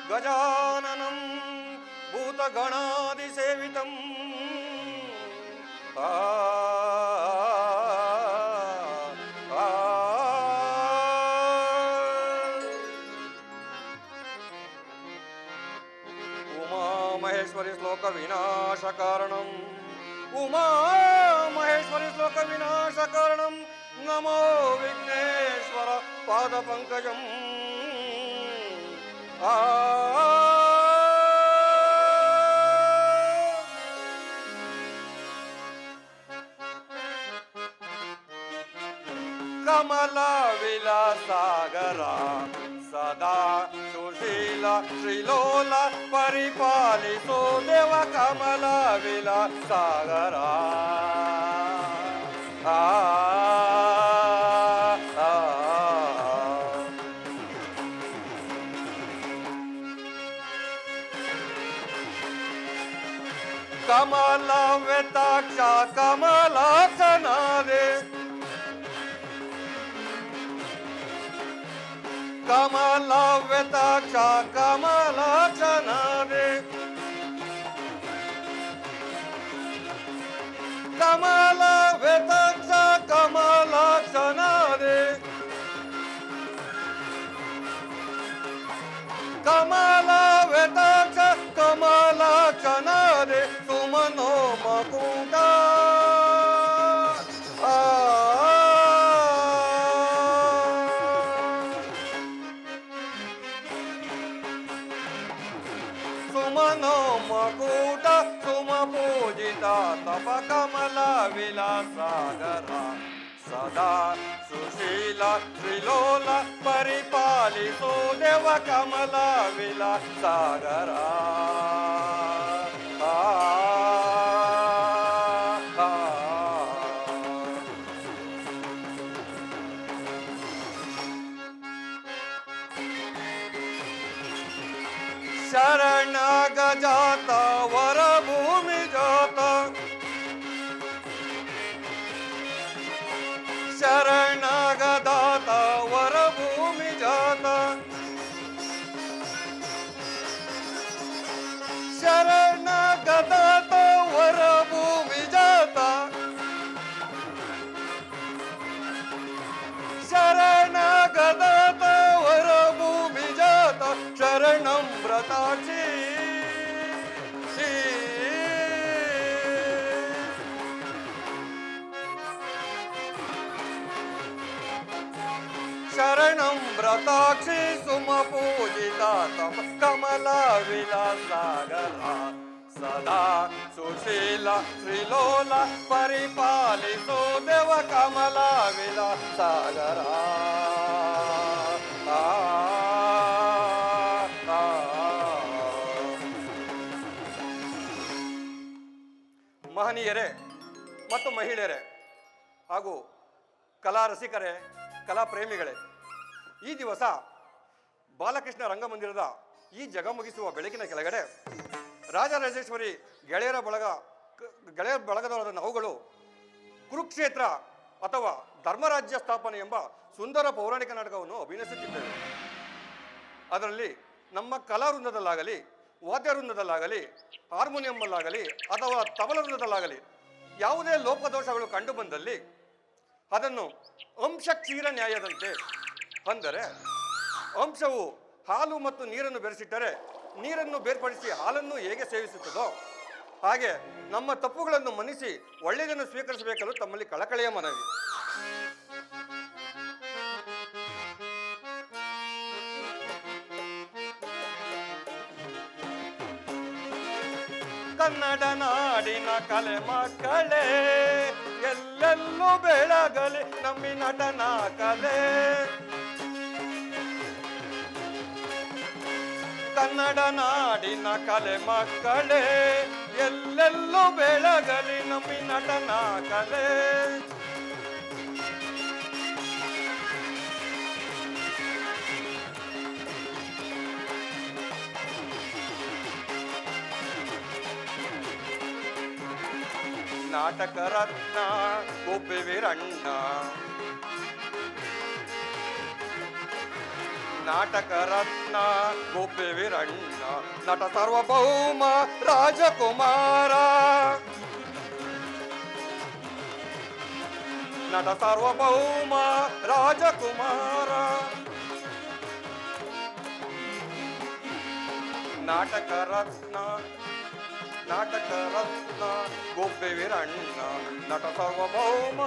गजाननं भूतगणादिसेवितं उमामहेश्वरी श्लोकविनाशकारणम् उमामहेश्वरी श्लोकविनाशकारणं नमो विघ्नेश्वर पादपङ्कजम् कमला विलासागरा सदा सुशीला श्रीलोला परिपालिसो देव कमला विलासागरा कमला वेताक्षा कमला सनादे कमला वेताक्षा कमला सनादे कमला वेताक्षा कमला सनादे कमला वेताक्षा कमला सनादे सुमनो मकुंडा ಸೋಮಕೂಟ ಸುಮ ಪೂಜಿತ ತಪ ಕಮಲ ವಿಲಾಸಾಗರ ಸದಾ ಸುಶೀಲ ತ್ರಿಲೋಲ ಪರಿಪಾಲಿಸೋ ದೇವ ಕಮಲ ವಿಲಾಸಾಗರ ಶರಣಾಗ ಜಾತ ವರ ಭೂಮಿ ಜಾತ ಶರಣಾಗ ದಾತ ವರ ಭೂಮಿ ಜಾತ ಶರಣಾಗ ದಾತ ವರ ಭೂಮಿ ಜಾತ ಶರಣಾಗ ದಾತ ವರ ಭೂಮಿ ಜಾತ ಶರಣಂ ವ್ರತಾಕ್ಷಿ ಶರಣಂ ವ್ರತಾಕ್ಷಿ ಸುಮ ಪೂಜಿತ ತಪ ಕಮಲ ವಿಲಾಸಾಗರ ಸದಾ ಸುಶೀಲ ಶ್ರೀಲೋಲ ಪರಿಪಾಲಿಸೋ ದೇವ ಕಮಲ ವಿಲಾಸಾಗರ ಮಹನೀಯರೇ ಮತ್ತು ಮಹಿಳೆಯರೇ ಹಾಗೂ ಕಲಾ ರಸಿಕರೇ ಕಲಾ ಪ್ರೇಮಿಗಳೇ, ಈ ದಿವಸ ಬಾಲಕೃಷ್ಣ ರಂಗಮಂದಿರದ ಈ ಜಗಮಗಿಸುವ ಬೆಳಕಿನ ಕೆಳಗಡೆ ರಾಜರಾಜೇಶ್ವರಿ ಗೆಳೆಯರ ಬಳಗದವರಾದ ನಾವುಗಳು ಕುರುಕ್ಷೇತ್ರ ಅಥವಾ ಧರ್ಮರಾಜ್ಯ ಸ್ಥಾಪನೆ ಎಂಬ ಸುಂದರ ಪೌರಾಣಿಕ ನಾಟಕವನ್ನು ಅಭಿನಯಿಸುತ್ತಿದ್ದೇವೆ. ಅದರಲ್ಲಿ ನಮ್ಮ ಕಲಾವೃಂದದಲ್ಲಾಗಲಿ, ವಾದ್ಯ ವೃಂದದಲ್ಲಾಗಲಿ, ಹಾರ್ಮೋನಿಯಂನಲ್ಲಾಗಲಿ ಅಥವಾ ತಬಲ ವೃಂದದಲ್ಲಾಗಲಿ ಯಾವುದೇ ಲೋಪದೋಷಗಳು ಕಂಡು ಬಂದಲ್ಲಿ ಅದನ್ನು ಅಂಶ ಕ್ಷೀರ ನ್ಯಾಯದಂತೆ, ಅಂದರೆ ಅಂಶವು ಹಾಲು ಮತ್ತು ನೀರನ್ನು ಬೆರೆಸಿಟ್ಟರೆ ನೀರನ್ನು ಬೇರ್ಪಡಿಸಿ ಹಾಲನ್ನು ಹೇಗೆ ಸೇವಿಸುತ್ತದೋ ಹಾಗೆ ನಮ್ಮ ತಪ್ಪುಗಳನ್ನು ಮನ್ನಿಸಿ ಒಳ್ಳೆಯದನ್ನು ಸ್ವೀಕರಿಸಬೇಕಲು ತಮ್ಮಲ್ಲಿ ಕಳಕಳಿಯ ಮನವಿ. ಕನ್ನಡ ನಾಡಿನ ಕಲೆ ಮಕ್ಕಳೇ ಎಲ್ಲೆಲ್ಲೂ ಬೆಳಗಲಿ ನಮ್ಮಿ ನಟನ ಕಲೆ. ಕನ್ನಡ ನಾಡಿನ ಕಲೆ ಮಕ್ಕಳೇ ಎಲ್ಲೆಲ್ಲೂ ಬೆಳಗಲಿ ನಮ್ಮಿ ನಟನ ಕಲೆ. ನಾಟಕ ರತ್ನ ಗುಬ್ಬಿ ವೀರಣ್ಣ, ನಾಟಕ ರತ್ನ ಗುಬ್ಬಿ ವೀರಣ್ಣ, ನಟ ಸಾರ್ವಭೌಮ ರಾಜಕುಮಾರ, ನಟ ಸಾರ್ವಭೌಮ ರಾಜಕುಮಾರ. ನಾಟಕ ರತ್ನ ಗುಬ್ಬಿ ವೀರಣ್ಣ, ನಟ ಸಾರ್ವಭೌಮ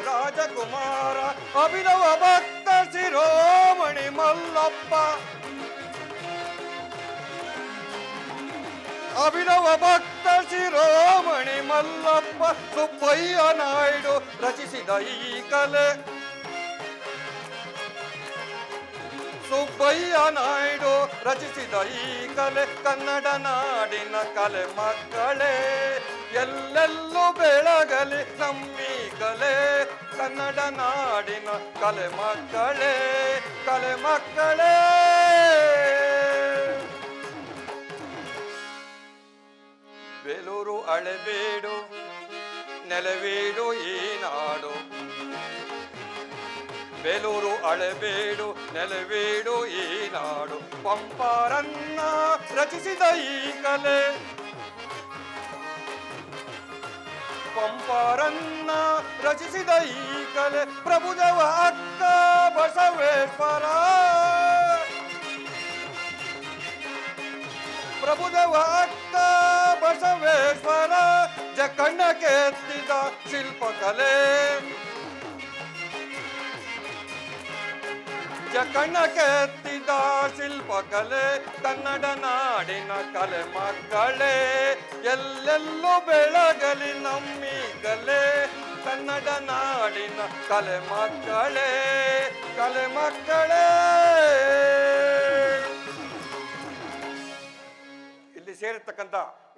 ರಾಜಕುಮಾರ, ಅಭಿನವ ಭಕ್ತ ಶಿರೋಮಣಿ ಮಲ್ಲಪ್ಪ, ಅಭಿನವ ಭಕ್ತ ಶಿರೋಮಣಿ ಮಲ್ಲಪ್ಪ, ಸುಬ್ಬಯ್ಯ ನಾಯ್ಡು ರಚಿಸಿದ ಈ ಕಲೆ, ಸುಬ್ಬಯ್ಯ ನಾಯ್ಡು ರಚಿಸಿದ ಈ ಕಲೆ. ಕನ್ನಡ ನಾಡಿನ ಕಲೆ ಮಕ್ಕಳೇ ಎಲ್ಲೆಲ್ಲೂ ಬೆಳಗಲಿ ನಮ್ಮಿ ಕಲೆ. ಕನ್ನಡ ನಾಡಿನ ಕಲೆ ಮಕ್ಕಳೇ, ಕಲೆ ಮಕ್ಕಳೇ. ಬೇಲೂರು ಹಳೆಬೀಡು ನೆಲವೀಡು ಈ ನಾಡು, ಬೇಲೂರು ಹಳೆಬೀಡು ನೆಲವೀಡು ಈ ನಾಡು, ಪಂಪಾರನ್ನ ರಚಿಸಿದ ಈ ಕಲೆ, ಪಂಪಾರನ್ನ ರಚಿಸಿದ ಈ ಕಲೆ. ಪ್ರಭುದೇವ ಅಕ್ಕ ಬಸವೇಶ್ವರ, ಪ್ರಭುದೇವ ಅಕ್ಕ ಬಸವೇಶ್ವರ, ಜಕಣ್ಣಕ್ಕೆ ಎತ್ತಿದ ಶಿಲ್ಪಕಲೆ, ಕಣ್ಣ ಕೆತ್ತಿದ ಶಿಲ್ಪಕಲೆ ಕನ್ನಡ ನಾಡಿನ ಕಲೆ ಮಕ್ಕಳೇ, ಎಲ್ಲೆಲ್ಲೂ ಬೆಳಗಲಿ ನಮ್ಮಿ ಕಲೆ ಕನ್ನಡ ನಾಡಿನ ಕಲೆ ಮಕ್ಕಳೇ, ಕಲೆ ಮಕ್ಕಳೇ. ಇಲ್ಲಿ ಸೇರಿರ್ತಕ್ಕಂಥ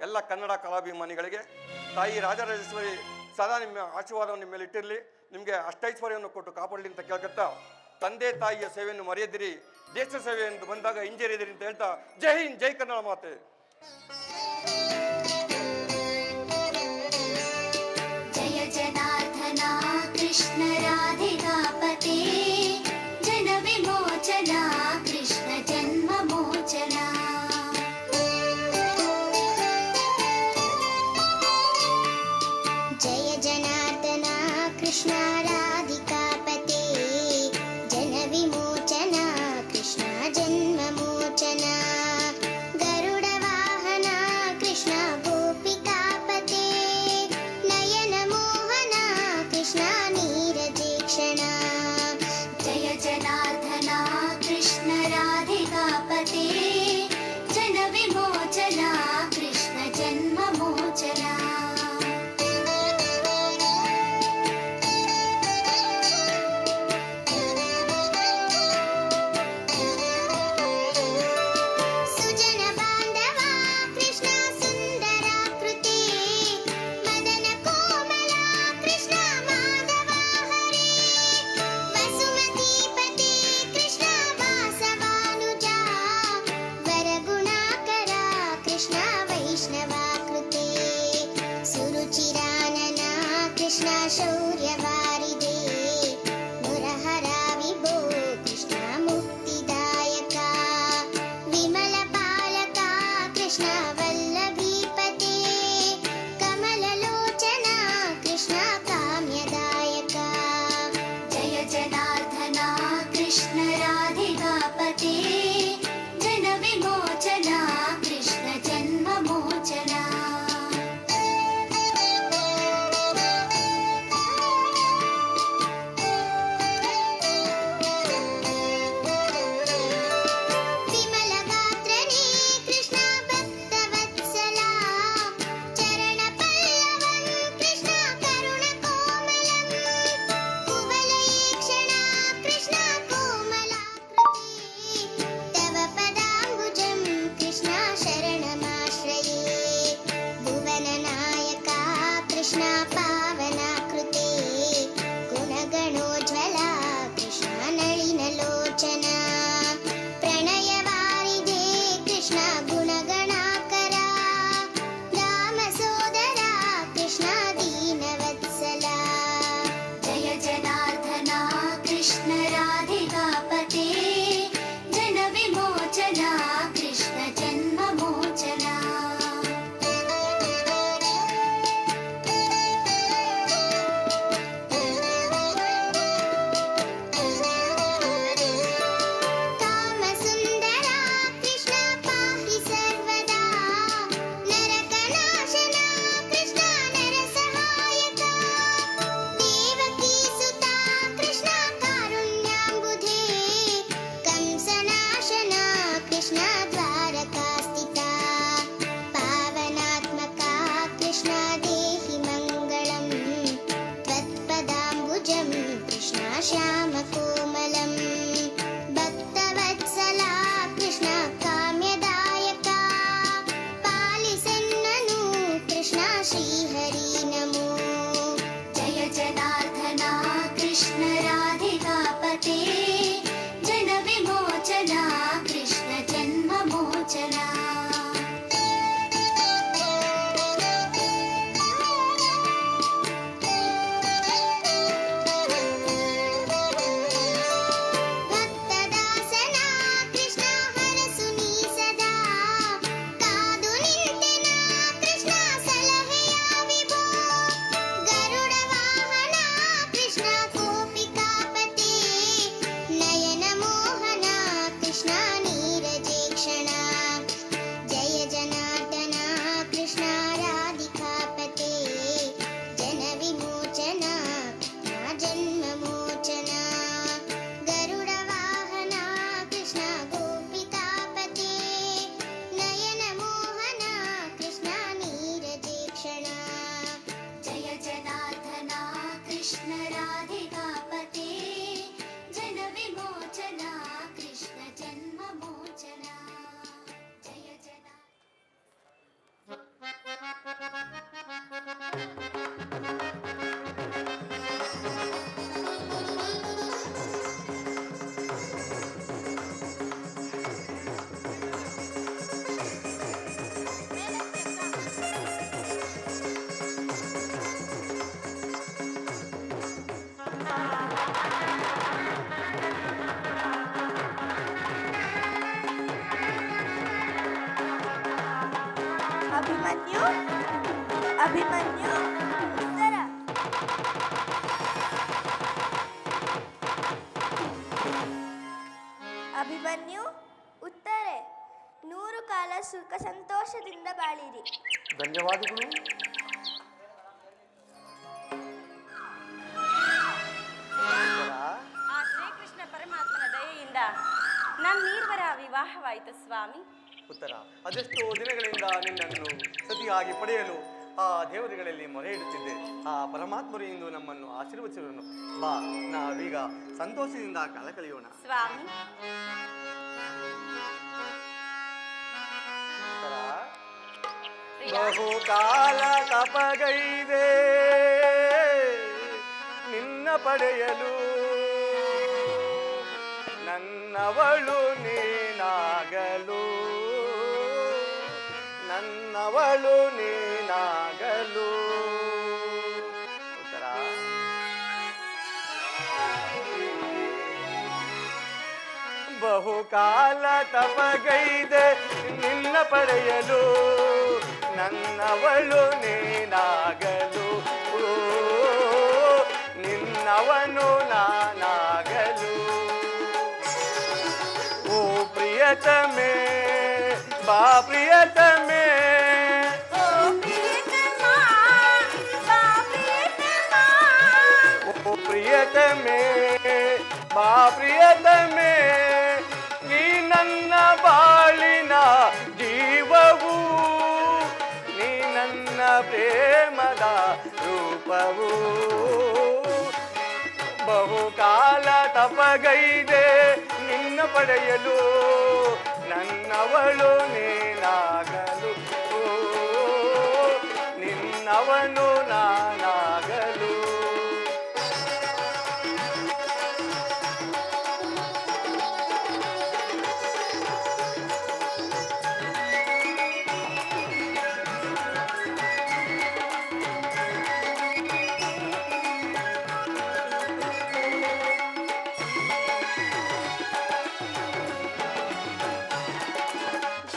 ಎಲ್ಲ ಕನ್ನಡ ಕಲಾಭಿಮಾನಿಗಳಿಗೆ ತಾಯಿ ರಾಜರಾಜೇಶ್ವರಿ ಸದಾ ನಿಮ್ಮ ಆಶೀರ್ವಾದವನ್ನು ನಿಮ್ಮ ಮೇಲೆ ಇಟ್ಟಿರಲಿ, ನಿಮಗೆ ಅಷ್ಟೈಶ್ವರ್ಯವನ್ನು ಕೊಟ್ಟು ಕಾಪಾಡಲಿ ಅಂತ ಕೇಳ್ಕೊತಾ, ತಂದೆ ತಾಯಿಯ ಸೇವೆಯನ್ನು ಮರೆಯದಿರಿ, ದೇಶ ಸೇವೆ ಎಂದು ಬಂದಾಗ ಹಿಂಜರಿದಿರಿ ಅಂತ ಹೇಳ್ತಾ, ಜೈ ಹಿಂದ್, ಜೈ ಕನ್ನಡ ಮಾತೆ. ಜಯ ಜನಾರ್ದನ ಕೃಷ್ಣ ರಾಧಿಕಾಪತಿ, ಜನ ವಿಮೋಚನ ಕೃಷ್ಣ ಜನ್ಮ ಮೋಚನ. ಜಯ ಜನಾರ್ದನ ಕೃಷ್ಣ ರಾಧಿಕಾಪತಿ, ಜನ ವಿಮೋಚನ ಕೃಷ್ಣ ಜನ್ಮ ಮೋಚನ. ಗರುಡ ವಾಹನ ಕೃಷ್ಣ ಗೋಪಿಕಾಪತಿ, ನಯನ ಮೋಹನ ಕೃಷ್ಣ ನೀರಜೇಕ್ಷಣ. ಜಯ ಜನಾರ್ದನ ಕೃಷ್ಣ ರಾಧಿಕಾಪತಿ, ಜನ ವಿಮೋಚನ ಕೃಷ್ಣ ಜನ್ಮ ಮೋಚನ. ಶೌರ್ಯವಾರಿದೆ ಮುರಹರ ವಿಭೋ ಕೃಷ್ಣ ಮುಕ್ತಿದಾಯಕ. ವಿಮಲ ಪಾಲಕ ಕೃಷ್ಣ ವಲ್ಲಭೀಪತಿ, ಕಮಲಲೋಚನ ಕೃಷ್ಣ ಕಾಮ್ಯದಾಯಕ. ಜಯ ಜನಾರ್ದನ ಕೃಷ್ಣ ರಾಧಿಕಾಪತಿ, ಜನ ವಿಮೋಚನ ಕೃಷ್ಣ ಜನ್ಮ ಮೋಚನ. ಅಭಿಮನ್ಯು ಉತ್ತರ. ಅಭಿಮನ್ಯು ಉತ್ತರೆ. 100 ಕಾಲ ಸುಖ ಸಂತೋಷದಿಂದ ಬಾಳಿರಿ. ಧನ್ಯವಾದಗಳು. ಆ ಶ್ರೀಕೃಷ್ಣ ಪರಮಾತ್ಮನ ದಯೆಯಿಂದ ನಮ್ಮೀರ್ವರ ವಿವಾಹವಾಯಿತು ಸ್ವಾಮಿ. ಉತ್ತರ, ಅದೆಷ್ಟೋ ದಿನಗಳಿಂದ ನಿನ್ನನ್ನು ಸತಿಯಾಗಿ ಪಡೆಯಲು ಆ ದೇವರುಗಳಲ್ಲಿ ಮೊರೆ ಇಡುತ್ತಿದ್ದೆ. ಆ ಪರಮಾತ್ಮರು ಇಂದು ನಮ್ಮನ್ನು ಆಶೀರ್ವದಿಸಿರುವನು. ಬಾ, ನಾವೀಗ ಸಂತೋಷದಿಂದ ಕಾಲ ಕಳೆಯೋಣ. ಸ್ವಾಮಿ, ಬಹುಕಾಲ ತಪಗೈದೆ ನಿನ್ನ ಪಡೆಯಲು, ನನ್ನವಳು ನೀನಾಗಲು, ನನ್ನವಳು ನೀನಾಗಲು. ಉತ್ತರ, ಬಹುಕಾಲ ತಪಗೈದೆ ನಿನ್ನ ಪಡೆಯಲು, ನನ್ನವಳು ನೀನಾಗಲು, ನಿನ್ನವನು ನಾನಾಗಲು. ಓ ಪ್ರಿಯತಮೇ, ಬಾ ಪ್ರಿಯತಮೇ, ಓ ಪ್ರಿಯತಮ, ಬಾ ಪ್ರಿಯತಮ. ಓ ಪ್ರಿಯತಮೇ, ಬಾ ಪ್ರಿಯತಮೇ, ನೀ ನನ್ನ ಬಾಳಿನ ಜೀವವು, ನೀ ನನ್ನ ಪ್ರೇಮದ ರೂಪವು. ಬಹುಕಾಲ ತಪಗೈದೆ ನಿನ್ನ ಪಡೆಯಲು, ನನ್ನವಳು ನೀನಾಗಲು, ನಿನ್ನವನು ನಾನಾಗಲು.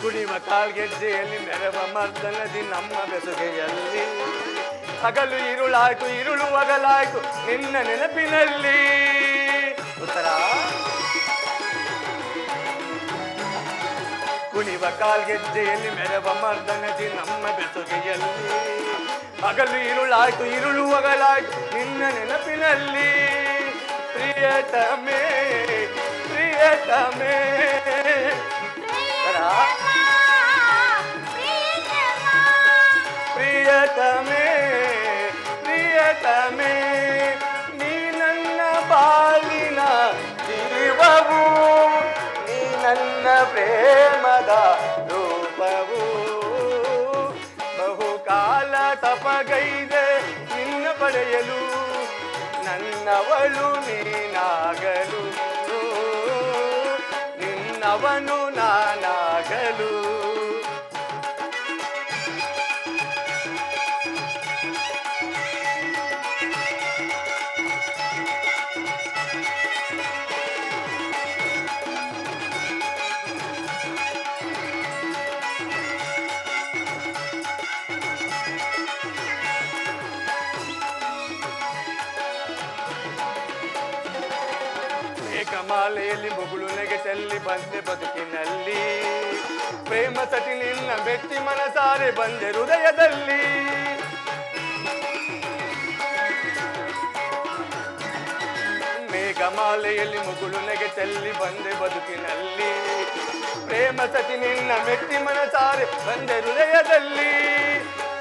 ಕುಣಿವ ಕಾಲ್ಗೆಜ್ಜೆಯಲ್ಲಿ ಮೆರವ ಮರ್ದನದಿ ನಮ್ಮ ಬೆಸುಗೆಯಲ್ಲಿ, ಹಗಲು ഇരുಳಾಯ್ತು ഇരുಳು ಹಗಲಾಯ್ತು ನಿನ್ನ ನೆನಪಿನಲ್ಲಿ. ಉತ್ತರ, ಕುಣಿವ ಕಾಲ್ಗೆಜ್ಜೆಯಲ್ಲಿ ಮೆರವ ಮರ್ದನದಿ ನಮ್ಮ ಬೆಸುಗೆಯಲ್ಲಿ, ಹಗಲು ഇരുಳಾಯ್ತು ഇരുಳು ಹಗಲಾಯ್ತು ನಿನ್ನ ನೆನಪಿನಲ್ಲಿ. ಪ್ರಿಯತಮೇ, ಪ್ರಿಯತಮೇ, ಪ್ರಿಯತಮೇ, ಪ್ರಿಯತಮೇ, ನೀ ನನ್ನ ಬಾಳಿನ ಜೀವವು, ನೀ ನನ್ನ ಪ್ರೇಮದ ರೂಪವು. ಬಹುಕಾಲ ತಪಗೈದೆ ನಿನ್ನ ಪಡೆಯಲು, ನನ್ನವಳು ನೀನಾಗಲು, ನಿನ್ನವನು ನಾನಾಗಲು. ಏಕಮಾಲೆಯಲ್ಲಿ ಮುಗುಳು ನೆಗೆಟಲ್ಲಿ ಬಂದೆ ಬದುಕಿನಲ್ಲಿ, ಪ್ರೇಮ ಸತಿ ನಿನ್ನ ಮೆಚ್ಚಿ ಮನಸಾರೆ ಬಂದೆ ಹೃದಯದಲ್ಲಿ. ಮೇಘಮಾಲೆಯಲ್ಲಿ ಮುಗುಳು ನೆಗೆಟಲ್ಲಿ ಬಂದೆ ಬದುಕಿನಲ್ಲಿ, ಪ್ರೇಮ ಸತಿ ನಿನ್ನ ಮೆಚ್ಚಿ ಮನಸಾರೆ ಬಂದೆ ಹೃದಯದಲ್ಲಿ.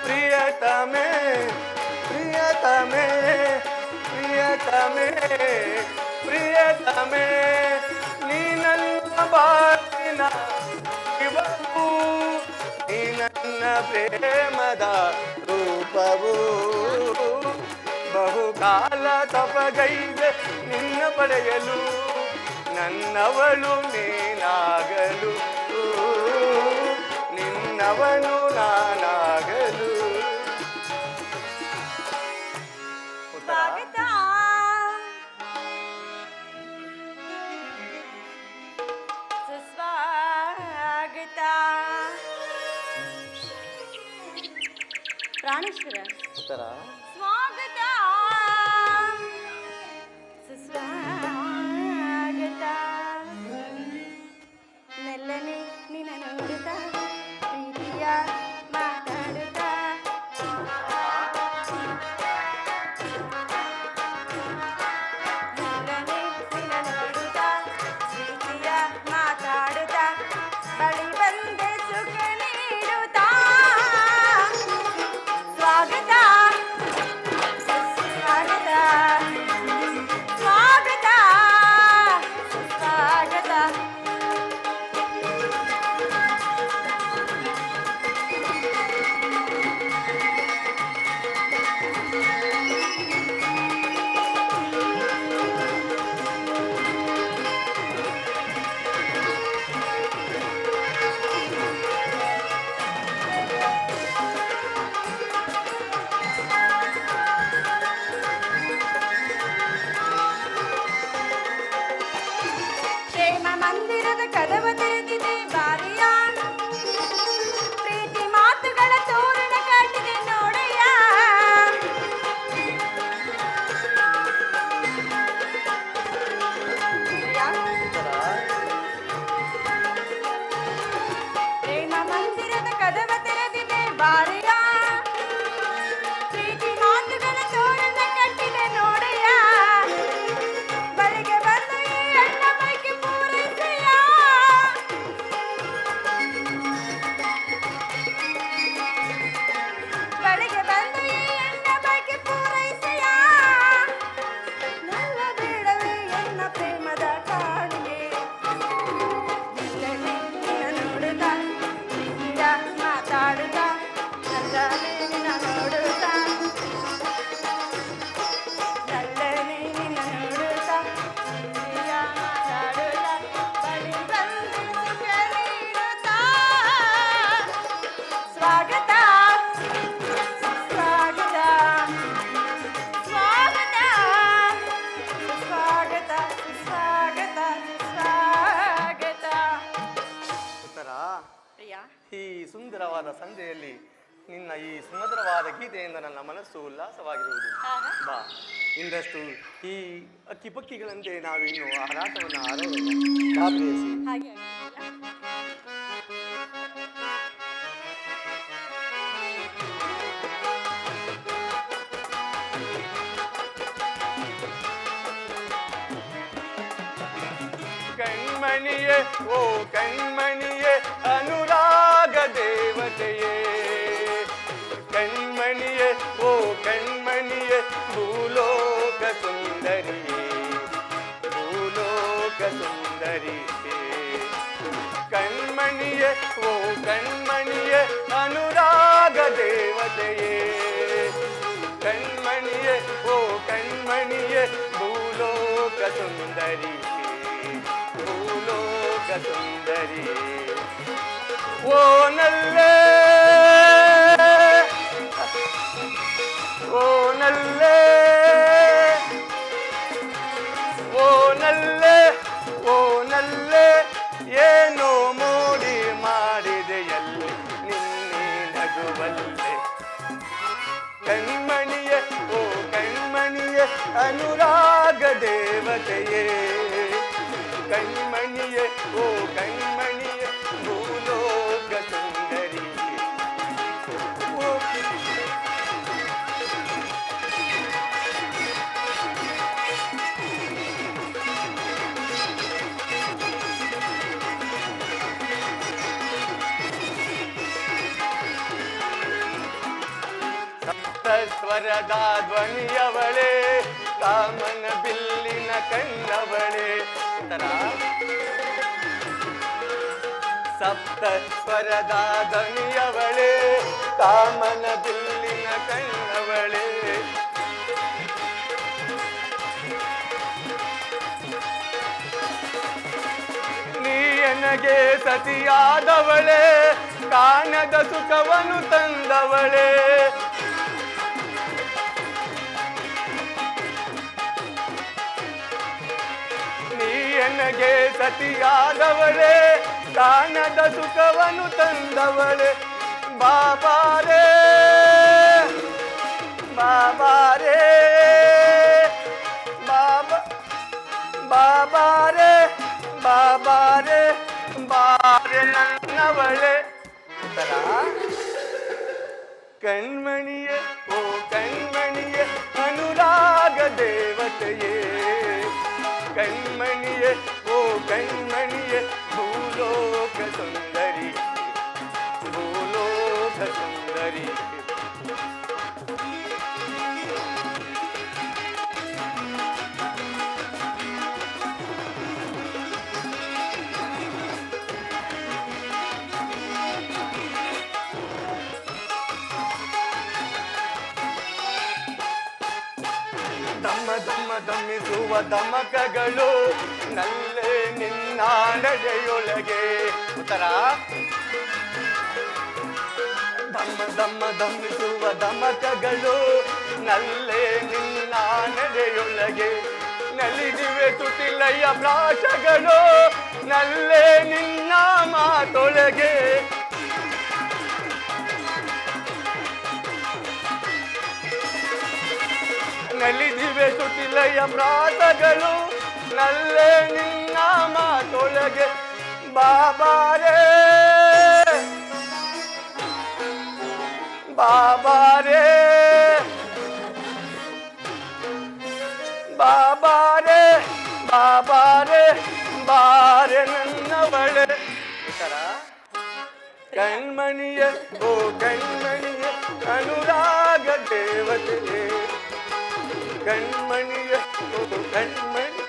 ಪ್ರಿಯತಮೇ, ಪ್ರಿಯತಮೇ, ಪ್ರಿಯತಮೇ, ಪ್ರಿಯತಮೇ, ನೀ ನನ್ನ ಬಾಳಿನ ಜೀವವು, ನೀ ನನ್ನ ಪ್ರೇಮದ ರೂಪವು. ಬಹುಕಾಲ ತಪಗೈದೆ ನಿನ್ನ ಪಡೆಯಲು, ನನ್ನವಳು ನೀನಾಗಲು, ನಿನ್ನವನು ನಾನಾಗಲು. ಸ್ವಾಗತ. ಸುಸ್ವಾಗತ. ಪ್ರಾಣೇಶ್ವರ ಉತ್ತರ ಸ್ವಾಗತ ಸುಸ್ವಾಗತ ಮೆಲ್ಲನೆ ನಿನ್ನ ನೋಡುತ್ತಾ ಪ್ರೀತಿಯ ಮಾತಾಡುತ್ತಾ ಮೆಲ್ಲನೆ ನಿನ್ನ ನೋಡುತ್ತಾ ಪ್ರೀತಿಯ ಮಾತಾಡುತ್ತಾ ಬಳಿ ಬಂದೆ ಸುಖ ನೀಡುತ್ತಾ ಸ್ವಾಗತ ಸ್ವಾಗತ ಸ್ವಾಗತ ಸ್ವಾಗತ ಪ್ರೇಮ ಮಂದಿರದ ಕದವ ತೆರೆದಿದೆ ಬಾರಿಯ ಪ್ರೀತಿ ಮಾತುಗಳ ತೋರಣ ಕಾಟಿದೆ ನೋಡಯ್ಯ ಪ್ರೇಮ ಮಂದಿರದ ಕದವ ತೆರೆದಿದೆ ಬಾರಿಯ ಪ್ರೀತಿ ಮಾತುಗಳ ತೋರಣ ಕಟ್ಟಿದೆ ನೋಡಯ್ಯ ಬಳಿಗೆ ಬಂದು ಈ ಹೆಣ್ಣ ಬೈಕೆ ಪೂರೈಸಯ್ಯ ಬಳಿಗೆ ಬಂದು ಈ ಹೆಣ್ಣ ಬೈಕೆ ಪೂರೈಸಯ್ಯ ನನ್ನ ಬೇಡವೇ ಎನ್ನ ಪ್ರೇಮದ ಕಾಣಿಗೆ ಮೆಲ್ಲನೆ ನಿನ್ನ ನೋಡುತ್ತಾ ಪ್ರೀತಿಯ ಮಾತಾಡುತ್ತಾ ನಲ್ಲನೆ ನಿನ್ನ ನೋಡುತ್ತಾ ನಲ್ಲನೆ ನಿನ್ನ ನೋಡುತ್ತಾ ಪ್ರೀತಿಯ ಮಾತಾಡುತ್ತಾ ಬಳಿ ಬಂದು ಸುಖ ನೀಡುತ್ತಾ ಸ್ವಾಗತ ಸ್ವಾಗತ ಸ್ವಾಗತ ಸ್ವಾಗತ ಸ್ವಾಗತ ಸ್ವಾಗತ ಉತ್ತರ ಪ್ರಿಯಾ ಈ ಸುಂದರವಾದ ಸಂಜೆಯಲ್ಲಿ ನಿನ್ನ ಈ ಸುಮಧುರವಾದ ಗೀತೆಯಿಂದ ನನ್ನ ಮನಸ್ಸು ಉಲ್ಲಾಸವಾಗಿರುವುದು. ಬಾ ಇಂದಷ್ಟು ಈ ಅಕ್ಕಿ ಪಕ್ಕಿಗಳಂತೆ ನಾವಿನ್ನು ಹಾರಾಟವನ್ನು ಆಡೋಣ. ಬಾ ಪ್ರೇಯಸಿ. ಹಾಗೆ ಆಗಿದೆಯಲ್ಲ? ಕಣ್ಮಣಿಯೇ ಓ ಕಣ್ಮಣಿಯೇ ಅನುರಾಗ ದೇವತೆಯೇ ಕಣ್ಮಣಿಯೇ ಓ ಕಣ್ಮಣಿಯೇ ಭೂಲೋಕ ಸುಂದರಿಯೇ ಭೂಲೋಕ ಸುಂದರಿಯೇ ಕಣ್ಮಣಿಯೇ ಓ ಕಣ್ಮಣಿಯೇ ಅನುರಾಗ ದೇವತೆಯೇ ಕಣ್ಮಣಿಯೇ ಓ ಕಣ್ಮಣಿಯೇ ಭೂಲೋಕ ಸುಂದರಿಯೇ ಭೂಲೋಕ ಸುಂದರಿ ಓ ನಲ್ಲೇ ಓ ನಲ್ಲೇ ಓ ನಲ್ಲೇ ಓ ನಲ್ಲೇ ಏನೋ ಮೋಡಿ ಮಾಡಿದೆಯಲ್ಲಿ ನಿನ್ನೆ ನಗುವಲ್ಲೆ ಕಣ್ಮಣಿಯೇ ಓ ಕಣ್ಮಣಿಯೇ ಅನುರಾಗ ದೇವತೆಯೇ ಕಣ್ಮಣಿಯೇ ಓ ಕಣ್ಮಣಿಯೇ ಭೂಲೋಕ ಸುಂದರಿ ಓ ಸಪ್ತಸ್ವರದ ಧ್ವನಿಯವಳೆ ಕಾಮನ ಬಿಲ್ಲಿನ ಕಣ್ಣವಳೆ ಸಪ್ತಸ್ವರದ ಧ್ವನಿಯವಳೆ ಕಾಮನ ಬಿಲ್ಲಿನ ಕಣ್ಣವಳೆ ನೀ ನನಗೆ ಸತಿಯಾದವಳೆ ಕಾಣದ ಸುಖವನ್ನು ತಂದವಳೆ ನನಗೆ ಸತಿಯಾದವಳೆ ಕಾಣದ ಸುಖವನ್ನು ತಂದವಳೆ ಬಾಬಾರೇ ಕಣ್ಮಣಿಯೇ ಓ ಕಣ್ಮಣಿಯೇ ಅನುರಾಗ ದೇವತೆಯೇ ಕಣ್ಮಣಿಯೇ ಓ ಕಣ್ಮಣಿಯೇ ಭೂಲೋಕ ಸುಂದರಿ ಭೂಲೋಕ ಸುಂದರಿ ದಮ್ಮ ದಮ್ಮ ದಮ್ಮಿಸುವ ದಮಕಗಳು ನಲ್ಲೇ ನಿನ್ನ ನಡೆಯೊಳಗೆ ಉತ್ತರ ದಮ್ಮ ದಮ್ಮ ದಮ್ಮಿಸುವ ದಮಕಗಳು ನಲ್ಲೇ ನಿನ್ನ ನಡೆಯೊಳಗೆ ನಲಿದಿವೆ ತುಟಿಲಯ್ಯ ಪ್ರಾಶಗಳು ನಲ್ಲೇ ನಿನ್ನ ಮಾತೊಳಗೆ ನಲಿದಿವೆ ತುಟಿಲಯ್ಯ ಪ್ರಾತಗಳು ನಲ್ಲೇ ನಿನ್ನ ಮಾತೊಳಗೆ ಬಾಬಾರೇ ಬಾಬಾರೇ ಬಾಬಾರೇ ಬಾಬಾರೇ ಬಾರೆ ನನ್ನವಳೆ ಕಣ್ಮಣಿಯ ಓ ಕಣ್ಮಣಿಯ ಅನುರಾಗ ದೇವತೆಯೇ ಕಣ್ಮಣಿಯ ಓ ಕಣ್ಮಣಿ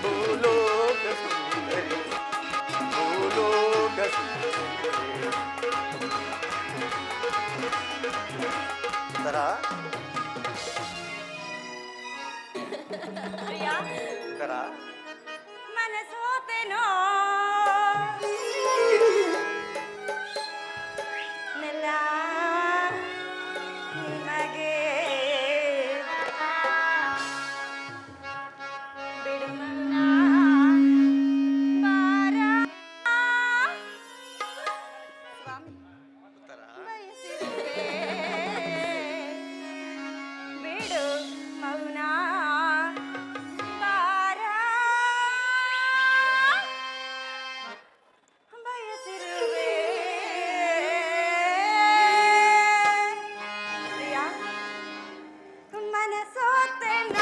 ಭೂಲೋಕ ಸುಂದರಿ ಭೂಲೋಕ ಸುಂದರಿ ತರ ಪ್ರಿಯಾ ತರ ಮನಸೋತೆನೋ ನೆಲ ನಿಮಗೆ ಬಿಡುಮನ್ನ ಬಾರ ಸ್ವಾಮಿ ಬಯಸಿರುವೆ ಬಿಡು ಮೌನ ಬಾರ ಬಯಸಿರುವೆ ಪ್ರಿಯಾ ಮನಸೋತೆನ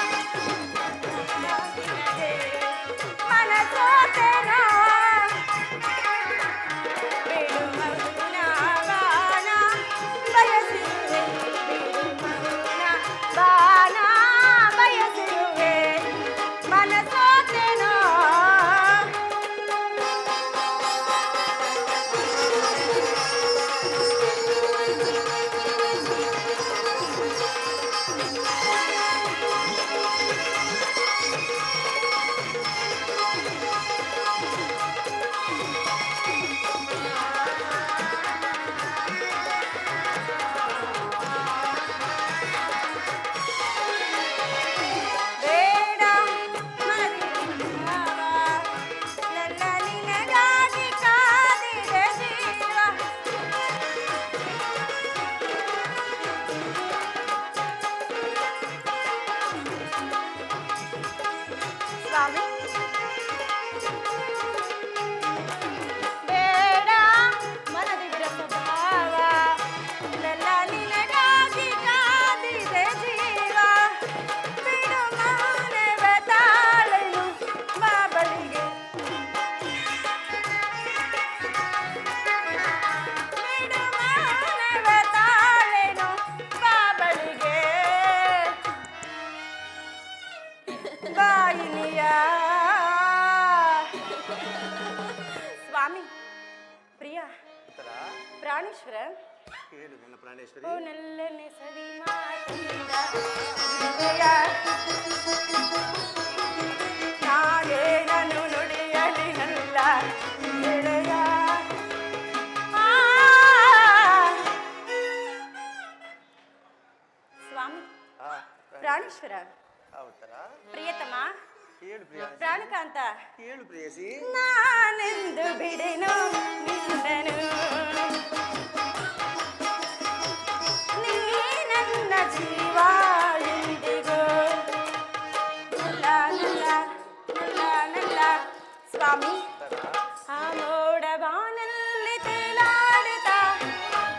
ಮನಸೋತೆನ ಬಿಡು ಮೌನ ಬಾಣ ಬಯಸಿರುವೆ ಬಿಡು ಮೌನ ಬಾಣ ಬಯಸಿರುವೆ ಮನಸೋತೆನೋ ಬೇಡ ಮರಿಯಾವ ನನ್ನ ನಿನಗಾಗಿ ಕಾದಿದೆ ಜೀವ ಸ್ವಾಮಿ ಬೇಡ ಮನದಿ ಬಿರಸ ಭಾವ ನನ್ನ ನಿನಗಾಗಿ ಕಾದಿದೆ ಜೀವ ಬಿಡು ಮೌನವ ತಾಳಲು ಬಾಬಳಿಗೆ ಬಿಡು ಮೌನವ ತಾಳೆನು ಬಾಬಳಿಗೆ ಬಾಯಿಲಿಯ ಸ್ವಾಮಿ ಪ್ರಿಯ ತರ ಪ್ರಾಣೇಶ್ವರ ಹೇಳು ನನ್ನ ಪ್ರಾಣೇಶ್ವರಿ ಓ ನಲ್ಲನೆ ಸವಿ ಮಾತಿಂದ ಹೃದಯ ನಾನೇ ನಾನು ನುಡಿಯಲಿ ನಲ್ಲ ಗೆಳೆಯ ಆ. ಸ್ವಾಮಿ ಆ, ಪ್ರಾಣೇಶ್ವರ ಹೌದರ ಪ್ರಿಯತಮ ಹೇಳು ಪ್ರಿಯ ಪ್ರಾಣಕಾಂತ ಹೇಳು ಪ್ರೇಯಸಿ ನಾನೆಂದು ಬಿಡೆನು ನಿನ್ನನು ನೀ ನನ್ನ ಜೀವ ಎಂದಿಗೂ ನಲ್ಲ ನಲ್ಲ ನಲ್ಲ ನಲ್ಲ ಸ್ವಾಮಿ ಆ ಮೋಡ ಬಾನಲ್ಲಿ ತೇಲಾಡುತ್ತಾ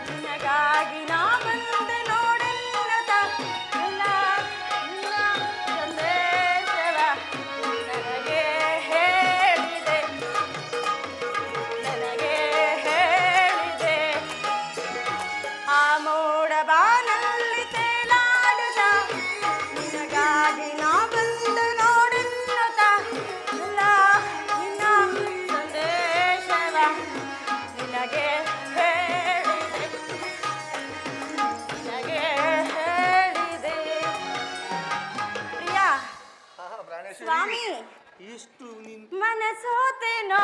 ನಿನಗಾಗಿ ನಾ ಬಂದೆನು ಸ್ವಾಮಿ ಎಷ್ಟು ನೀನು ಮನಸೋತೇನೋ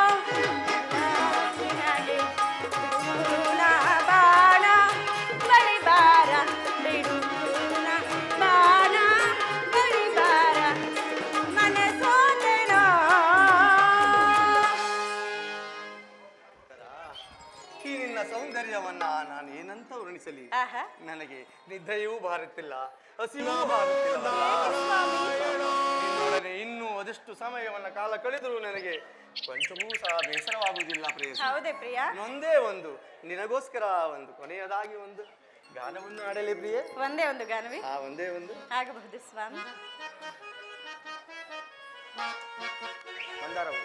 ಬಾಣ ಬಳಿ ಬಾರ ಬಿಡುನ ಬಾಣ ಬಳಿ ಬಾರ ಮನಸೋತೇನೋ. ಈ ನಿನ್ನ ಸೌಂದರ್ಯವನ್ನ ನಾನು ಏನಂತ ವರ್ಣಿಸಲಿ? ಆಹಾ. ನನಗೆ ನಿದ್ರೆಯೂ ಬಾರುತ್ತಿಲ್ಲ, ಹಸಿವೂ ಬಾರುತ್ತಿಲ್ಲ. ನಿನ್ನೊಡನೆ ಇನ್ನೂ ಅದೆಷ್ಟು ಸಮಯವನ್ನ ಕಾಲ ಕಳೆದರೂ ನನಗೆ ಕೊಂಚವೂ ಸಹ ಬೇಸರವಾಗುವುದಿಲ್ಲ ಪ್ರೇಯಸಿ. ಹೌದೇ ಪ್ರಿಯ? ಒಂದೇ ಒಂದು ನಿನಗೋಸ್ಕರ ಒಂದು ಕೊನೆಯದಾಗಿ ಒಂದು ಗಾನವನ್ನು ಆಡಲಿ ಪ್ರಿಯೆ. ಒಂದೇ ಒಂದು ಗಾನವೇ ಒಂದೇ ಒಂದು ಆಗಬಹುದು ಸ್ವಾಮಿ. ಮಂದಾರ ಹೂ.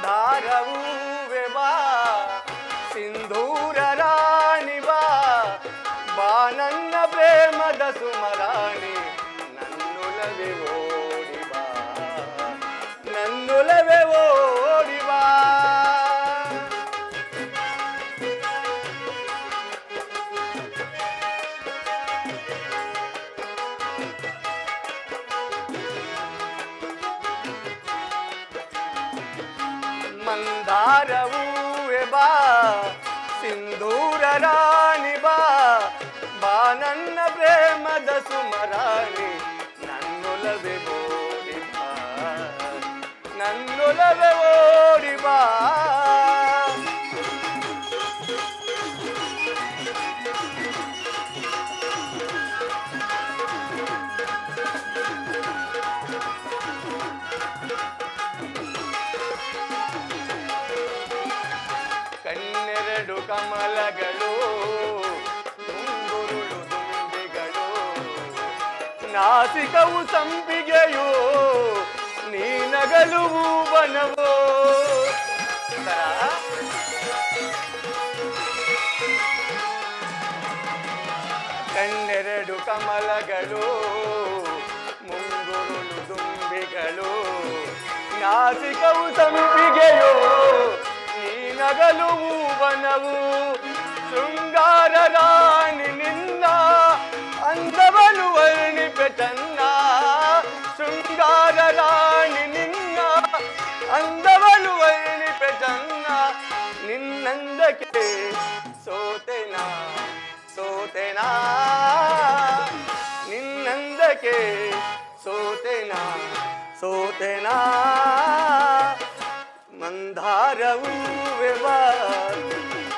ಮಂದಾರವೂವೆ ಬಾ ಸಿಂಧೂರ ರಾಣಿ ಬಾ ಬಾ ನನ್ನ ಪ್ರೇಮದ ಸುಮರಾಣಿ ನನ್ನೊಲವೇ ಓಡಿ ಬಾ ನನ್ನೊಲವೇ ಓಡಿ ಬಾ. ಮಂದಾರವೂವೆ ಬಾ ಸಿಂಧೂರ ರಾಣಿ ಬಾ ಬಾ ನನ್ನ ಪ್ರೇಮದ ಸುಮರಾಣಿ ನನ್ನೊಲವೇ ಓಡಿ ಬಾ ನನ್ನೊಲವೇ ಓಡಿ ಬಾ. ಕಣ್ಣೆರಡು ಕಮಲಗಳು ಮುಂಗುರುಳು ದುಂಬಿಗಳು ನಾಸಿಕವು ಸಂಪಿಗೆಯೋ ನೀನಗಲು ಬನವೋ. ಕಣ್ಣೆರಡು ಕಮಲಗಳು ಮುಂಗುರುಳು ದುಂಬಿಗಳು ನಾಸಿಕವು ಸಂಪಿಗೆಯೋ ನಗಲು ವನವು ಶೃಂಗಾರ ರಾಣಿ ನಿನ್ನ ಅಂದವನು ವರ್ಣಿಪೆ ತನ್ನ ಶೃಂಗಾರ ರಾಣಿ ನಿನ್ನ ಅಂದವನು ವರ್ಣಿಪೆ ತನ್ನ ನಿನ್ನಂದಕ್ಕೆ ಸೋತೆನಾ ಸೋತೆನಾ ನಿನ್ನಂದಕ್ಕೆ ಸೋತೆನಾ ಸೋತೆನಾ. ಮಂದಾರವೂವೆ ಬಾ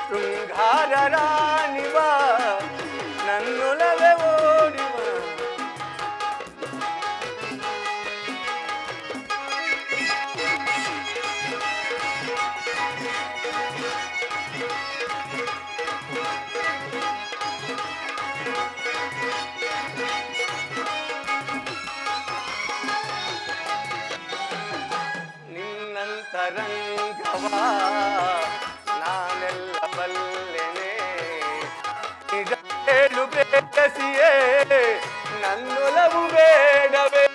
ಶೃಂಗಾರ ರಾಣಿ ಬಾ ನನ್ನೊಲವೇ ಓಡಿ ಬಾ. ನಿನ್ನಂತರಂಗವಾ ನಾನೆಲ್ಲ ಬಲ್ಲೆನೆ ನಿಜ ಹೇಳು ಪ್ರೇಯಸಿಯೇ ನನ್ನೊಲವು ಬೇಡವೇ.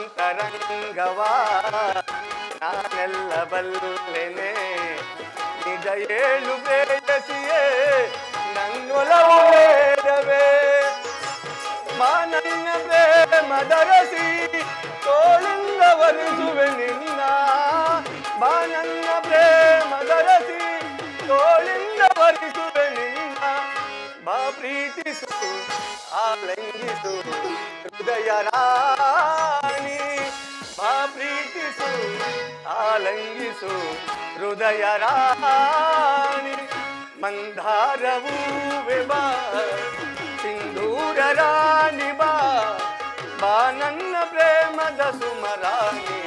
ನಿನ್ನಂತರಂಗವಾ ನಾನೆಲ್ಲ ಬಲ್ಲೆನೆ ನಿಜ ಹೇಳು ಪ್ರೇಯಸಿಯೇ ನನ್ನೊಲವು ಬೇಡವೇ. ಬಾ ನನ್ನ ಪ್ರೇಮದರಸಿ ತೋಳಿಂದ ವರಿಸುವೆ ನಿನ್ನ ಬಾ ನನ್ನ ಪ್ರೇಮದರಸಿ ತೋಳಿಂದ ವರಿಸುವೆ ನಿನ್ನ ಬಾ ಪ್ರೀತಿಸು ಆಲಂಗಿಸು ಹೃದಯ ರಾಣಿ ಬಾ ಪ್ರೀತಿಸು ಆಲಂಗಿಸು ಹೃದಯ ರಾಣಿ. ಮಂದಾರವೂವೆ ಬಾ ಸಿಂಧೂರ ರಾಣಿ ಬಾ ಬಾ ನನ್ನ ಪ್ರೇಮದ ಸುಮರಾಣಿ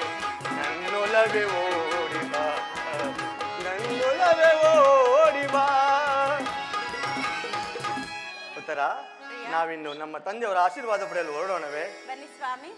ನನ್ನೊಲವೇ ಓಡಿ ಬಾ ನನ್ನೊಲವೇ ಓಡಿ ಬಾ. ಉತ್ತರ ನಾವಿನ್ನು ನಮ್ಮ ತಂದೆಯವರ ಆಶೀರ್ವಾದ ಪಡೆಯಲು ಹೊರಡೋಣವೇ? ಬನ್ನಿ ಸ್ವಾಮಿ.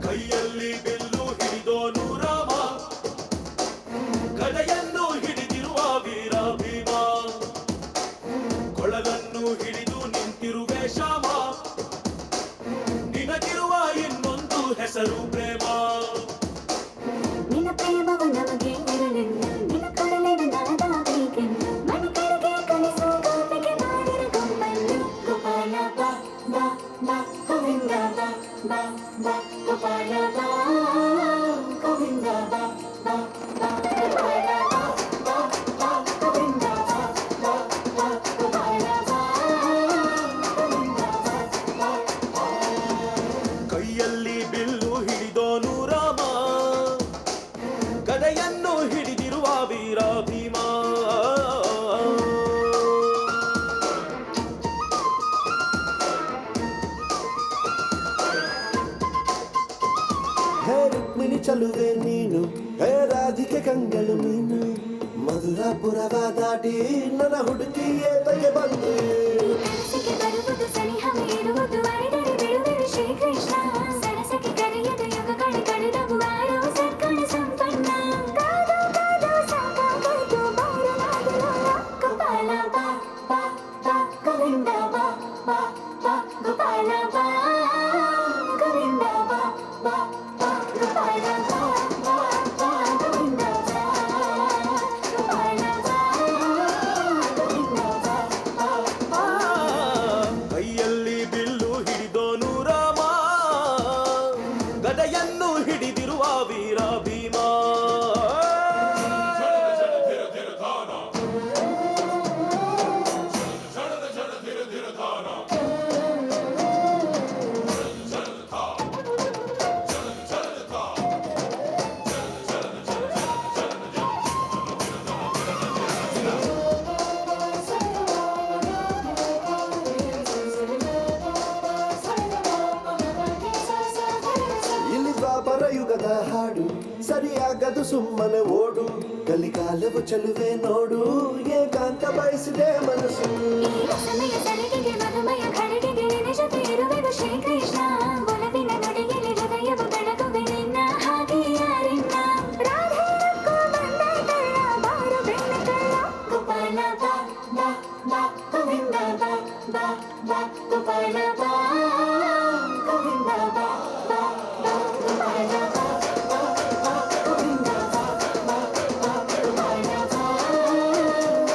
ಕೈಯಲ್ಲಿ ಬಿಲ್ಲು ಹಿಡಿದೋನು ರಾಮ, ಗದೆಯನ್ನು ಹಿಡಿದಿರುವ ವೀರ ಭೀಮ, ಕೊಳಲನ್ನು ಹಿಡಿದು ನಿಂತಿರುವೆ ಶ್ಯಾಮ, ನಿನಗಿರುವ ಇನ್ನೊಂದು ಹೆಸರು ಪ್ರೇಮ. ನಿನ್ನ ಪ್ರೇಮವು ನಮಗೆ ಇರಲಿಲ್ಲ, ನಿನ್ನ ಕೊಡಲೆನು ನಾದಾಗಬೇಕೆಂದು ಮನೆ ಕಡೆಗೆ ಕಲಿಸುವ ಗೋಪಿಗೆ ಮಾಡಿರ ಗೊಂಬನ್ನು. ಗೋಪಾಲ ಬಾ ಬಾ ಬಾ ಗೋವಿಂದ ಬಾ ಬಾ ಬಾ ಗೋಪಾಲ ಬಾ ಗೋವಿಂದ ಬಾ ಬಾ ಬಾ ಗೋಪಾಲ ಬಾ ಬಾ ಬಾ ಗೋವಿಂದ ಬಾ ಬಾ ಬಾ ಗೋಪಾಲ ಬಾ ಗೋವಿಂದ ಬಾ ಬಾ. ಕೈಯಲ್ಲಿ ಬಿಲ್ಲು ಹಿಡಿದೋನು ರಾಮ, ಗದೆಯನ್ನು ಹಿಡಿದಿರುವ ವೀರ ಭೀಮ. ಹೇ ರುಕ್ಮಿಣಿ ಚಲುವೆ ನೀನು, ಹೇ ರಾಧಿಕೆ ಕಂಗಳು ನೀನು, ಮಧುರಾಪುರವ ದಾಟಿ ನನ್ನ ಹುಡುಕಿಯೇ ತಗೆ ಬಂದು. ಕನಸಿಗೆ ಬರುವುದು ಸನಿಹವೇ ಇರುವುದು, ಅರಿದರೆ ಬಿಡುವೆನು ಶ್ರೀಕೃಷ್ಣ. ಸರಸಕ್ಕೆ ಕರೆಯದ ಯುಗಗಳ ಕಳೆದವು ಆರೋ ಸದ್ಗುಣ ಸಂಪನ್ನ. ಕಾದು ಕಾದು ಸಾಕಾಗೋಯ್ತು ಬಾರು ಮಾಡಲು. ಗೋಪಾಲ ಬಾ ಬಾ ಬಾ ಗೋವಿಂದ ಬಾ ಬಾ ಬಾ ಗೋಪಾಲ ಬಾ ಗೋವಿಂದ ಬಾ ಬಾ ಬಾ ಗೋಪಾಲ ಬಾ ಬಾ ಬಾ ಗೋವಿಂದ ಬಾ ಗೋಪಾಲ ಬಾ ಗೋವಿಂದ ಬಾ ಬಾ ಬಾ. ಕೈಯಲ್ಲಿ ಬಿಲ್ಲು ಹಿಡಿದೋನು ರಾಮ, ಗದೆಯನ್ನು ಹಿಡಿದಿರುವ ವೀರ ಭೀಮ. ಇಲ್ಲಿ ದ್ವಾಪರ ಯುಗದ ಹಾಡು ಸರಿಯಾಗದು ಸುಮ್ಮನೆ ಓಡು, ಕಲಿಕಾಲವು ಚಲುವೆ ನೋಡು, ಏಕಾಂತ ಬಯಸಿದೆ ಮನಸ್ಸು. ಈ ರಸಮಯ ಸಲಿಗೆಗೆ ಮಧುಮಯ ಖಡ್ಗೆಗೆ ನಿನ್ನ ಜೊತೆ ಇರುವೆವು ಶ್ರೀಕೃಷ್ಣ. ಒಲವಿನ ನುಡಿಯಲ್ಲಿ ಹೃದಯವು ಬೆಳಗುವೆ ನಿನ್ನ ಹಾಗೆ ಯಾರಿನ್ನ. ರಾಧೆ ರಕ್ಕೋ ಬಂದಾಯ್ತಲ್ಲ ಬಾರು ಬೆಣ್ಣ ಕಳ್ಳ. ಗೋಪಾಲ ಬಾ ಬಾ ಬಾ ಗೋವಿಂದ ಬಾ ಬಾ ಬಾ ಗೋಪಾಲ ಬಾ ಗೋವಿಂದ ಬಾ ಬಾ ಬಾ ಗೋಪಾಲ ಬಾ ಬಾ ಬಾ ಗೋವಿಂದ ಬಾ ಬಾ ಬಾ ಗೋಪಾಲ ಬಾ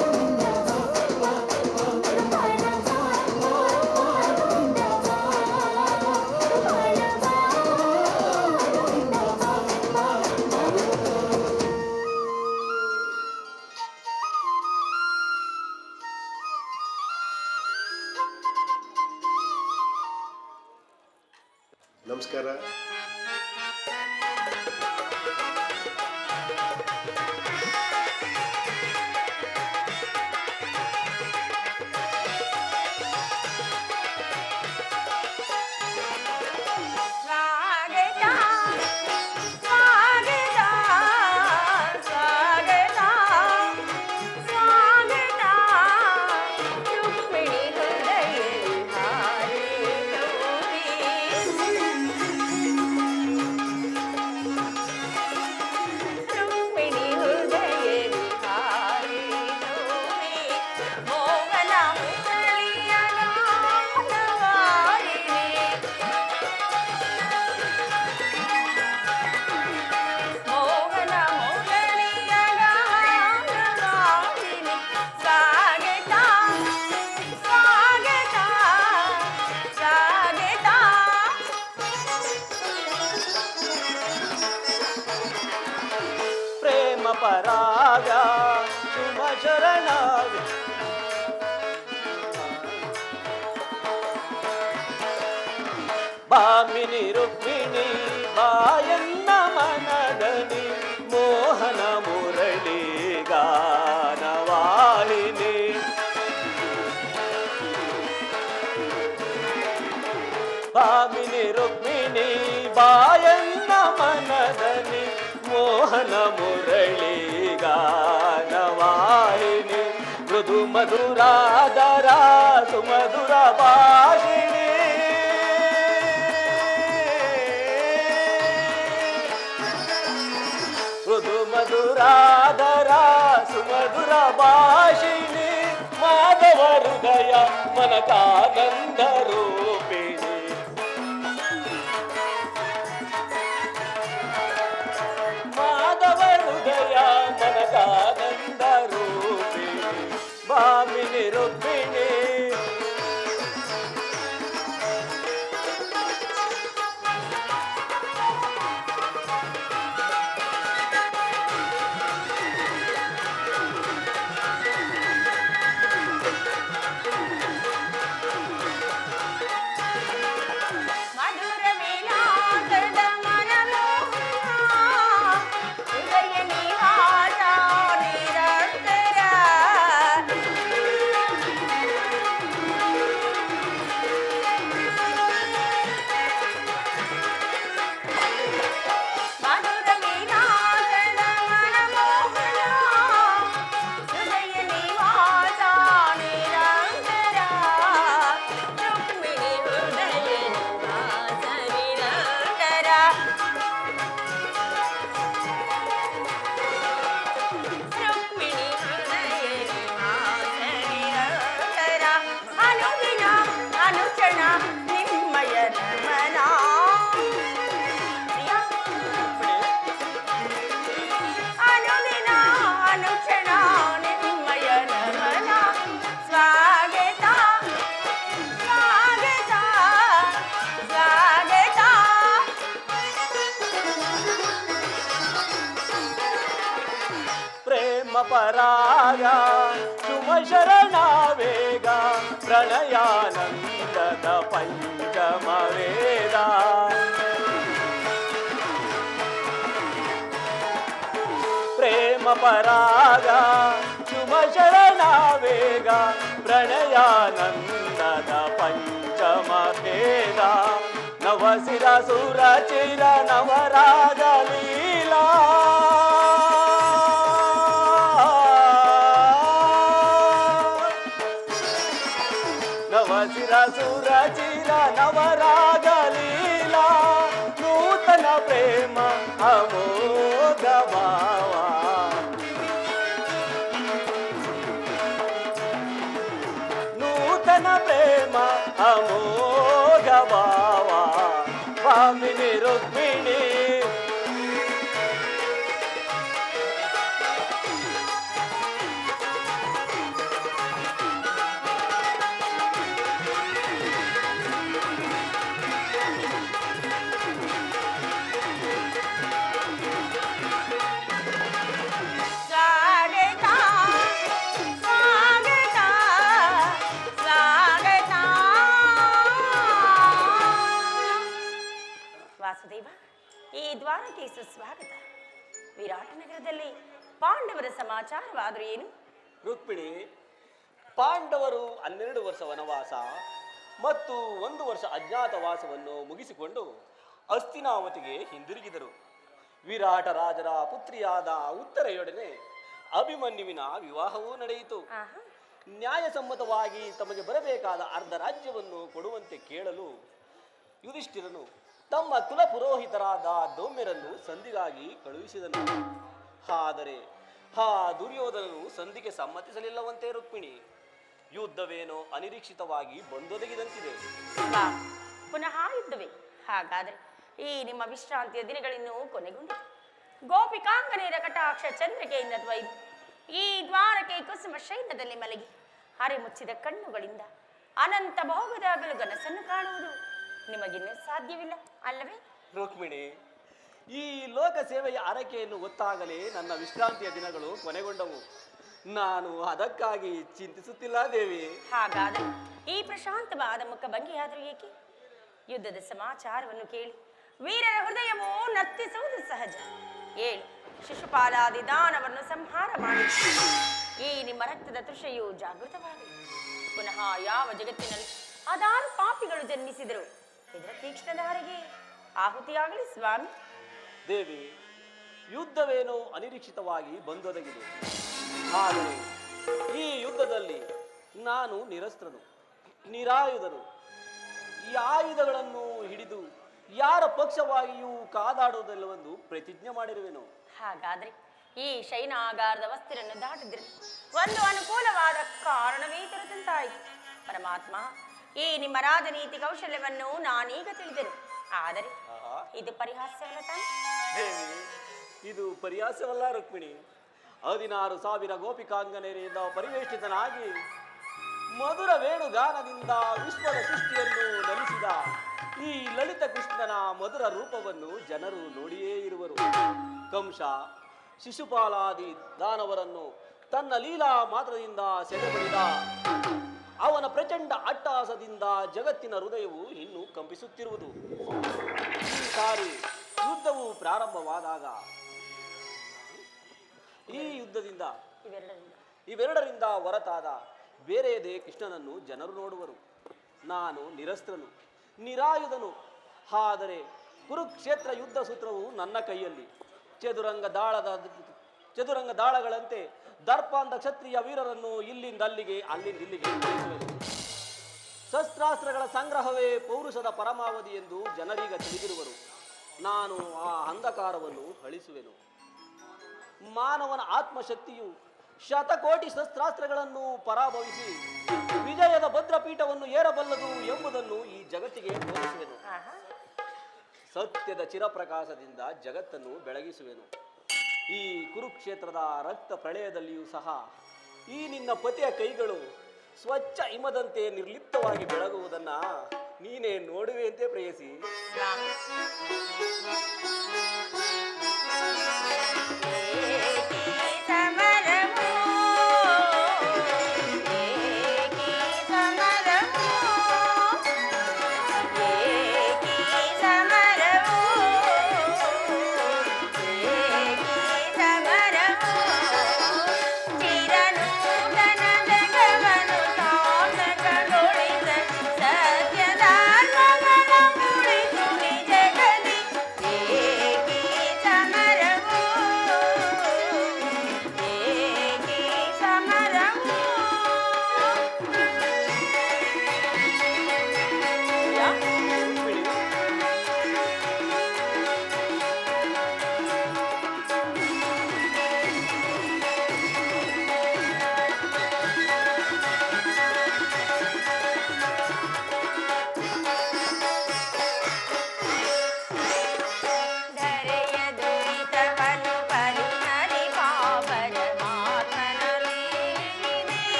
ಗೋವಿಂದ ಬಾ ಬಾ ಬಾ ಗೋಪಾಲ ಬಾ ಬಾ ಬಾ ಗೋವಿಂದ ಬಾ ಗೋಪಾಲ ಬಾ ಗೋವಿಂದ ಬಾ ಬಾ ಬಾ. ನಮಸ್ಕಾರ. ಸ್ವಾಗತ ಸ್ವಾಗತ ಸ್ವಾಗತ ಸ್ವಾಗತ ರುಕ್ಮಿಣಿ ಹೃದಯದಲ್ಲಿ ಹಾರಿದೋರಿ. ರುಕ್ಮಿಣಿ ಹೃದಯದಲ್ಲಿ ಹಾರಿದೋರಿ. ಮೋಹನ ಮುರಳಿಯ ಗಾನವಾರಿಣಿ. ಮೋಹನ ಮುರಳಿಯ ಗಾನವಾರಿಣಿ. ಸ್ವಾಗತ ಸ್ವಾಗತ ಸ್ವಾಗತ. ಪ್ರೇಮ ಪರಾಗ ಶುಭ ಶರಣ. ಭಾಮಿನಿ ರುಕ್ಮಿಣಿ ಬಾಯನ್ನ ಮನದನಿ, ಮೋಹನ ಮುರಳಿ ಗಾನವಾಹಿನಿ. ಭಾಮಿನಿ ರುಕ್ಮಿಣಿ ಬಾಯನ್ನ ಮನದನಿ, ಮೋಹನ ಮುರಳಿ ಗಾನವಾಹಿನಿ. ಮೃದು ಮಧುರಾದರ ಸುಮಧುರ ಭಾಷಿಣಿ ಮೃದು ಮಧುರಾದರ ಸುಮಧುರ ಭಾಷಿಣಿ ಮಾಧವ ಹೃದಯ ಮನಕಾನಂದ ರೂಪಿಣಿ ಮಾಧವ ಹೃದಯ ಮನಕಾನಂದ ರೂಪಿಣಿ ಭಾಮಿನಿ ರುಕ್ಮಿಣಿ ಮಧುರ ವಿಲಾಸದ ಮನಮೋಹನ ಹೃದಯ ನಿವಾಸ ನಿರಂತರ ಮಧುರ ವಿಲಾಸದ ಮನಮೋಹನ ಹೃದಯ ನಿವಾಸ ನಿರಂತರ ರುಕ್ಮಿಣಿ ಹೃದಯ ನಿವಾಸ ನಿರಂತರ ರುಕ್ಮಿಣಿ ಹೃದಯ ನಿವಾಸ ನಿರಂತರ ಅನುದಿನ ಅನುಕ್ಷಣ ನಿಮ್ಮಯ ನಮನ ಅನುದಿನ ಅನುಕ್ಷಣ ನಿಮ್ಮಯ ನಮನ ಸ್ವಾಗತ ಸ್ವಾಗತ ಸ್ವಾಗತ ಪ್ರೇಮ ಪರಾಗ ಶುಭ ಶರಣ ವೇಗ ಪ್ರಣಯಾನಂದದ ಪಂಚಮ ವೇದ ಪ್ರೇಮ ಪರಾಗ ಶುಭ ಶರಣ ವೇಗ ಪ್ರಣಯಾನಂದದ ಪಂಚಮ ವೇದ ನವಸಿರ ಸುರ ಚಿರ ನವರಾಗ ಲೀಲಾ ನವಸಿರ ಸುರ ಚಿರ ನವರಾಗ ಲೀಲಾ ನೂತನ ಪ್ರೇಮ ಅಮೋಘ ಭಾವ ನೂತನ ಪ್ರೇಮ ಅಮೋಘ ಭಾವ ಭಾಮಿನಿ ರುಕ್ಮಿಣಿ ಸ್ವಾಗತ ಸ್ವಾಗತ ಸ್ವಾಗತ ವಾಸುದೇವ ಈ ದ್ವಾರಕ್ಕೆ ಸುಸ್ವಾಗತ ವಿರಾಟ ನಗರದಲ್ಲಿ ಪಾಂಡವರ ಸಮಾಚಾರವಾದರೂ ಏನು ರುಕ್ಮಿಣಿ ಪಾಂಡವರು 12 ವರ್ಷ ವನವಾಸ ಮತ್ತು 1 ವರ್ಷ ಅಜ್ಞಾತವಾಸವನ್ನು ಮುಗಿಸಿಕೊಂಡು ಹಸ್ತಿನಾವತಿಗೆ ಹಿಂದಿರುಗಿದರು. ವಿರಾಟ ರಾಜರ ಪುತ್ರಿಯಾದ ಉತ್ತರೆಯೊಡನೆ ಅಭಿಮನ್ಯುವಿನ ವಿವಾಹವೂ ನಡೆಯಿತು. ನ್ಯಾಯಸಮ್ಮತವಾಗಿ ತಮಗೆ ಬರಬೇಕಾದ ಅರ್ಧ ರಾಜ್ಯವನ್ನು ಕೊಡುವಂತೆ ಕೇಳಲು ಯುಧಿಷ್ಠಿರನು ತಮ್ಮ ಕುಲ ಪುರೋಹಿತರಾದ ದೌಮ್ಯರನ್ನು ಸಂಧಿಗಾಗಿ ಕಳುಹಿಸಿದನು. ಆದರೆ ಆ ದುರ್ಯೋಧನನು ಸಂಧಿಗೆ ಸಮ್ಮತಿಸಲಿಲ್ಲವಂತೆ. ರುಕ್ಮಿಣಿ, ಯುದ್ಧವೇನೋ ಅನಿರೀಕ್ಷಿತವಾಗಿ ಬಂದೊದಗಿದಂತಿದೆ. ಪುನಃ ಯುದ್ಧವೇ? ಹಾಗಾದರೆ ಈ ನಿಮ್ಮ ವಿಶ್ರಾಂತಿಯ ದಿನಗಳಿನ್ನೂ ಕೊನೆಗೊಂಡಿತು. ಗೋಪಿಕಾಂಗನೆಯರ ಕಟಾಕ್ಷ ಚಂದ್ರಿಕೆಯಿಂದ ದ್ವೈದು ಈ ದ್ವಾರಕೆ ಕುಸುಮ ಶೈಲದಲ್ಲಿ ಮಲಗಿ ಹರೆ ಮುಚ್ಚಿದ ಕಣ್ಣುಗಳಿಂದ ಅನಂತ ಭೋಗದಾಗಲು ಕನಸನ್ನು ಕಾಣುವುದು ನಿಮಗಿನ್ನೂ ಸಾಧ್ಯವಿಲ್ಲ ಅಲ್ಲವೇ? ರುಕ್ಮಿಣಿ, ಈ ಲೋಕ ಸೇವೆಯ ಆರೈಕೆಯನ್ನು ಹೊತ್ತಾಗಲೇ ನನ್ನ ವಿಶ್ರಾಂತಿಯ ದಿನಗಳು ಕೊನೆಗೊಂಡವು. ನಾನು ಅದಕ್ಕಾಗಿ ಚಿಂತಿಸುತ್ತಿಲ್ಲ ದೇವಿ. ಹಾಗಾದರೆ ಈ ಪ್ರಶಾಂತವಾದ ಮುಖ ಭಂಗಿಯಾದರೂ ಏಕೆ? ಯುದ್ಧದ ಸಮಾಚಾರವನ್ನು ಕೇಳಿ ವೀರರ ಹೃದಯವೂ ನರ್ತಿಸುವುದು ಸಹಜ. ಹೇಳಿ, ಶಿಶುಪಾಲಾದಿ ದಾನವನ್ನು ಸಂಹಾರ ಮಾಡಿ ಈ ನಿಮ್ಮ ರಕ್ತದ ತೃಷೆಯು ಜಾಗೃತವಾಗಲಿ. ಪುನಃ ಯಾವ ಜಗತ್ತಿನಲ್ಲಿ ಅದಾರು ಪಾಪಿಗಳು ಜನ್ಮಿಸಿದರು ಇದರ ತೀಕ್ಷ್ಣಧಾರೆಗೆ ಆಹುತಿಯಾಗಲಿ ಸ್ವಾಮಿ. ದೇವಿ, ಯುದ್ಧವೇನೋ ಅನಿರೀಕ್ಷಿತವಾಗಿ ಬಂದೊದಗಿದೆ. ಆದರೆ ಈ ಯುದ್ಧದಲ್ಲಿ ನಾನು ನಿರಸ್ತ್ರನು, ನಿರಾಯುಧನು. ಈ ಆಯುಧಗಳನ್ನು ಹಿಡಿದು ಯಾರ ಪಕ್ಷವಾಗಿಯೂ ಕಾದಾಡುವುದಿಲ್ಲವೆಂದು ಪ್ರತಿಜ್ಞೆ ಮಾಡಿರುವೆನು. ಹಾಗಾದ್ರೆ ಈ ಶೈನಾಗಾರದ ವಸ್ತಿರನ್ನು ದಾಟಿದ್ರೆ ಒಂದು ಅನುಕೂಲವಾದ ಕಾರಣವೇ ದೊರೆತಂತಾಯಿತು. ಪರಮಾತ್ಮ, ಈ ನಿಮ್ಮ ರಾಜನೀತಿ ಕೌಶಲ್ಯವನ್ನು ನಾನೀಗ ತಿಳಿದೆನು. ಆದರೆ ಇದು ಪರಿಹಾಸ್ಯವಲ್ಲ ತಾನೆ? ದೇವಿ, ಇದು ಪರಿಹಾಸ್ಯವಲ್ಲ ರುಕ್ಮಿಣಿ. 16,000 ಗೋಪಿಕಾಂಗನೆಯರಿಂದ ಪರಿವೇಷ್ಟಿತನಾಗಿ ಮಧುರ ವೇಣುಗಾನದಿಂದ ವಿಶ್ವದ ಸೃಷ್ಟಿಯನ್ನು ನಲಿಸಿದ ಈ ಲಲಿತ ಕೃಷ್ಣನ ಮಧುರ ರೂಪವನ್ನು ಜನರು ನೋಡಿಯೇ ಇರುವರು. ಕಂಸ, ಶಿಶುಪಾಲಾದಿ ದಾನವರನ್ನು ತನ್ನ ಲೀಲಾ ಮಾತ್ರದಿಂದ ಸೆರೆಬಡಿದ ಅವನ ಪ್ರಚಂಡ ಅಟ್ಟಹಾಸದಿಂದ ಜಗತ್ತಿನ ಹೃದಯವು ಇನ್ನೂ ಕಂಪಿಸುತ್ತಿರುವುದು. ಈ ಸಾರಿ ಯುದ್ಧವು ಪ್ರಾರಂಭವಾದಾಗ ಈ ಯುದ್ಧದಿಂದ ಇವೆರಡರಿಂದ ಹೊರತಾದ ಬೇರೆಯದೇ ಕೃಷ್ಣನನ್ನು ಜನರು ನೋಡುವರು. ನಾನು ನಿರಸ್ತ್ರನು, ನಿರಾಯುಧನು. ಆದರೆ ಕುರುಕ್ಷೇತ್ರ ಯುದ್ಧ ಸೂತ್ರವು ನನ್ನ ಕೈಯಲ್ಲಿ. ಚದುರಂಗ ದಾಳಗಳಂತೆ ದರ್ಪಾಂಧ ಕ್ಷತ್ರಿಯ ವೀರರನ್ನು ಇಲ್ಲಿಂದ ಅಲ್ಲಿಗೆ, ಅಲ್ಲಿಂದ ಇಲ್ಲಿಗೆ ಕಳಿಸುವೆನು. ಶಸ್ತ್ರಾಸ್ತ್ರಗಳ ಸಂಗ್ರಹವೇ ಪೌರುಷದ ಪರಮಾವಧಿ ಎಂದು ಜನರೀಗ ತಿಳಿದಿರುವರು. ನಾನು ಆ ಅಂಧಕಾರವನ್ನು ಅಳಿಸುವೆನು. ಮಾನವನ ಆತ್ಮಶಕ್ತಿಯು ಶತಕೋಟಿ ಶಸ್ತ್ರಾಸ್ತ್ರಗಳನ್ನು ಪರಾಭವಿಸಿ ವಿಜಯದ ಭದ್ರಪೀಠವನ್ನು ಏರಬಲ್ಲದು ಎಂಬುದನ್ನು ಈ ಜಗತ್ತಿಗೆ ತೋರಿಸುವೆನು. ಸತ್ಯದ ಚಿರಪ್ರಕಾಶದಿಂದ ಜಗತ್ತನ್ನು ಬೆಳಗಿಸುವೆನು. ಈ ಕುರುಕ್ಷೇತ್ರದ ರಕ್ತ ಪ್ರಳಯದಲ್ಲಿಯೂ ಸಹ ಈ ನಿನ್ನ ಪತಿಯ ಕೈಗಳು ಸ್ವಚ್ಛ ಹಿಮದಂತೆ ನಿರ್ಲಿಪ್ತವಾಗಿ ಬೆಳಗುವುದನ್ನ ನೀನೇ ನೋಡುವೆಯಂತೆ ಪ್ರೇಯಸಿ.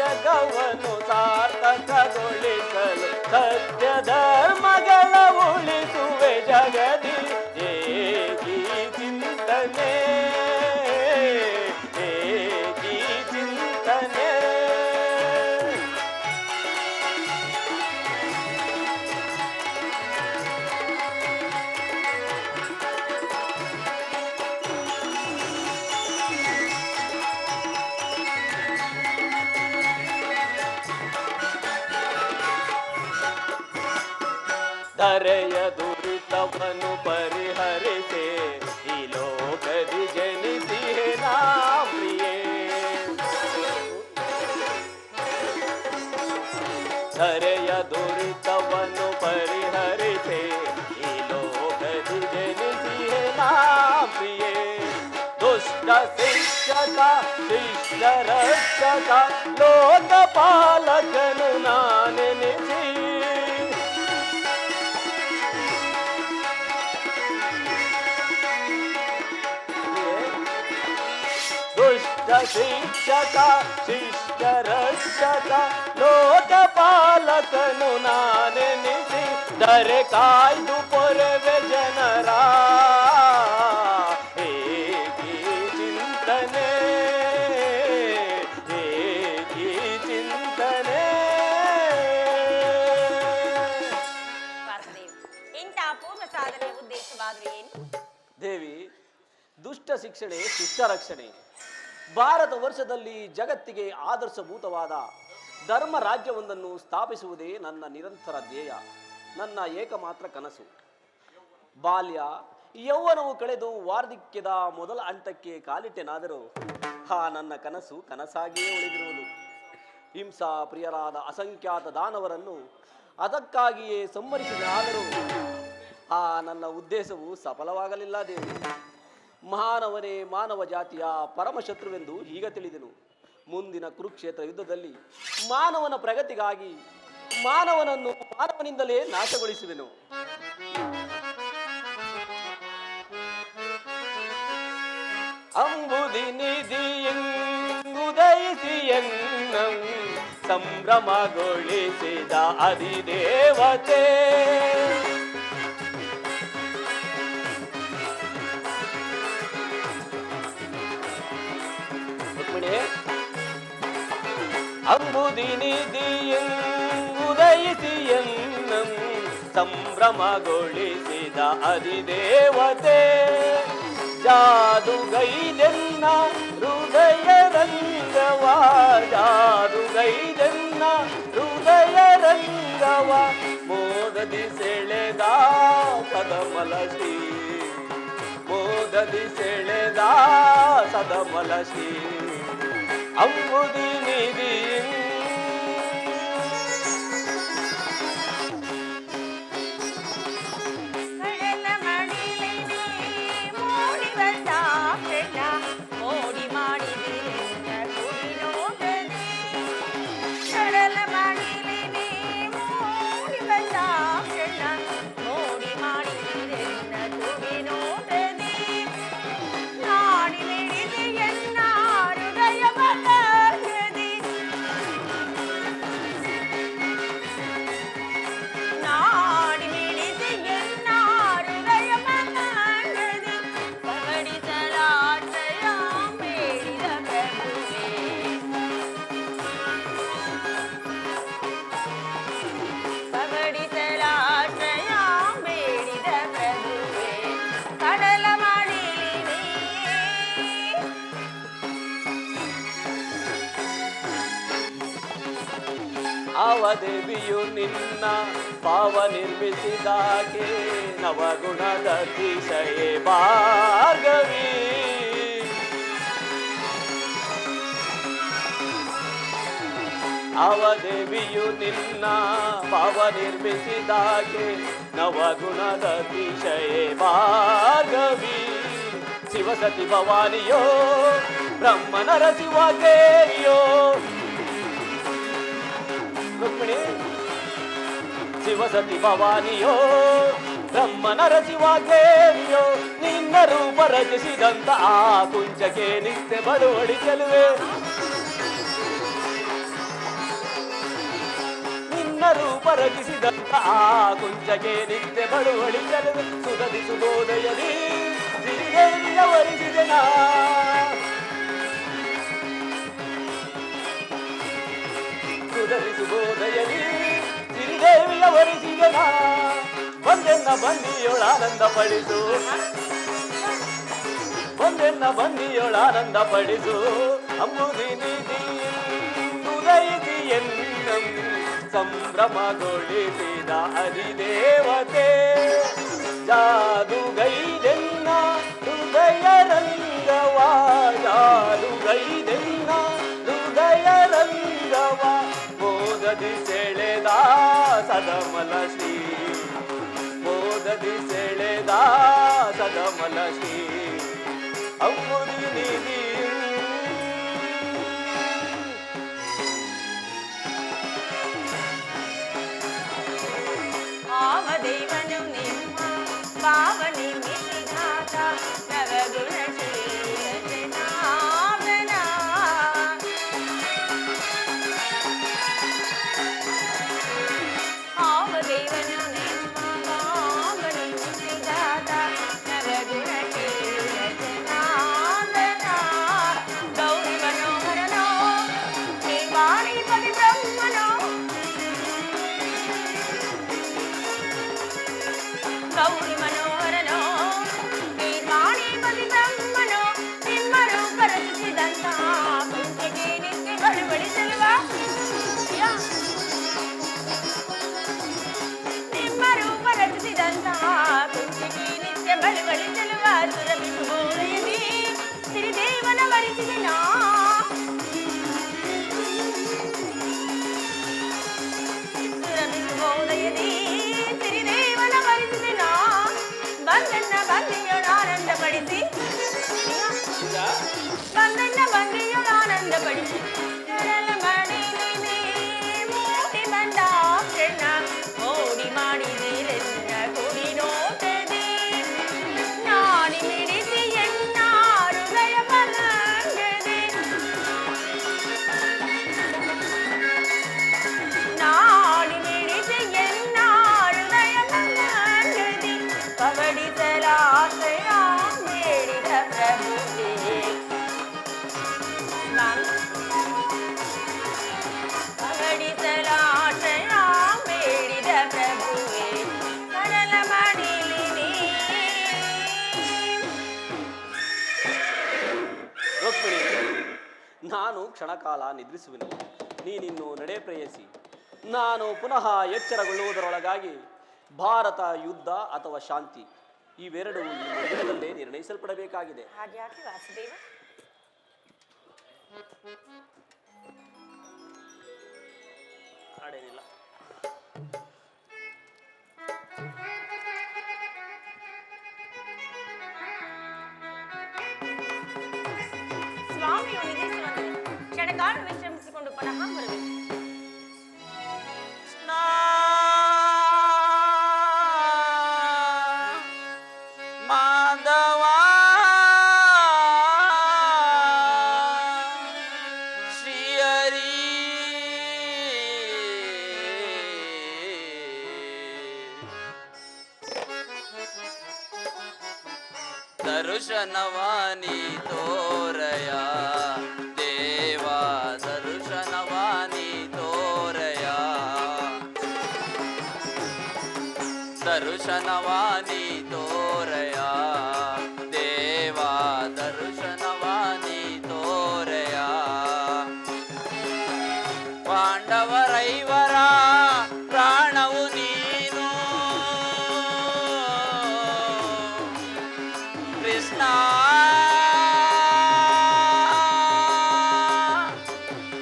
ಜಗವನ್ನು ಸಾರ್ಥಕಗೊಳಿಸಲು ಸತ್ಯ ಧರ್ಮಗಳ ಉಳಿಸುವೆ ಜಗದಿ ಏಕಿ ಚಿಂತನೆ ಏಕಿ ಚಿಂತನೆ. ಧರೆಯ ದುರಿತವನ್ನು ಪರಿಹರಿಸೆ ಈ ಲೋಕದಿ ಜನಿಸಿಹೆ ನಾ ಪ್ರಿಯೇ. ಧರೆಯ ದುರಿತವನ್ನು ಪರಿಹರಿಸೆ ಈ ಲೋಕದಿ ಜನಿಸಿಹೆ ನಾ ಪ್ರಿಯೇ. ದುಷ್ಟ ಶಿಕ್ಷಕ ಶಿಷ್ಟ ರಕ್ಷಕ ಲೋಕಪಾಲಕನು ನಾನೆನಿಸಿ ದುಷ್ಟ ಶಿಕ್ಷಕ ಶಿಷ್ಟ ರಕ್ಷಕ ಲೋಕಪಾಲಕನು ನಾನೆನಿಸಿ ದರೆ ಕಾಯ್ದು ಪೊರೆವೆ ಜನರ ಏಕಿ ಚಿಂತನೆ ಏಕಿ ಚಿಂತನೆ. ವಾಸುದೇವ್, ಇಂಥ ಅಪೂರ್ವ ಸಾಧನೆಯ ಉದ್ದೇಶವಾದ್ರೂ ಏನು? ದೇವಿ, ದುಷ್ಟ ಶಿಕ್ಷಣೆ ಶಿಷ್ಟ ರಕ್ಷಣೆ. ಭಾರತ ವರ್ಷದಲ್ಲಿ ಜಗತ್ತಿಗೆ ಆದರ್ಶಭೂತವಾದ ಧರ್ಮ ರಾಜ್ಯವೊಂದನ್ನು ಸ್ಥಾಪಿಸುವುದೇ ನನ್ನ ನಿರಂತರ ಧ್ಯೇಯ, ನನ್ನ ಏಕಮಾತ್ರ ಕನಸು. ಬಾಲ್ಯ ಯೌವನವು ಕಳೆದು ವಾರ್ಧಕ್ಯದ ಮೊದಲ ಹಂತಕ್ಕೆ ಕಾಲಿಟ್ಟೆನಾದರೂ ಆ ನನ್ನ ಕನಸು ಕನಸಾಗಿಯೇ ಉಳಿದಿರುವುದು. ಹಿಂಸಾ ಪ್ರಿಯರಾದ ಅಸಂಖ್ಯಾತ ದಾನವರನ್ನು ಅದಕ್ಕಾಗಿಯೇ ಸಂಹರಿಸಿದಾದರೂ ಆ ನನ್ನ ಉದ್ದೇಶವು ಸಫಲವಾಗಲಿಲ್ಲ ದೇವಿ. ಮಾನವನೇ ಮಾನವ ಜಾತಿಯ ಪರಮಶತ್ರುವೆಂದು ಈಗ ತಿಳಿದೆನು. ಮುಂದಿನ ಕುರುಕ್ಷೇತ್ರ ಯುದ್ಧದಲ್ಲಿ ಮಾನವನ ಪ್ರಗತಿಗಾಗಿ ಮಾನವನನ್ನು ಮಾನವನಿಂದಲೇ ನಾಶಗೊಳಿಸುವೆನು. ಅಂಬುದಿ ನಿಧಿಯುದಯಿಸಿ ಎನ್ನಂ ಸಂಭ್ರಮಗೊಳಿಸಿದ ಅಧಿದೇವತೆ. ಅಂಬುದಿ ನಿಧಿಯುದಯಿಸಿ ಎನ್ನಂ ಸಂಭ್ರಮಗೊಳಿಸಿದ ಅಧಿದೇವತೆ. ಜಾದುಗೈದೆನ್ನ ಹೃದಯ ರಂಗವ ಜಾದುಗೈದೆನ್ನ ಹೃದಯ ರಂಗವ ಮೋದದಿ ಸೆಳೆದ ಸದಮಲ ಶ್ರೀ ಮೋದದಿ ಸೆಳೆದ ಸದಮಲ ಶ್ರೀ ಅಂಬುದಿ ನಿಧಿ. ಅವದೇವಿಯು ನಿನ್ನ ಭಾವ ನಿರ್ಮಿಸಿದಾಗೆ ನವಗುಣದ ಅತಿಶಯೇ ಭಾರ್ಗವಿ. ಅವದೇವಿಯು ನಿನ್ನ ಭಾವ ನಿರ್ಮಿಸಿದಾಗೆ ನವಗುಣದ ಅತಿಶಯೇ ಭಾರ್ಗವಿ. ಶಿವಸತಿ ಭವಾನಿಯೋ ಬ್ರಹ್ಮನರ ಶಿವಗೇರಿಯೋ ರುಕ್ಮಿಣಿ. ಶಿವಸತಿ ಭವಾನಿಯೋ ಬ್ರಹ್ಮನರ ಶಿವಗೇರಿಯೋ ನಿನ್ನ ರೂಪ ರಚಿಸಿದಂತ ಆ ಕುಂಚಕ್ಕೆ ನಿತ್ಯ ಬಳುವಳಿ ಚೆಲುವೆ. ನಿನ್ನ ರೂಪ ರಚಿಸಿದಂತ ಆ ಕುಂಚಕ್ಕೆ ನಿತ್ಯ ಬಳುವಳಿ ಚೆಲುವೆ. ಸುಧದಿ ಸುಬೋದಯದಿ ಸಿರಿದೇವಿಯ ವರಿಸಿದೆನ ಸುಧದಿ ಸುಬೋದಯದಿ ಸಿರಿದೇವಿಯ ವರಿಸಿದೆನ. ಬಂದೆನ್ನ ಬಂದಿಯೊಳಾನಂದ ಪಡಿಸು ಬಂದೆನ್ನ ಬಂದಿಯೊಳಾನಂದ ಪಡಿಸು. ಅಂಬುದಿ ನಿಧಿ ಉದಯಿಸಿ ಎನ್ನಂ ಸಂಭ್ರಮಗೊಳಿಸಿದ ಅಧಿದೇವತೆ ಜಾದುಗೈದೆನ್ನ ಹೃದಯ ರಂಗವ ಜಾದುಗೈದೆನ್ನ ಹೃದಯ ರಂಗವ ಮೋದದಿ ಸೆಳೆದ ಸದಮಲ ಶ್ರೀ ಮೋದದಿ ಸೆಳೆದ ಸದಮಲ ಶ್ರೀ ಅಮ್ಮುದಿ ನಿಧಿ ಆವದೇವನು ನಿಮ್ಮ ಪಾವನಿ ಮಿತಿಘಾತ ನವಗುಣಶೀಲನಾಭನ ಆವದೇವನು ನಿಮ್ಮ ಪಾವನಿ ಮಿತಿಘಾತ ನವಗುಣಶೀಲನಾಭನ ಗೌರಿ ಮನೋಹರನೋ ಶ್ರೀವಾಣಿ ಪತಿ ಬ್ರಹ್ಮನೋ ಗೌರಿ ಮನೋಹರನೋ ನಿರ್ಮಾಣಿ ಪತಿ ಬ್ರಹ್ಮನೋ ನಿಮ್ಮ ರೂಪ ರಚಿಸಿದಂತ ಕುಂತಿಗೆ ನಿತ್ಯ ಬಳುವಳಿಸಲ್ವ ನಿಮ್ಮ ರೂಪ ರಚಿಸಿದಂತ ಕುಂತಿಗೆ ನಿತ್ಯ ಬಳುವಳಿಸಲ್ವ ಸುರಬಿಂಬೋದಯದಿ ಸಿರಿದೇವನ ವರಿಸಿದೆ ನಾ ಸುರಬಿಂಬೋದಯದಿ ಸಿರಿದೇವನ ವರಿಸಿದೆ ನಾ ಬಂದನ್ನ ಬಂದಿಯೋಳು ಆನಂದಪಡಿಸಿ ಬಂದನ್ನ ಬಂದಿಯೋಳು ಆನಂದಪಡಿಸಿ ಕಡಲ ಮಡಿಲಿದೆ ಮೂಡಿ ಬಂದ ಕೆಣ್ಣ ಮೋಡಿ ಮಾಡಿದಿರೆನ್ನ ಕುಡಿ ನೋಟದೆ ನಾಡಿ ಮಿಡಿಸಿ ಎನ್ನ ಹೃದಯ ಪಲಂಗದೆ ನಾಡಿ ಮಿಡಿಸಿ ಎನ್ನ ಹೃದಯ ಪಲಂಗದೆ ಪವಡಿಸಲಾಸೆಯ ಬೇಡಿದ ಪ್ರಭುವೇ ಪವಡಿಸಲಾಸೆಯ ಬೇಡಿದ ಪ್ರಭುವೇ ಕಡಲ ಮಡಿಲಿನಿ ರುಕ್ಮಿಣಿ, ನಾನು ಕ್ಷಣಕಾಲ ನಿದ್ರಿಸುವೆನು. ನೀನಿನ್ನು ನಡೆ ಪ್ರೇಯಸಿ. ನಾನು ಪುನಃ ಎಚ್ಚರಗೊಳ್ಳುವುದರೊಳಗಾಗಿ ಭಾರತ ಯುದ್ಧ ಅಥವಾ ಶಾಂತಿ ಇವೆರಡು ಈ ದಿನದಲ್ಲೇ ನಿರ್ಣಯಿಸಲ್ಪಡಬೇಕಾಗಿದೆ. ಹಾಗ್ಯಾಕೆ ವಾಸುದೇವ? ಅಡೇನಿಲ್ಲ. ಸ್ವಾಮಿಯು ನಿಧಿಸುವಂತೆ ಕ್ಷಣಕಾಲ ವಿಶ್ರಮಿಸಿಕೊಂಡು ಪುನಃ ಬರುವೆ. ಮಾಧವ ಶ್ರೀಹರಿ ದರ್ಶನವಾನಿ ತೋರಯ ದೇವ ದರ್ಶನವಾನಿ ತೋರಯ ದರ್ಶನವಾನಿ ತೋರಯ ದೇವ ದರ್ಶನವಾನಿ ತೋರಯ ಪಾಂಡವರೈವರ ಪ್ರಾಣವು ನೀನು ಕೃಷ್ಣ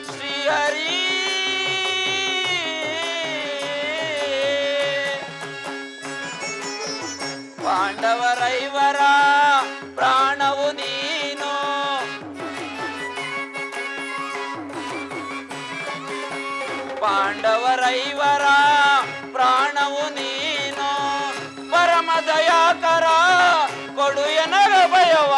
ಶ್ರೀಹರಿ ಪಾಂಡವರೈವರ ಪ್ರಾಣವು ನೀನು ಪಾಂಡವರೈವರ ಪ್ರಾಣವು ನೀನು ಪರಮ ದಯಾಕರ ಕೊಡು ಎನಗ ಭಯವ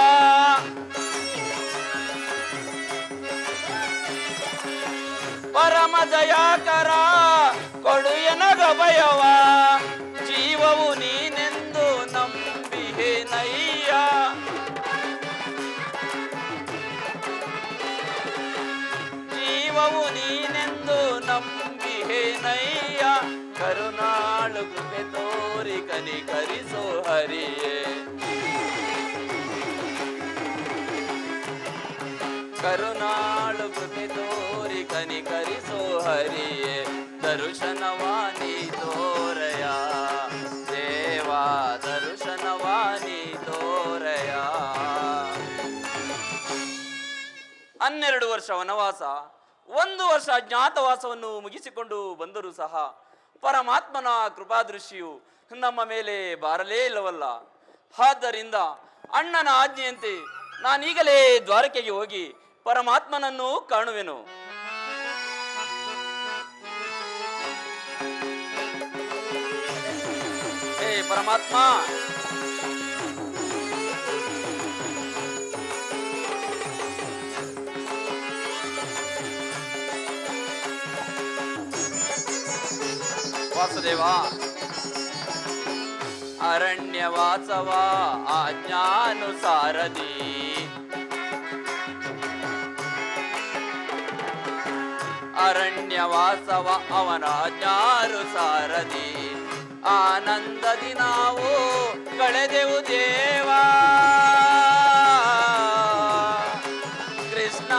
ಪರಮ ದಯಾಕರ ಕೊಡು ಎನಗ ಭಯವ ಜೀವವು ನೀನೆಂದು ನಂಬಿಹೆ ನಯ್ಯ ಜೀವವು ನೀನೆಂದು ನಂಬಿಹೆ ನಯ್ಯ ಕರುಣಾಳು ಕೃಪೆ ತೋರಿ ಕನಿಕರಿಸೋ ಹರಿಯೇ ಕರುಣಾಳು ಕೃಪೆ ತೋರಿ ಕನಿಕರಿಸೋ ಹರಿಯೇ ದರ್ಶನ ವರ್ಷ ವನವಾಸ, 1 ವರ್ಷ ಅಜ್ಞಾತವಾಸವನ್ನು ಮುಗಿಸಿಕೊಂಡು ಬಂದರೂ ಸಹ ಪರಮಾತ್ಮನ ಕೃಪಾದೃಷ್ಟಿಯು ನಮ್ಮ ಮೇಲೆ ಬಾರಲೇ ಇಲ್ಲವಲ್ಲ. ಆದ್ದರಿಂದ ಅಣ್ಣನ ಆಜ್ಞೆಯಂತೆ ನಾನೀಗಲೇ ದ್ವಾರಕೆಗೆ ಹೋಗಿ ಪರಮಾತ್ಮನನ್ನು ಕಾಣುವೆನು. ಹೇ ಪರಮಾತ್ಮ, ವಾಸುದೇವ, ಅರಣ್ಯವಾಸವ ಆಜ್ಞಾನುಸಾರದಿ ಅರಣ್ಯವಾಸವ ಅವನ ಆಜ್ಞಾನುಸಾರದಿ ಆನಂದದಿ ನಾವು ಕಳೆದೆವು ದೇವಾ. ಕೃಷ್ಣ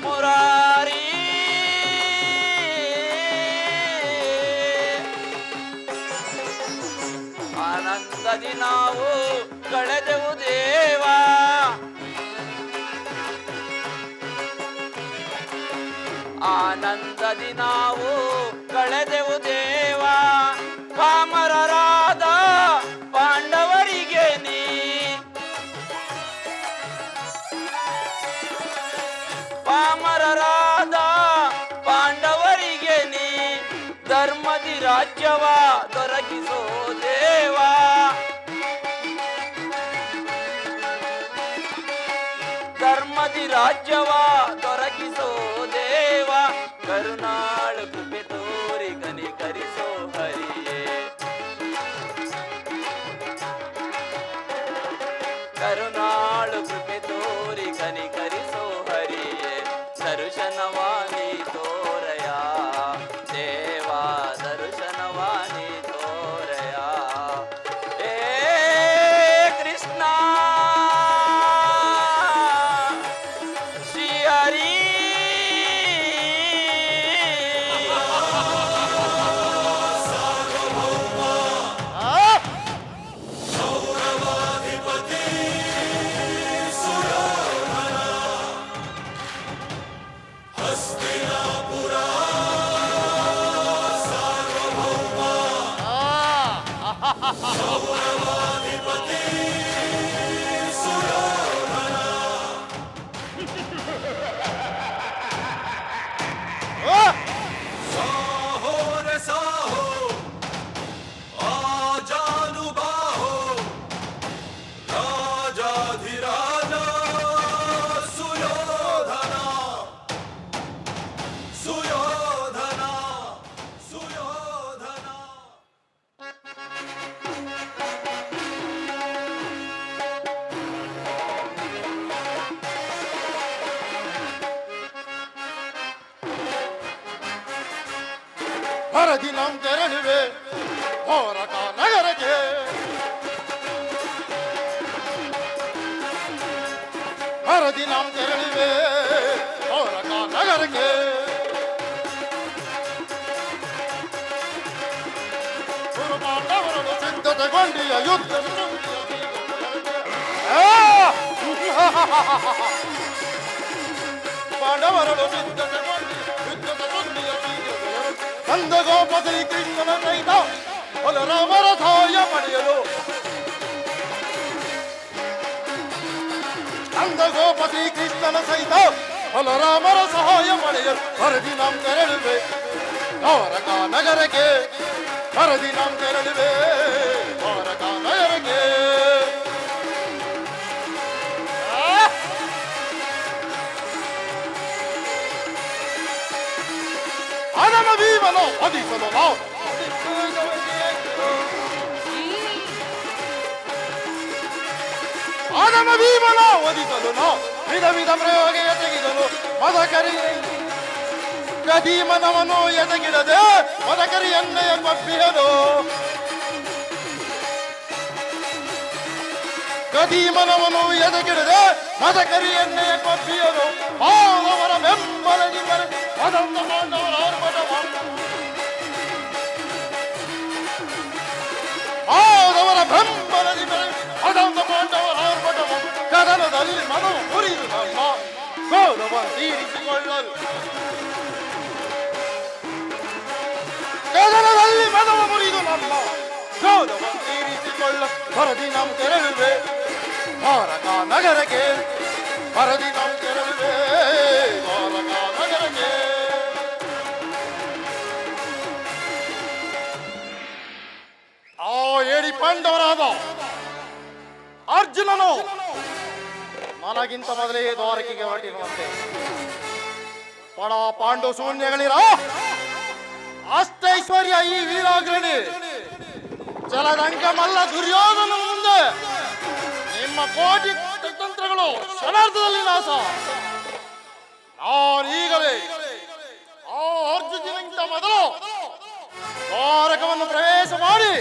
ಮುರಾರಿ ಆನಂದದಿ ನಾವು ಕಳೆದೆವು ದೇವಾ. ಆನಂದದಿ ನಾವು ಕಳೆದೆವು ದೇವಾ. ಪಾಮರರಾದ ಪಾಂಡವರಿಗೆ ನೀ ಪಾಮರರಾದ ಪಾಂಡವರಿಗೆ ನೀ ಧರ್ಮದಿ ರಾಜ್ಯವ ದೊರಕಿಸೋ ದೇವಾ. ಧರ್ಮದಿ ರಾಜ್ಯವ ದೊರಕಿಸೋ ದೇವ. ಕರುಣಾಳು ಕೃಪೆ ತೋರಿ ಕನಿಕರಿಸೋ ಹರಿಯೇ. ಕರುಣಾಳು ಕೃಪೆ ತೋರಿ ಕನಿಕರಿಸೋ ಹರಿಯೇ. ದರ್ಶನವಾನಿ ತೋರಯ ದೇವಾ, ದರ್ಶನವಾನಿ ತೋರಯ. ಏ ಕೃಷ್ಣ ಶ್ರೀ ಹರಿ. ಹರದಿ ನಮ್ ತೆರಳುವೆ ಹೋರಕ ನಗರಕ್ಕೆ. ಹರದಿ ನಮ್ ತೆರಳುವೆ ಹೋರಕ ನಗರಕ್ಕೆ. ಗುರುಪಾಂಡವರನ್ನು ಸಿದ್ಧತೆಗೊಂಡಿಯ ಯುದ್ಧ ಪಾಂಡವರನ್ನು ಸಿದ್ಧತೆಗೊಂಡಿ ಯುದ್ಧತೆಗೊಂಡಿಯ ನಂದಗೋಪ ಶ್ರೀಕೃಷ್ಣನ ಸಹಿತ ಬಲರಾಮರ ಸಹಾಯ ಪಡೆಯಲು. ನಂದಗೋಪ ಶ್ರೀಕೃಷ್ಣನ ಸಹಿತ ಬಲರಾಮರ ಸಹಾಯ ಪಡೆಯಲು ಹರದಿ ನಮ್ ತೆರಳುವೆ ದ್ವಾರಕಾ ನಗರಕ್ಕೆ. ಹರದಿ ನಮ್ ತೆರಳುವೆ ದ್ವಾರಕಾ ನಗರಕ್ಕೆ. ಆನಮ ಭೀಮನು ವಧಿಸಲು ನಾವು ಆನಮ ಭೀಮನ ವಧಿಸಲು ನಾವು ವಿಧ ವಿಧ ಪ್ರಯೋಗ ಎಸಗಿದನು. ಮದಕರಿ ಗದೀಮನವನು ಎಸಗಿಡದೆ ಮದಕರಿ ಎಣ್ಣೆಯ ಕೊಪ್ಪಿಯದು. ಗದೀಮನವನು ಎಸಗಿಡದೆ ಮದಕರಿ ಎಣ್ಣೆಯ ಕೊಪ್ಪಿಯದು. ಅವರ ಬೆಂಬಲದಿ ಬರೆದು ಅದಂತ ಪಾಂಡವರ ಆರ್ಭಟವ ಅವರ ಬೆಂಬಲದಿ ಬರೆದು ಅದಂತ ಪಾಂಡವರ ಆರ್ಭಟವ ಗಗನದಲ್ಲಿ ಮನವ ಮುರಿದು ನಮ್ಮ ಗೌರವ ತೀರಿಸಿಕೊಳ್ಳಲು ಗಗನದಲ್ಲಿ ಮನವ ಮುರಿದು ನಮ್ಮ ಗೌರವ ತೀರಿಸಿಕೊಳ್ಳ ಹೊರದಿ ನಾವು ತೆರಳುವೆ ದ್ವಾರಕ ನಗರಕ್ಕೆ ಹೊರದಿ ನಾವು ತೆರಳುವೆ ದ್ವಾರಕ ನಗರಕ್ಕೆ. ಆ ಏಡಿ ಪಾಂಡವರಾದ ಅರ್ಜುನನು ನನಗಿಂತ ಮೊದಲೇ ದ್ವಾರಕೆಗೆ ಹೊರಟಿರುವಂತೆ ಪಣ ಪಾಂಡು ಶೂನ್ಯಗಳಿರ ಅಷ್ಟೈಶ್ವರ್ಯ ಈ ವೀರಾಗ್ರಣಿ ಜಲದಂಕ ಮಲ್ಲ ದುರ್ಯೋಧನ ಮುಂದೆ ನಿಮ್ಮ ಕೋಟಿ ತಂತ್ರಗಳು ಕ್ಷಣಾರ್ಧದಲ್ಲಿ ನಾಶ. ನಾನೀಗಲೇ ಆ ಅರ್ಜುನನಿಗಿಂತ ಮೊದಲು ದ್ವಾರಕವನ್ನು ಪ್ರವೇಶ ಮಾಡಿ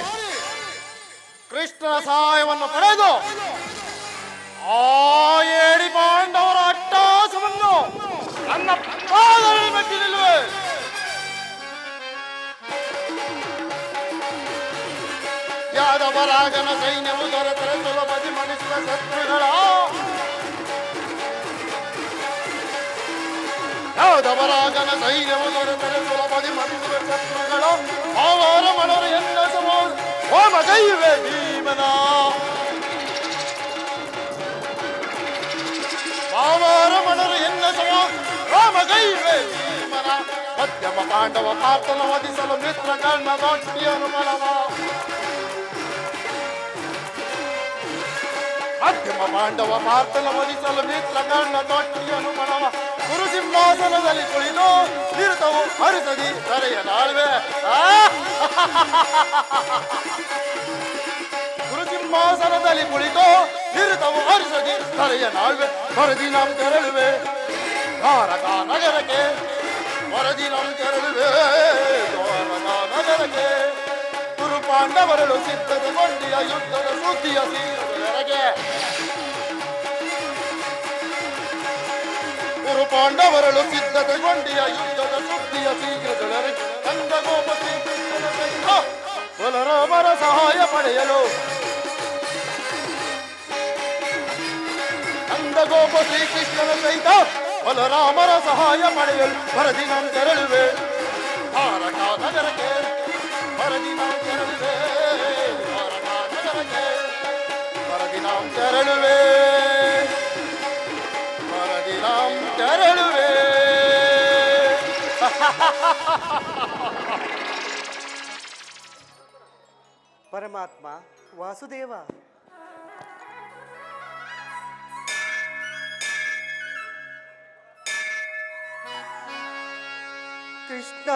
ಕೃಷ್ಣನ ಸಹಾಯವನ್ನು ಪಡೆದು ಆ ಏಡಿ ಪಾಂಡವರ ಅಟ್ಟಹಾಸವನ್ನು ನನ್ನ ಪಾದದಲ್ಲಿ ಮೆಟ್ಟಿ ನಿಲ್ಲುವೆ. ಯಾದವರಾಗನ ಸೈನ್ಯವು ದೊರೆತರೆ ಸುಲಭದಿ ಮಣಿಸಿದ ಶತ್ರುಗಳ ಯಾದವರಾಗನ ಸೈನ್ಯವು ದೊರೆತರೆ ಸುಲಭದಿ ಮಣಿಸಿದ ಶತ್ರುಗಳು ಅವರ ಮನರು ಎಲ್ಲ ಹೋಮ ಕೈವೆ ಭೀಮನ ಅವರ ಮನರು ಎಲ್ಲ ಹೋಮ ಕೈವೆ ಭೀಮನ ಮಧ್ಯಮ ಪಾಂಡವ ಪಾರ್ಥನ ವಧಿಸಲು ಮಿತ್ರ ಕರ್ಣ ದೊಡ್ಡಿಯನು ಮನವ ಮಧ್ಯಮ ಪಾಂಡವ ಪಾರ್ಥನ ವಧಿಸಲು ಮಿತ್ರ ಕರ್ಣ ದೊಡ್ಡಿಯನು ಮನವ ಗುರು ಸಿಂಹಾಸನದಲ್ಲಿ ಕುಳಿತು ನಿರತವು ಹರಿಸದಿ ತರೆಯ ನಾಳ್ವೆ ಗುರು ಸಿಂಹಾಸನದಲ್ಲಿ ಕುಳಿತು ನಿರತವು ಹರಿಸದಿ ತರೆಯ ನಾಳ್ವೆ ಹೊರದಿ ನಾವು ತೆರಳುವೆ ದ್ವಾರಕ ನಗರಕ್ಕೆ ಹೊರದಿ ನಾವು ತೆರಳುವೆ ದ್ವಾರಕ ನಗರಕ್ಕೆ ಗುರು ಪಾಂಡವರಳು ಸಿದ್ಧತೆಗೊಂಡಿಯ ಯುದ್ಧದ ಸುದ್ದಿಯ ಸೀರೆಗೆ ಗುರು ಪಾಂಡವರಳು ಸಿದ್ಧತೆಗೊಂಡಿಯ ಯುದ್ಧದ ಸುದ್ದಿಯ ಶೀಘ್ರದೊಳಗೆ ಕಂದ ಗೋಪ ಶ್ರೀಕೃಷ್ಣನ ಸಹಿತ ಬಲರಾಮರ ಸಹಾಯ ಪಡೆಯಲು ಕಂದ ಗೋಪ ಶ್ರೀಕೃಷ್ಣನ ಸಹಿತ ಬಲರಾಮರ ಸಹಾಯ ಪಡೆಯಲು ಹೊರದಿ ನಾವು ತೆರಳುವೆ ದ್ವಾರಕ ನಗರಕ್ಕೆ ಹೊರದಿ ನಾವು ತೆರಳುವೆ ದ್ವಾರಕ ನಗರಕ್ಕೆ ಹೊರದಿ ನಾವು ತೆರಳುವೆ ಹೊರದಿ ನಾವು ತೆರಳುವೆ. ಪರಮಾತ್ಮ ವಾಸುದೇವ ಕೃಷ್ಣ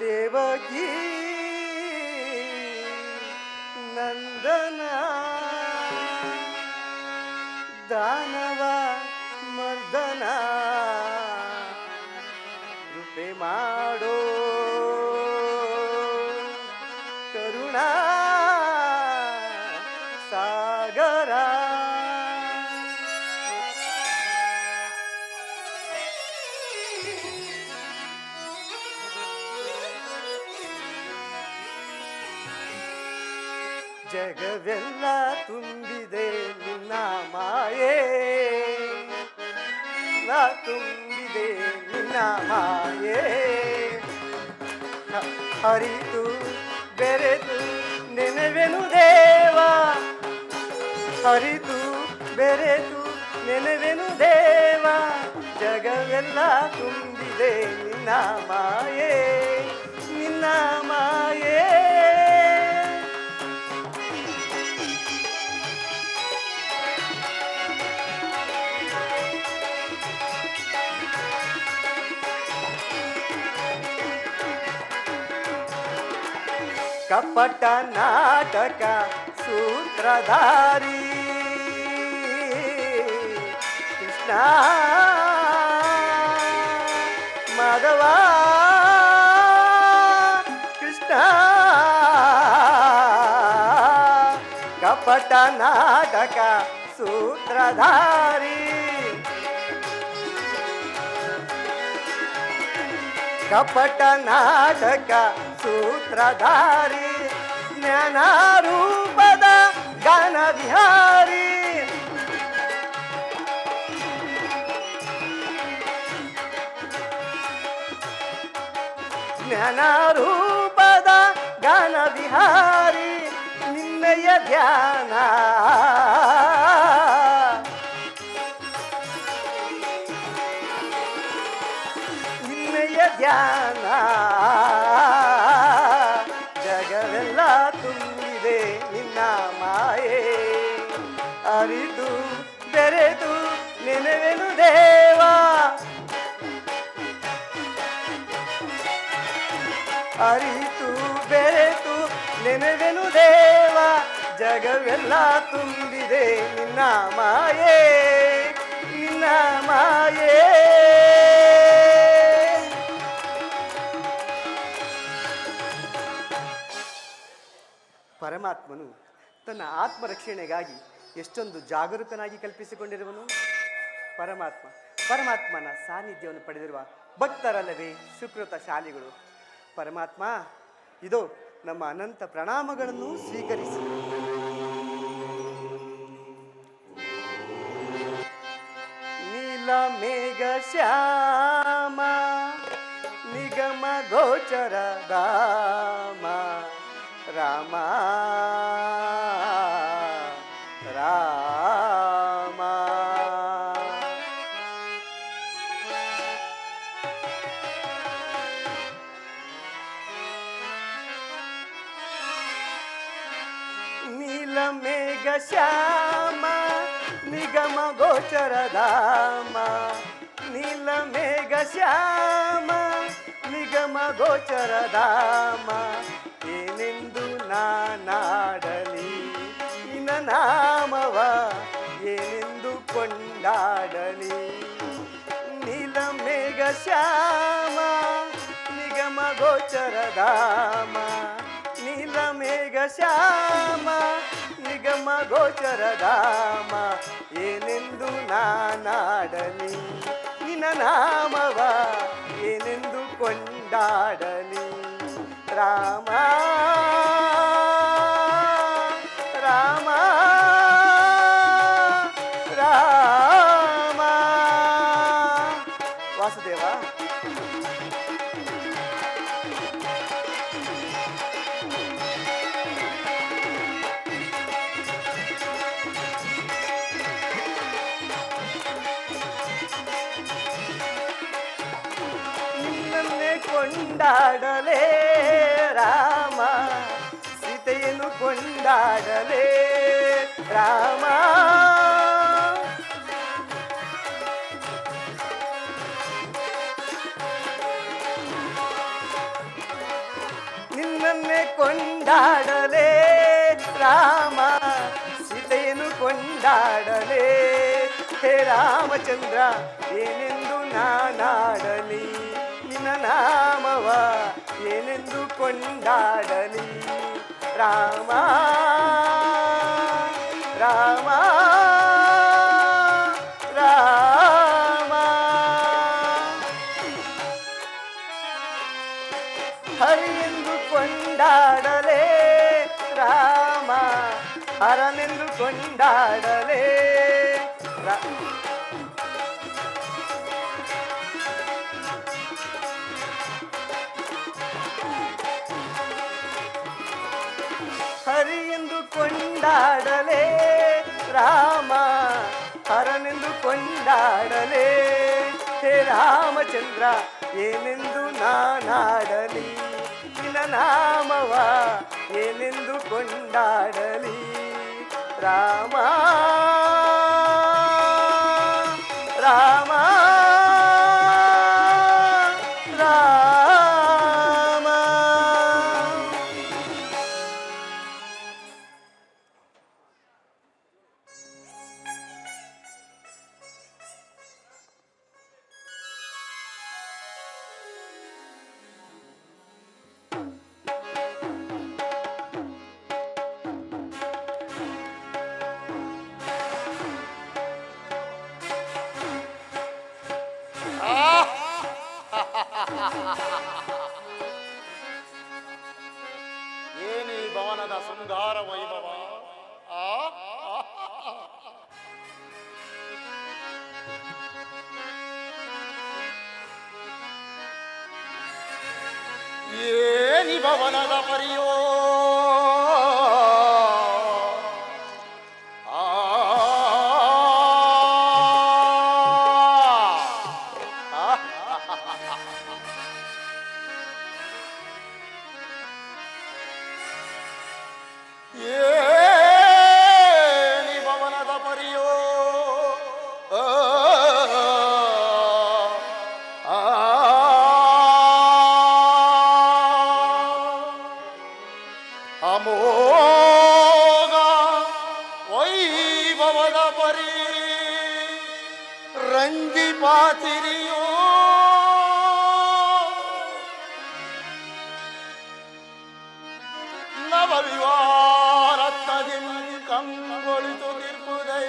ದೇವಕಿ ನಂದನ ದಾನವ ಮರ್ದನ ಕೃಪೆ ಮಾಡೋ ಕರುಣಾ ಸಾಗರ ಜಗವೆಲ್ಲ ತುಂಬಿದೆ ನಿನ್ನ ಮಾಯೆ ನಾ ತುಂಬಿದೆ ನಿನ್ನ ಮಾಯೆ ಹರಿತು ಬೆರೆತು ನೆನವೆನು ದೇವ ಹರಿತು ಬೆರೆತು ನೆನವೆನು ದೇವ ಜಗವೆಲ್ಲ ತುಂಬಿದೆ ನಿನ್ನ ಮಾಯೆ ನಿನ್ನ ಮಾಯೆ. ಕಪಟ ನಾಟಕ ಸೂತ್ರಧಾರಿ ಕೃಷ್ಣ ಮಾಧವ ಕೃಷ್ಣ ಕಪಟ ನಾಟಕ ಸೂತ್ರಧಾರಿ ಕಪಟ ನಾಟಕ ಸೂತ್ರಧಾರಿ ಜ್ಞಾನಾರೂಪದ ಗಾನ ವಿಹಾರಿ ಜ್ಞಾನಾರೂಪದ ಗಾನ ವಿಹಾರಿ ನಿನ್ನಯ ಧ್ಯಾನ ನಿನ್ನಯ ಧ್ಯಾನ ಜಗವೆಲ್ಲ ತುಂಬಿದೆ ನಿನ್ನ ಮಾಯೆ ಅರಿತು ಬೆರೆತು ನೆನವೆನು ದೇವಾ ಅರಿತು ಬೆರೆತು ನೆನವೆನು ದೇವ ಜಗವೆಲ್ಲ ತುಂಬಿದೆ ನಿನ್ನ ಮಾಯೆ ನಿನ್ನ ಮಾಯೆ ಪರಮಾತ್ಮನು ತನ್ನ ಆತ್ಮರಕ್ಷಣೆಗಾಗಿ ಎಷ್ಟೊಂದು ಜಾಗರೂಕನಾಗಿ ಕಲ್ಪಿಸಿಕೊಂಡಿರುವನು. ಪರಮಾತ್ಮನ ಸಾನ್ನಿಧ್ಯವನ್ನು ಪಡೆದಿರುವ ಭಕ್ತರಲ್ಲವೇ ಸುಕೃತ ಶಾಲಿಗಳು. ಪರಮಾತ್ಮ ಇದು ನಮ್ಮ ಅನಂತ ಪ್ರಣಾಮಗಳನ್ನು ಸ್ವೀಕರಿಸಿ. ನೀಲ ಮೇಘ ಶ್ಯಾಮ ನಿಗಮ ಗೋಚರ ಧಾಮ ರಾಮ ರಾಮ ನೀಲ ಮೇಘ ಶ್ಯಾಮ ನಿಗಮ ಗೋಚರ ಧಾಮ ನೀಲ ಮೇಘ ಶ್ಯಾಮ ನಿಗಮ ಗೋಚರ ಧಾಮ ಏನೆಂದು ನಾನಾಡಲಿ ನಿನ್ನ ನಾಮವ ಏನೆಂದು ಕೊಂಡಾಡಲಿ ನೀಲ ಮೇಘ ಶ್ಯಾಮ ನಿಗಮ ಗೋಚರ ಧಾಮ ನೀಲ ಮೇಘ ಶ್ಯಾಮ ನಿಗಮ ಗೋಚರ ಧಾಮ ಏನೆಂದು ನಾನಾಡಲಿ ನಿನ್ನ ನಾಮವ ಏನೆಂದು ಕೊಂಡಾಡಲಿ ರಾಮ ರಾಮ ರಾಮ ವಾಸುದೇವ ಕೊಂಡಾಡಲೇ ರಾಮ ಸೀತೆಯನ್ನು ಕೊಂಡಾಡಲೇ ರಾಮ ನಿನ್ನನ್ನೇ ಕೊಂಡಾಡಲೇ ರಾಮ ಸೀತೆಯನ್ನು ಕೊಂಡಾಡಲೇ ಹೇ ರಾಮಚಂದ್ರ ಏನೆಂದು ನಾನಾಡಲಿ ನಿನ್ನ ನಾಮವ ಏನೆಂದು ಕೊಂಡಾಡಲಿ ರಾಮ ರಾಮ ರಾಮ ಹರಿಯೆಂದು ಕೊಂಡಾಡಲೇ ರಾಮ ಹರನೆಂದು ಕೊಂಡಾಡಲೇ ಹರಿಯೆಂದು ಕೊಂಡಾಡಲೇ ರಾಮ ಹರನೆಂದು ಕೊಂಡಾಡಲೇ ಹೇ ರಾಮಚಂದ್ರ ಏನೆಂದು ನಾನಾಡಲಿ ನಿನ್ನ ನಾಮವ ಏನೆಂದು ಕೊಂಡಾಡಲಿ ರಾಮ ರಾಮ ರಾಮ ಏನಿ ಭವನದ ಶೃಂಗಾರ ವೈಭವ ಆ ಏನಿ ಭವನದ ಪರಿಯೋ ಏನಿ ಭವನದ ಪರಿಯೋ ಅಮೋಘ ವೈಭವದ ಪರಿ ರಂಜಿಪಾತಿರಿಯೋ ನವ ವಿವಾರತ್ನದಿ ಕಂಗೊಳಿಸುತ್ತಿರುವುದೈ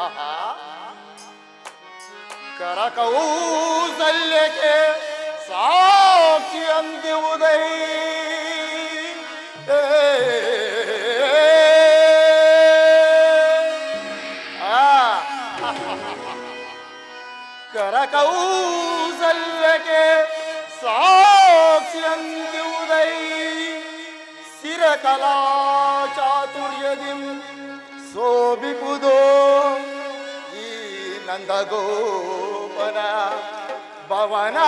ಆಹಾ ಕರಕೌಸಲ್ಯಕ್ಕೆ ಸಾಕ್ಷಿ ಅಂತಿವುದೈ ಕರಕೌಸಲ್ಯಕ್ಕೆ ಸಾಕ್ಷಿ ಅಂತಿವುದೈ ಸಿರಕಲಾ ಚಾತುರ್ಯದಿ ಶೋಭಿಪುದೋ ಈ ನಂದಗೋಪನ ಭವನ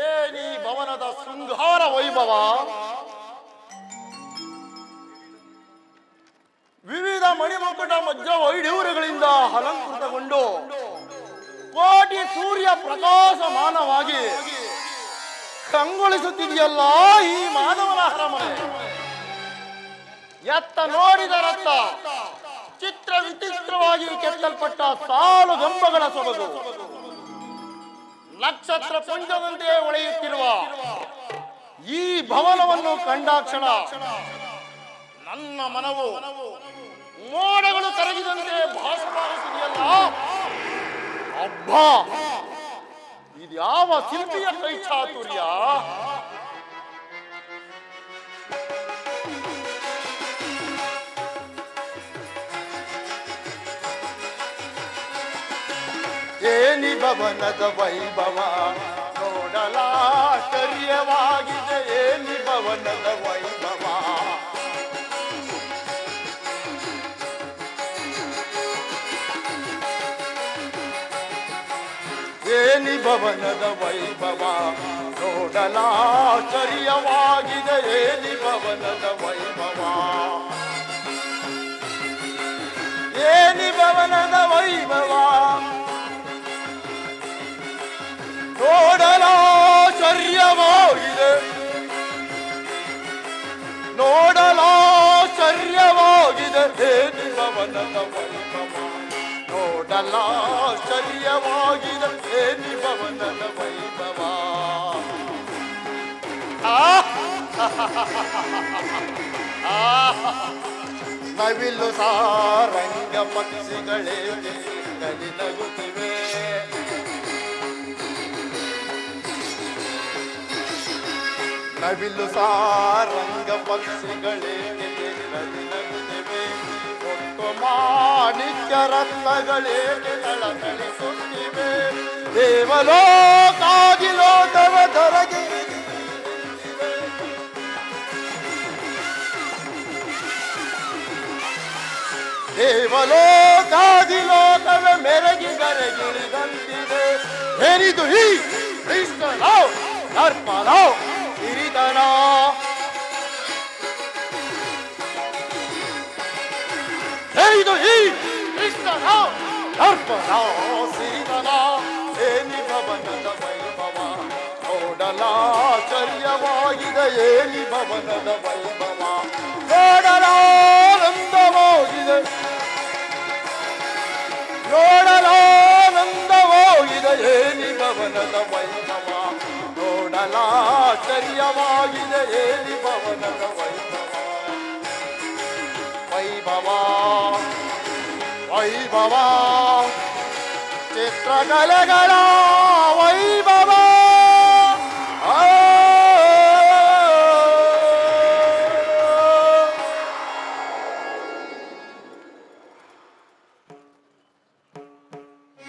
ಏನಿ ಭವನದ ಶೃಂಗಾರ ವೈಭವ ವಿವಿಧ ಮಣಿಮುಕುಟ ಮಧ್ಯ ವೈಢೂರ್ಯಗಳಿಂದ ಅಲಂಕೃತಗೊಂಡು ಕೋಟಿ ಸೂರ್ಯ ಪ್ರಕಾಶಮಾನವಾಗಿ ಕಂಗೊಳಿಸುತ್ತಿದೆಯಲ್ಲ ಈ ಮಾಧವನ ಅರಮನೆ. ಎತ್ತ ನೋಡಿದರತ್ತ ಚಿತ್ರ ವಿಚಿತ್ರವಾಗಿ ಕೆತ್ತಲ್ಪಟ್ಟ ಸಾಲು ಗಂಬಗಳ ಸೊಬಗು, ನಕ್ಷತ್ರ ಪುಂಜದಂತೆ ಹೊಳೆಯುತ್ತಿರುವ ಈ ಭವನವನ್ನು ಕಂಡಾಕ್ಷಣ ನನ್ನ ಮನವು ಮೋಡಗಳು ಕರಗಿದಂತೆ ಭಾಸವಾಗುತ್ತಿದೆಯಲ್ಲ. ಅಬ್ಬಾ, ಇದ್ಯಾವ ಶಿಲ್ಪಿಯ ಕೈ ಚಾತುರ್ಯ! ಏನಿ ಭವನದ ವೈಭವ ನೋಡಲಾಶ್ಚರ್ಯವಾಗಿದೆ. ಏನಿ ಭವನದ ವೈಭವ ಏನಿ ಭವನದ ವೈಭವ ನೋಡಲಾಶ್ಚರ್ಯವಾಗಿದೆ. ಏನಿ ಭವನದ ವೈಭವ ಏನಿ ಭವನದ ವೈಭವ ನೋಡಲಾಶ್ಚರ್ಯವಾಗಿದೆ. ನೋಡಲಾಶ್ಚರ್ಯವಾಗಿದೆ. ಏನಿ ಭವನದ ವೈಭವ ನೋಡಲಾಶ್ಚರ್ಯವಾಗಿದೆ. ಏನಿ ಭವನದ ವೈಭವ ನವಿಲು ಸಾರಂಗ ಪಕ್ಷಿಗಳೇ ಕಲಿ ನಗುತ್ತಿವೆ. ನವಿಲು ಸಾರಂಗ ಪಕ್ಷಿಗಳೇ ಕಲಿ ನಗುತ್ತಿವೆ. ಒಟ್ಟು ಮಾಣಿಕ್ಯ ರತ್ನಗಳೇ ತಳತಳಿಸುತ್ತಿವೆ. ದೇವಲೋಕಾದಿಲೋಕವ ಧರಗೆ ದೇವಲೋಕಾದಿಲೋಕವೇ ಮೆರಗಿ ಗರಗಿಳಿದಂತಿದೆ. ಏನಿದು ಈ ಕೃಷ್ಣನ ಅರ್ಪಣ ಹಿರಿದನ. ಏನಿದು ಈ ಕೃಷ್ಣನ ಅರ್ಪಣ ಸಿರಿದನ. ಏನಿ ಭವನದ ವೈಭವ ನೋಡಲಾಶ್ಚರ್ಯವಾಗಿದೆ. ಏನಿ ಭವನದ ವೈಭವ ನೋಡಲಾನಂದವಾಗಿದೆ. ನೋಡ ಸೌಂದರ್ಯವಾಗಿದೆ ಏರಿ ಭವನದ ವೈಭವ ವೈಭವ ಚಿತ್ರಕಲೆಗಳ ವೈಭವ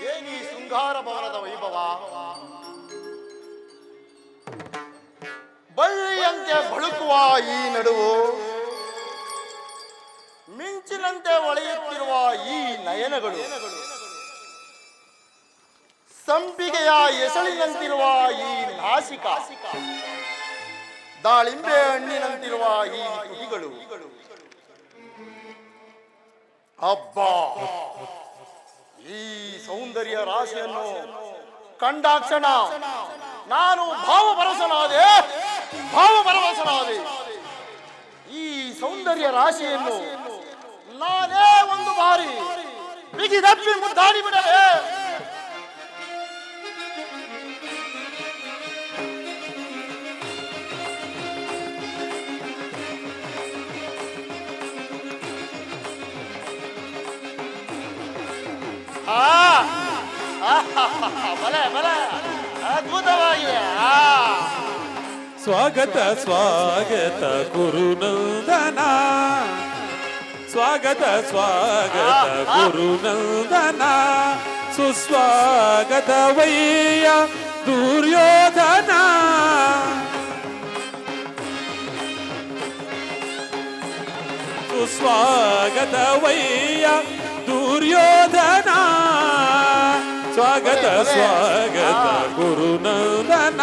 ಏನಿ ಶೃಂಗಾರ ಭವನದ ವೈಭವ ಬಳ್ಳಿಯಂತೆ ಬಳುಕುವ ಈ ನಡುವು ಮಿಂಚಿನಂತೆ ಹೊಳೆಯುತ್ತಿರುವ ಈ ನಯನಗಳು ಸಂಪಿಗೆಯ ಎಸಳಿನಂತಿರುವ ಈ ನಾಸಿಕ ದಾಳಿಂಬೆ ಹಣ್ಣಿನಂತಿರುವ ಈ ತುಟಿಗಳು ಅಬ್ಬಾ ಈ ಸೌಂದರ್ಯ ರಾಶಿಯನ್ನು ಕಂಡಾಕ್ಷಣ ನಾನು ಭಾವಪರವಶನಾದೆ ಈ ಸೌಂದರ್ಯ ರಾಶಿಯನ್ನು ನಾನೇ ಒಂದು ಬಾರಿ ಬಿಗಿದಪ್ಪಿ ಮುದ್ದಾಡಿ ಬಿಡಲೇ ಬಲೆ ಬಲೆ ಅದ್ಭುತವಾಗಿದೆ ಸ್ವಾಗತ ಸ್ವಾಗತ ಗುರುನಂದನ ಸ್ವಾಗತ ಸ್ವಾಗತ ಗುರುನಂದನ ಸುಸ್ವಾಗತ ವಯ್ಯ ದುರ್ಯೋಧನ ಸುಸ್ವಾಗತ ವಯ್ಯ ದುರ್ಯೋಧನ ಸ್ವಾಗತ ಸ್ವಾಗತ ಗುರುನಂದನ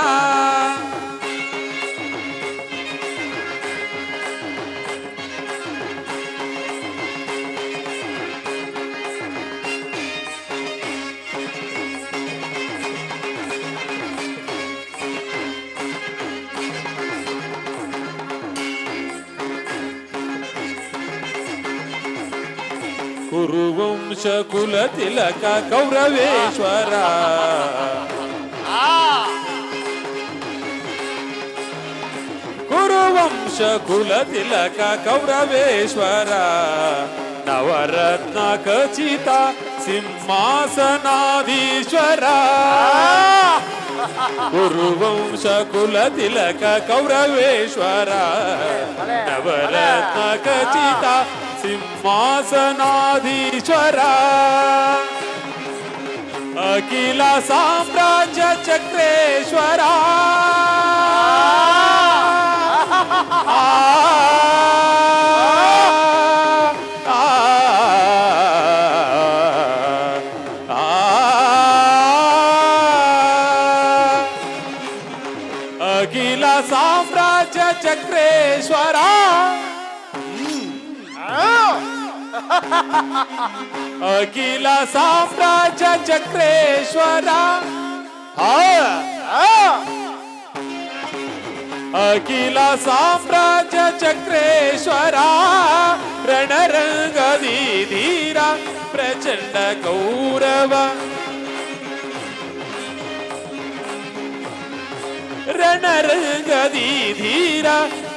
ಕುರುವಂಶ ಕುಲ ತಿಲಕ ಕೌರವೇಶ್ವರ ಕುರುವಂಶ ಕುಲ ತಿಲಕ ಕೌರವೇಶ್ವರ ನವರತ್ನ ಖಚಿತ ಸಿಂಹಾಸನಾಧೀಶ್ವರ ಕುರುವಂಶ ಕುಲ ತಿಲಕ ಕೌರವೇಶ್ವರ ನವರತ್ನ ಖಚಿತ ಸಿಂಹಾಸನಾಧೀಶ್ವರ ಅಖಿಲ ಸಾಮ್ರಾಜ್ಯ ಚಕ್ರೇಶ್ವರ ಅಖಿಲ ಸಾಮ್ರಾಜ್ಯ ಚಕ್ರೇಶ್ವರ ಅಖಿಲ ಸಾಮ್ರಾಜ್ಯ ಚಕ್ರೇಶ್ವರ ಅಖಿಲ ಸಾಮ್ರಾಜ್ಯ ಚಕ್ರೇಶ್ವರ ರಣರಂಗದಿ ಧೀರ ಪ್ರಚಂಡ ಕೌರವ ರಣರಂಗದಿ ಧೀರ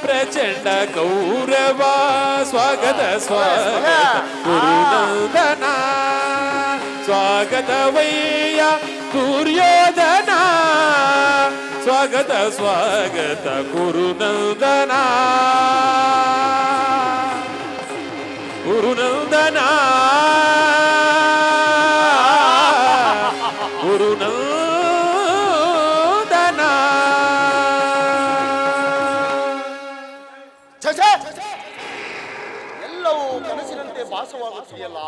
ಪ್ರಚಂಡ ಕೌರವ ಸ್ವಾಗತ ಸ್ವಾಗತ ಗುರುನಂದನ ಸ್ವಾಗತ ವಯ್ಯ ದುರ್ಯೋಧನ ಸ್ವಾಗತ ಸ್ವಾಗತ ಗುರುನಂದನ ಗುರುನಂದನ ಗುರುನಂದನ ಎಲ್ಲವೂ ಕನಸಿನಂತೆ ಭಾಸವಾಗುತ್ತಿದೆಯಲ್ಲ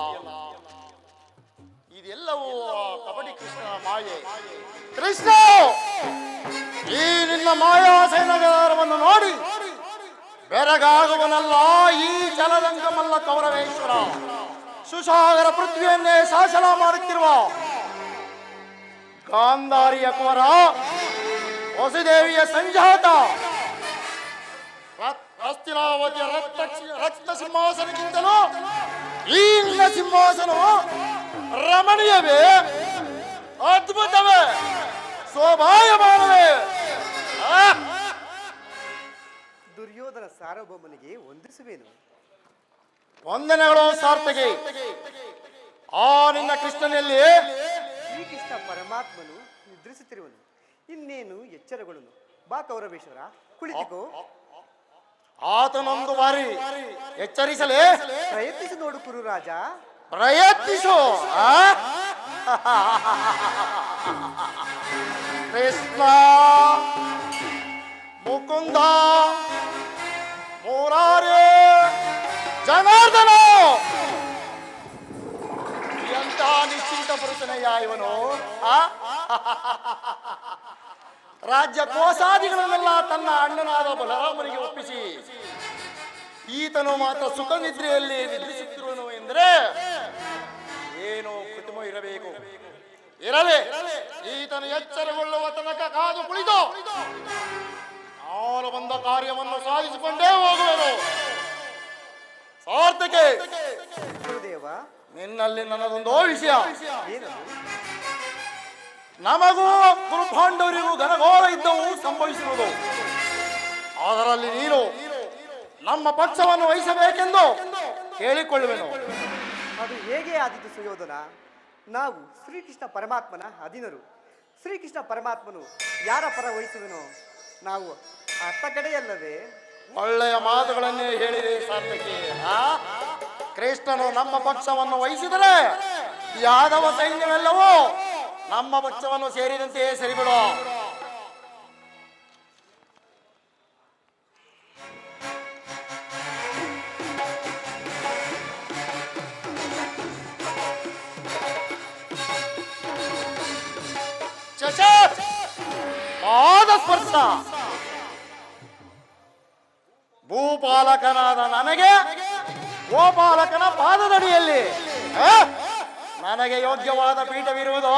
ಇದೆಲ್ಲವೂ ಆ ಕಬಡ್ಡಿ ಕೃಷ್ಣನ ಮಾಯೆ ಕೃಷ್ಣ ಈ ನಿನ್ನ ಮಾಯಾಸೇನಗಾರವನ್ನು ನೋಡಿ ಬೆರಗಾಗುವನಲ್ಲ ಈ ಜಲರಂಗಮಲ್ಲ ಕೌರವೇಶ್ವರ ಸುಸಾಗರ ಪೃಥ್ವಿಯನ್ನೇ ಶಾಸನ ಮಾಡುತ್ತಿರುವ ಗಾಂಧಾರಿಯ ಕುವರ ವಸುದೇವಿಯ ಸಂಜಾತ ಹಸ್ತಿನಾವತಿಯ ರಕ್ತ ಸಿಂಹಾಸನಕ್ಕಿಂತಲೂ ಈ ನಿನ್ನ ಸಿಂಹಾಸನವು ರಮಣೀಯವೇ ಅದ್ಭುತವೇ ಶೋಭಾಯಮಾನವೇ ದುರ್ಯೋಧನ ಸಾರ್ವಭೌಮನಿಗೆ ವಂದಿಸುವೆನು. ವಂದನೆಗಳು ಸಾರ್ಥಕಿ. ಆ ನಿನ್ನ ಕೃಷ್ಣನಲ್ಲಿ ಶ್ರೀಕೃಷ್ಣ ಪರಮಾತ್ಮನು ನಿದ್ರಿಸುತ್ತಿರುವನು, ಇನ್ನೇನು ಎಚ್ಚರಗೊಳ್ಳನು. ಬಾ ಕೌರವೇಶ್ವರ, ಕುಳಿತುಕೋ. ಆತನೊಂದು ಬಾರಿ ಎಚ್ಚರಿಸಲೇ ಪ್ರಯತ್ನಿಸಿ ನೋಡು ಕುರುರಾಜ. ಪ್ರಯತ್ನಿಸು. ಕೃಷ್ಣ, ಮುಕುಂದ, ಮುರಾರಿ, ಜನಾರ್ದನ, ಎಂತ ನಿಶ್ಚಿಂತ ಪುರುಷನಯ್ಯ ಇವನು. ರಾಜ್ಯ ಕೋಸಾದಿಗಳನ್ನೆಲ್ಲ ತನ್ನ ಅಣ್ಣನಾದ ಬಲರಾಮನಿಗೆ ಒಪ್ಪಿಸಿ ಈತನು ಮಾತ್ರ ಸುಖ ನಿದ್ರೆಯಲ್ಲಿ ನಿದ್ರಿಸುತ್ತಿರುವನು ಎಂದರೆ ಏನೋ ಕೃತಿಮ ಇರಬೇಕು. ಇರಲಿ, ಈತನು ಎಚ್ಚರಗೊಳ್ಳುವ ತನಕ ಕಾದು ಕುಳಿತು ನಾನು ಬಂದ ಕಾರ್ಯವನ್ನು ಸಾಧಿಸಿಕೊಂಡೇ ಹೋಗುವೆನು. ಸಾರ್ಥಕೆ, ಗುರುದೇವ, ನಿನ್ನಲ್ಲಿ ನನ್ನದೊಂದು ವಿಷಯ. ಏನದು? ನಮಗೂ ಗುರುಪಾಂಡವರಿಗೂ ಘನಘೋರ ಯುದ್ಧವು ಸಂಭವಿಸಿರುವುದು. ಅದರಲ್ಲಿ ನೀನು ನಮ್ಮ ಪಕ್ಷವನ್ನು ವಹಿಸಬೇಕೆಂದು ಕೇಳಿಕೊಳ್ಳುವೆನು. ಅದು ಹೇಗೆ ಆದಿತು ಸುಯೋಧನ? ನಾವು ಶ್ರೀಕೃಷ್ಣ ಪರಮಾತ್ಮನ ಅಧೀನರು. ಶ್ರೀಕೃಷ್ಣ ಪರಮಾತ್ಮನು ಯಾರ ಪರ ವಹಿಸುವೆನೋ ನಾವು ಅತ್ತ ಕಡೆಯಲ್ಲವೇ? ಒಳ್ಳೆಯ ಮಾತುಗಳನ್ನೇ ಹೇಳಿದೆ ಸಾರ್ಥಕಿ. ಕೃಷ್ಣನು ನಮ್ಮ ಪಕ್ಷವನ್ನು ವಹಿಸಿದರೆ ಯಾದವ ಸೈನ್ಯವೆಲ್ಲವೂ ನಮ್ಮ ಪಕ್ಷವನ್ನು ಸೇರಿದಂತೆಯೇ ಸರಿಬಿಡು. ಪಾದ ಸ್ಪರ್ಶ. ಭೂಪಾಲಕನಾದ ನನಗೆ ಗೋಪಾಲಕನ ಪಾದದಡಿಯಲ್ಲಿ ನನಗೆ ಯೋಗ್ಯವಾದ ಪೀಠವಿರುವುದು.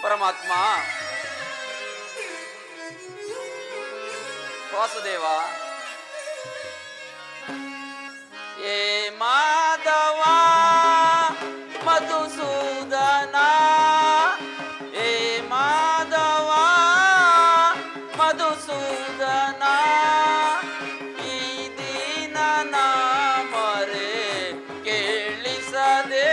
ಪರಮಾತ್ಮ ವಾಸುದೇವ, ಏ ಮಾಧವ ಮಧುಸೂದನ, ಏ ಮಾಧವ ಮಧುಸೂದನ, ಈ ದೀನನ ಮರೆ ಕೇಳಿಸದೆ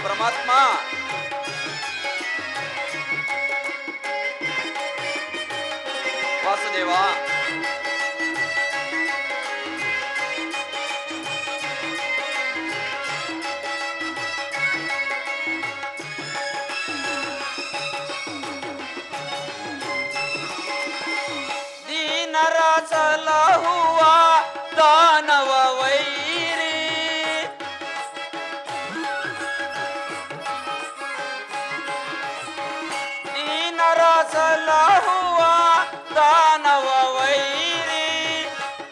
ಪರಮಾತ್ಮ. ವಾಸುದೇವ, ದೀನರ ಸಲಹುವ ದಾನವ ವೈರಿ, ಸಲಹುವ ದಾನವ ವೈರಿ,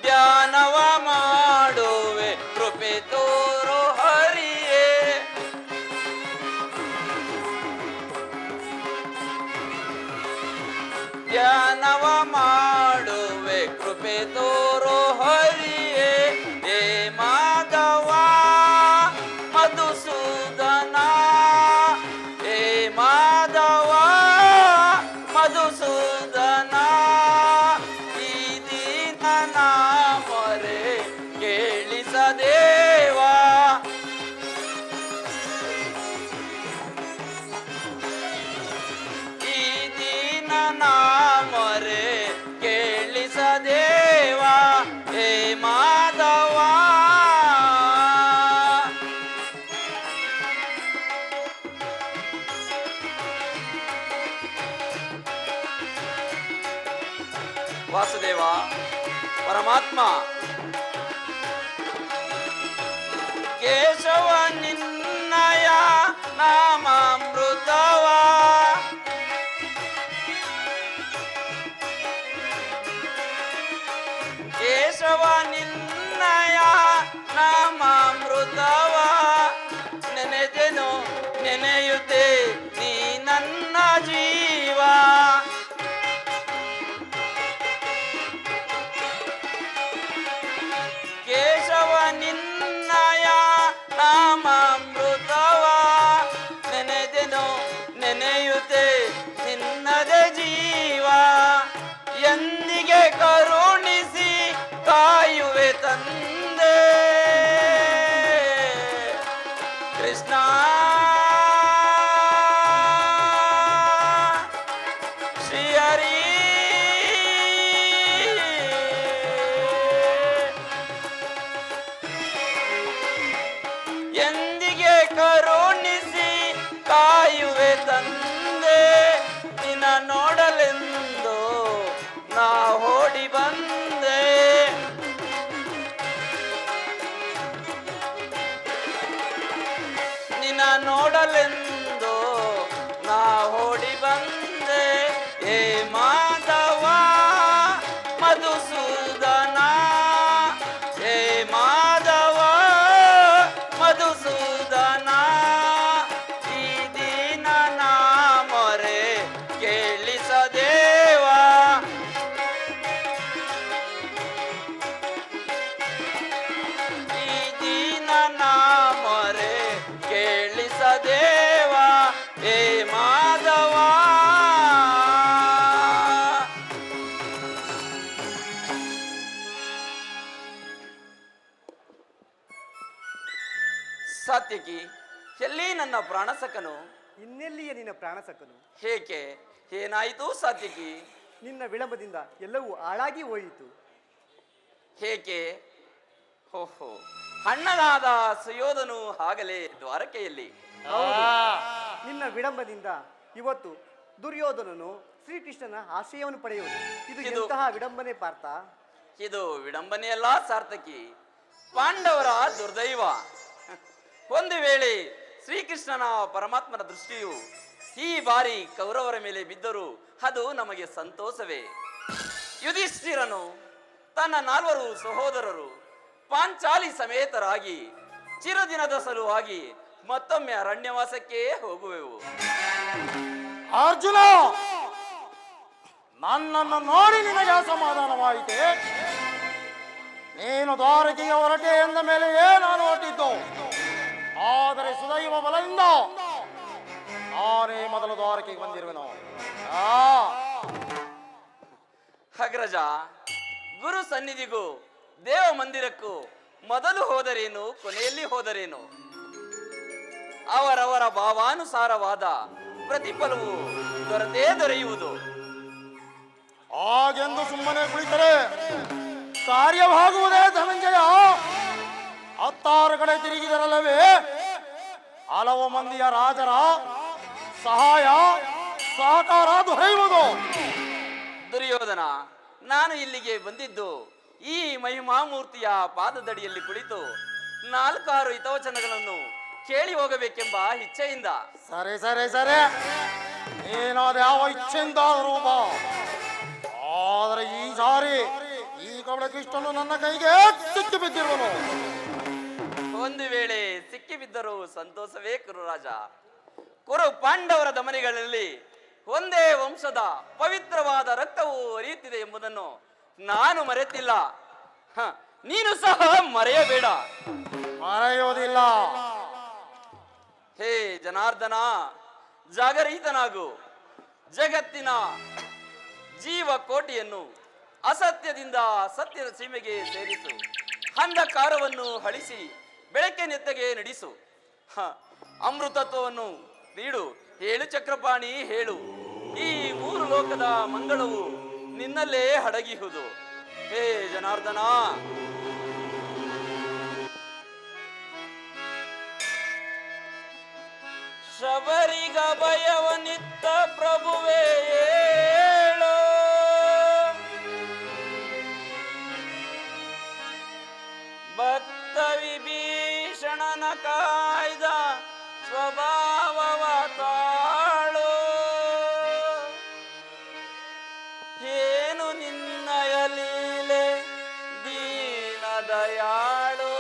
ಧ್ಯಾನವ ಮಾಡುವೆ ಕೃಪೆ ತೋರು ಹರಿಯೇ. ಧ್ಯಾನವ ಮಾಡುವೆ ಕೃಪೆ ತೋರು ಹರಿಯೇ. ಹೇ ಮಾಧವ ಮಧುಸೂದನ, ಹೇ ಮಾಧವ ಮಧುಸೂದನ, ಈ ದೀನನ ಮೊರೆ ಕೇಳಿಸದೇವಾ. ನಾಮರೆ ಕೇಳಿಸದೇವ ಹೇ ಮಾಧವ. ವಾಸುದೇವ ಪರಮಾತ್ಮ ಕೇಶವ ನಿನ್ನಯ ನಾಮಾಮೃತವ ಕೇಶವ ನಿನ್ನಯ ನಾಮಾಮೃತವ ನೆನೆದೆನು ನೆನೆಯುತ್ತೆ ನೀ ನನ್ನ ಜೀವ. ಕೇಶವ ನಿನ್ನಯ ನಾಮಾಮೃತವ ನೆನೆದೆನು ನೆನೆಯುತ್ತೆ ನಿನ್ನದೇ ಜೀವ. ಎಂದಿಗೆ ಕರುಣಿಸಿ ಕಾಯುವೆ ತಂದೆ ಕೃಷ್ಣ. ಶ್ರೀಹರಿ ಎಂದಿಗೆ ಕರುಣಿಸಿ ಕಾಯುವೆ ತಂದೆ ನಿನ್ನ ನೋಡಲೆಂದು ನಾ ಓಡಿ ಬಂದೆ. ನಿನ್ನ ನೋಡಲೆಂದು ನಾ ಓಡಿ ಬಂದೆ. ಹೇ ಮಾಧವ ಮಧುಸೂದನ ಹೇ ಮಾಧವ ಮಧುಸೂದನ ಈ ದೀನ ನಾಮರೆ ಕೇಳಿಸದೇವ. ಈ ದೀನ ನಾಮರೆ ಕೇಳಿಸದೇವ ಹೇ ಮಾಧವ. ಸಾತ್ಯಕಿ ಎಲ್ಲಿ ನನ್ನ ಪ್ರಾಣಸಕನು? ಇನ್ನೆಲ್ಲಿಯ ನಿನ್ನ ಪ್ರಾಣಸಕನು? ಏಕೆ ಏನಾಯಿತು ಸಾತ್ಯಕಿ? ನಿನ್ನ ವಿಳಂಬದಿಂದ ಎಲ್ಲವೂ ಹಾಳಾಗಿ ಹೋಯಿತು. ಏಕೆ? ಓಹೋ, ಅಣ್ಣನಾದ ಸುಯೋಧನು ಆಗಲೇ ದ್ವಾರಕೆಯಲ್ಲಿ. ನಿನ್ನ ವಿಳಂಬದಿಂದ ಇವತ್ತು ದುರ್ಯೋಧನನು ಶ್ರೀಕೃಷ್ಣನ ಆಶ್ರಯವನ್ನು ಪಡೆಯುವುದು ಇದು ಎಂತಹ ವಿಡಂಬನೆ ಪಾರ್ಥ? ಇದು ವಿಡಂಬನೆಯಲ್ಲ ಸಾರ್ಥಕಿ, ಪಾಂಡವರ ದುರ್ದೈವ. ಒಂದು ವೇಳೆ ಶ್ರೀಕೃಷ್ಣನ ಪರಮಾತ್ಮನ ದೃಷ್ಟಿಯು ಈ ಬಾರಿ ಕೌರವರ ಮೇಲೆ ಬಿದ್ದರೂ ಅದು ನಮಗೆ ಸಂತೋಷವೇ. ಯುಧಿಷ್ಠಿರನು ತನ್ನ 4 ಸಹೋದರರು ಪಾಂಚಾಲಿ ಸಮೇತರಾಗಿ ಚಿರದಿನದ ಸಲುವಾಗಿ ಮತ್ತೊಮ್ಮೆ ಅರಣ್ಯವಾಸಕ್ಕೆ ಹೋಗುವೆವು. ಅರ್ಜುನ, ನನ್ನನ್ನು ನೋಡಿ ನಿನಗೆ ಅಸಮಾಧಾನವಾಯಿತೆ? ನೀನು ದ್ವಾರಕೆಗೆ ಹೊರಟೆ ಎಂದ ಮೇಲೆಯೇ ನಾನು ಹೊರಟಿದ್ದು. ಆದರೆ ಸುದೈವ ಬಲದಿಂದ ನಾನೇ ಮೊದಲು ದ್ವಾರಕೆಗೆ ಬಂದಿರುವೆನು. ಅಗ್ರಜ, ಗುರು ಸನ್ನಿಧಿಗೂ ದೇವ ಮಂದಿರಕ್ಕೂ ಮೊದಲು ಹೋದರೇನು ಕೊನೆಯಲ್ಲಿ ಹೋದರೇನು ಅವರವರ ಭಾವಾನುಸಾರವಾದ ಪ್ರತಿಫಲವು ದೊರೆಯುವುದು. ಹಾಗೆಂದು ಸುಮ್ಮನೆ ಕುಳಿತರೆ ಕಾರ್ಯವಾಗುವುದೇ ಧನಂಜಯ. 16 ಕಡೆ ತಿರುಗಿದರಲ್ಲವೇ ಹಲವು ಮಂದಿಯ ರಾಜರ ಸಹಾಯ ಸಹಕಾರ ದೊರೆಯುವುದು. ದುರ್ಯೋಧನ, ನಾನು ಇಲ್ಲಿಗೆ ಬಂದಿದ್ದು ಈ ಮಹಿಮಾಮೂರ್ತಿಯ ಪಾದದಡಿಯಲ್ಲಿ ಕುಳಿತು 4-6 ಹಿತವಚನಗಳನ್ನು ಕೇಳಿ ಹೋಗಬೇಕೆಂಬ ಇಚ್ಛೆಯಿಂದ. ಸರಿ ಸರಿ ಸರಿ, ಏನಾದ ಯಾವ ಇಚ್ಛೆಯಿಂದಾದರೂ ಬಾ. ಆದರೆ ಈ ಸಾರಿ ಈ ಕಬಳ ಕೃಷ್ಣನು ನನ್ನ ಕೈಗೆ ಸಿಕ್ಕಿ ಬಿದ್ದಿರುವನು. ಒಂದು ವೇಳೆ ಸಿಕ್ಕಿ ಬಿದ್ದರೂ ಸಂತೋಷವೇ ಕುರುರಾಜ. ಕುರು ಪಾಂಡವರ ದಮನಿಗಳಲ್ಲಿ ಒಂದೇ ವಂಶದ ಪವಿತ್ರವಾದ ರಕ್ತವು ಹರಿಯುತ್ತಿದೆ ಎಂಬುದನ್ನು ನಾನು ಮರೆತಿಲ್ಲ. ನೀನು ಸಹ ಮರೆಯಬೇಡ. ಮರೆಯುವುದಿಲ್ಲ. ಹೇ ಜನಾರ್ದನ, ಜಾಗರಹಿತನಾಗು. ಜಗತ್ತಿನ ಜೀವಕೋಟಿಯನ್ನು ಅಸತ್ಯದಿಂದ ಸತ್ಯದ ಸೀಮೆಗೆ ಸೇರಿಸು. ಅಂಧಕಾರವನ್ನು ಅಳಿಸಿ ಬೆಳಕಿನೆತ್ತಗೆ ನಡೆಸು. ಅಮೃತತ್ವವನ್ನು ನೀಡು. ಹೇಳು ಚಕ್ರಪಾಣಿ ಹೇಳು. ಈ ಮೂರು ಲೋಕದ ಮಂಗಳವು ನಿನ್ನಲ್ಲೇ ಅಡಗಿಹುದು. ಹೇ ಜನಾರ್ದನ, ಶಬರಿಗ ಭಯವನಿತ್ತ ಪ್ರಭುವೇ ಏಳೋ, ಭಕ್ತ ವಿಭೀಷಣನ ಕಾಯ್ದ ಸ್ವಭಾವವ ತಾಳೋ. ಏನು ನಿನ್ನಯ ಲೀಲೆ ದೀನ ದಯಾಳೋ,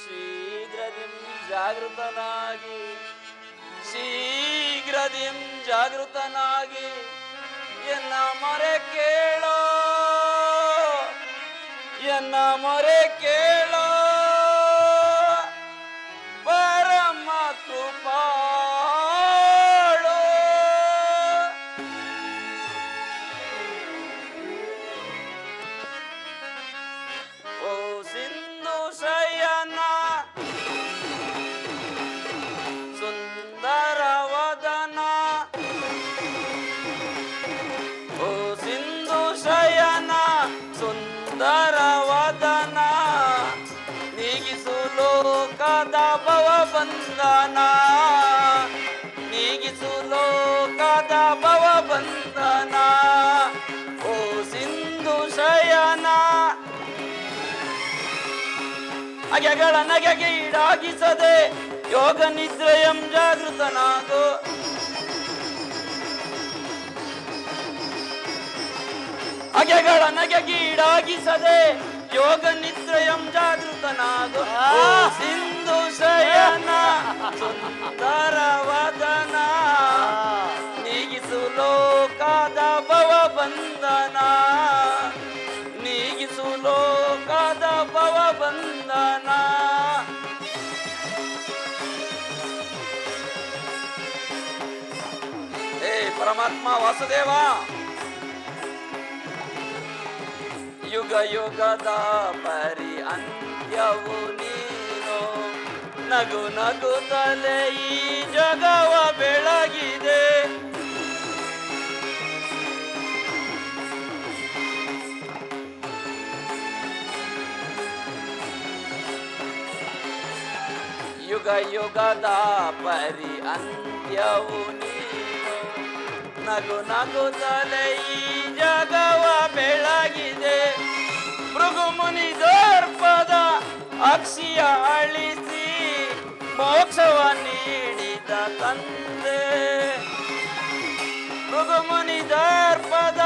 ಶೀಘ್ರದಿಂ ಜಾಗೃತನಾಗಿ ಶೀಘ್ರದಿಂ ಜಾಗೃತನಾಗಿ ಎನ್ನ ಮೊರೆ ಕೇಳೋ, ಎನ್ನ ಮೊರೆ ಕೇಳೋ ಪರಮ ಕೃಪಾಳೋ. ಓ ಸಿಂಧು ಶಯನ ಸುಂದರ ವದನ, ಓ ಸಿಂಧು ಶಯನ ಸುಂದರ ವದನ, ನೀಗಿಸು ಲೋಕದ ಭವ ಬಂಧನ, ನೀಗಿಸು ಲೋಕದ ಭವ ಬಂಧನ. ಓ ಸಿಂಧು ಶಯನ ಅಗೆಗಳ ನಗೆಗೆ ಈಡಾಗಿಸದೆ ಯೋಗ ನಿದ್ರೆಯಂ ಜಾಗೃತನಾಗೋ. ಅಗೆಗಳ ನಗೆಗೆ ಈಡಾಗಿಸದೆ ಯೋಗ ನಿದ್ರೆಯಂ ಜಾಗೃತನಾಗೋ. ಓ ಸಿಂಧು ಶಯನ ಸುಂದರ ವದನ, ನೀಗಿಸು ಲೋಕದ ಭವ ಬಂಧನ, ನೀಗಿಸು ಲೋಕದ ಭವ ಬಂಧನ. ಹೇ ಪರಮಾತ್ಮ ವಾಸುದೇವ, ಯುಗ ಯುಗದ ಪರಿ ಅಂತ್ಯವು ನೀನು, ನಗು ನಗುತ್ತಲೇ ಈ ಜಗವ ಬೆಳಗಿದೆ. ಯುಗ ಯುಗದ ಪರಿ ಅಂತ್ಯವು ನೀನು, ನಗು ನಗುತ್ತಲೇ ಈ ಜಗವ ಬೆಳಗಿದೆ. ಭೃಗು ಮುನಿ ದರ್ಪದ ಅಕ್ಷಿಯ ಅಳಿಸಿ ಮೋಕ್ಷವ ನೀಡಿದ ತಂದೆ, ಭೃಗು ಮುನಿ ದರ್ಪದ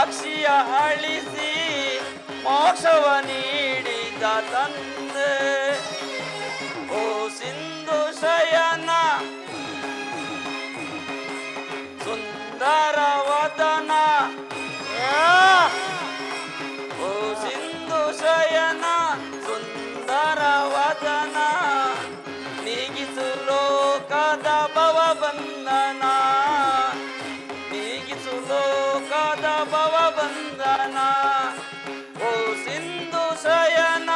ಅಕ್ಷಿಯ ಅಳಿಸಿ ಮೋಕ್ಷವ ನೀಡಿದ ತಂದೆ. ಓ ಸಿಂಧು ಶಯನ ಸುಂದರ ವದನ, ಓ ಸಿಂಧು ಶಯನ ಸುಂದರ ವದನ, ನೀಗಿಸು ಲೋಕದ ಭವ ಬಂಧನ, ನೀಗಿಸು ಲೋಕದ ಭವ ಬಂಧನ. ಓ ಸಿಂಧು ಶಯನ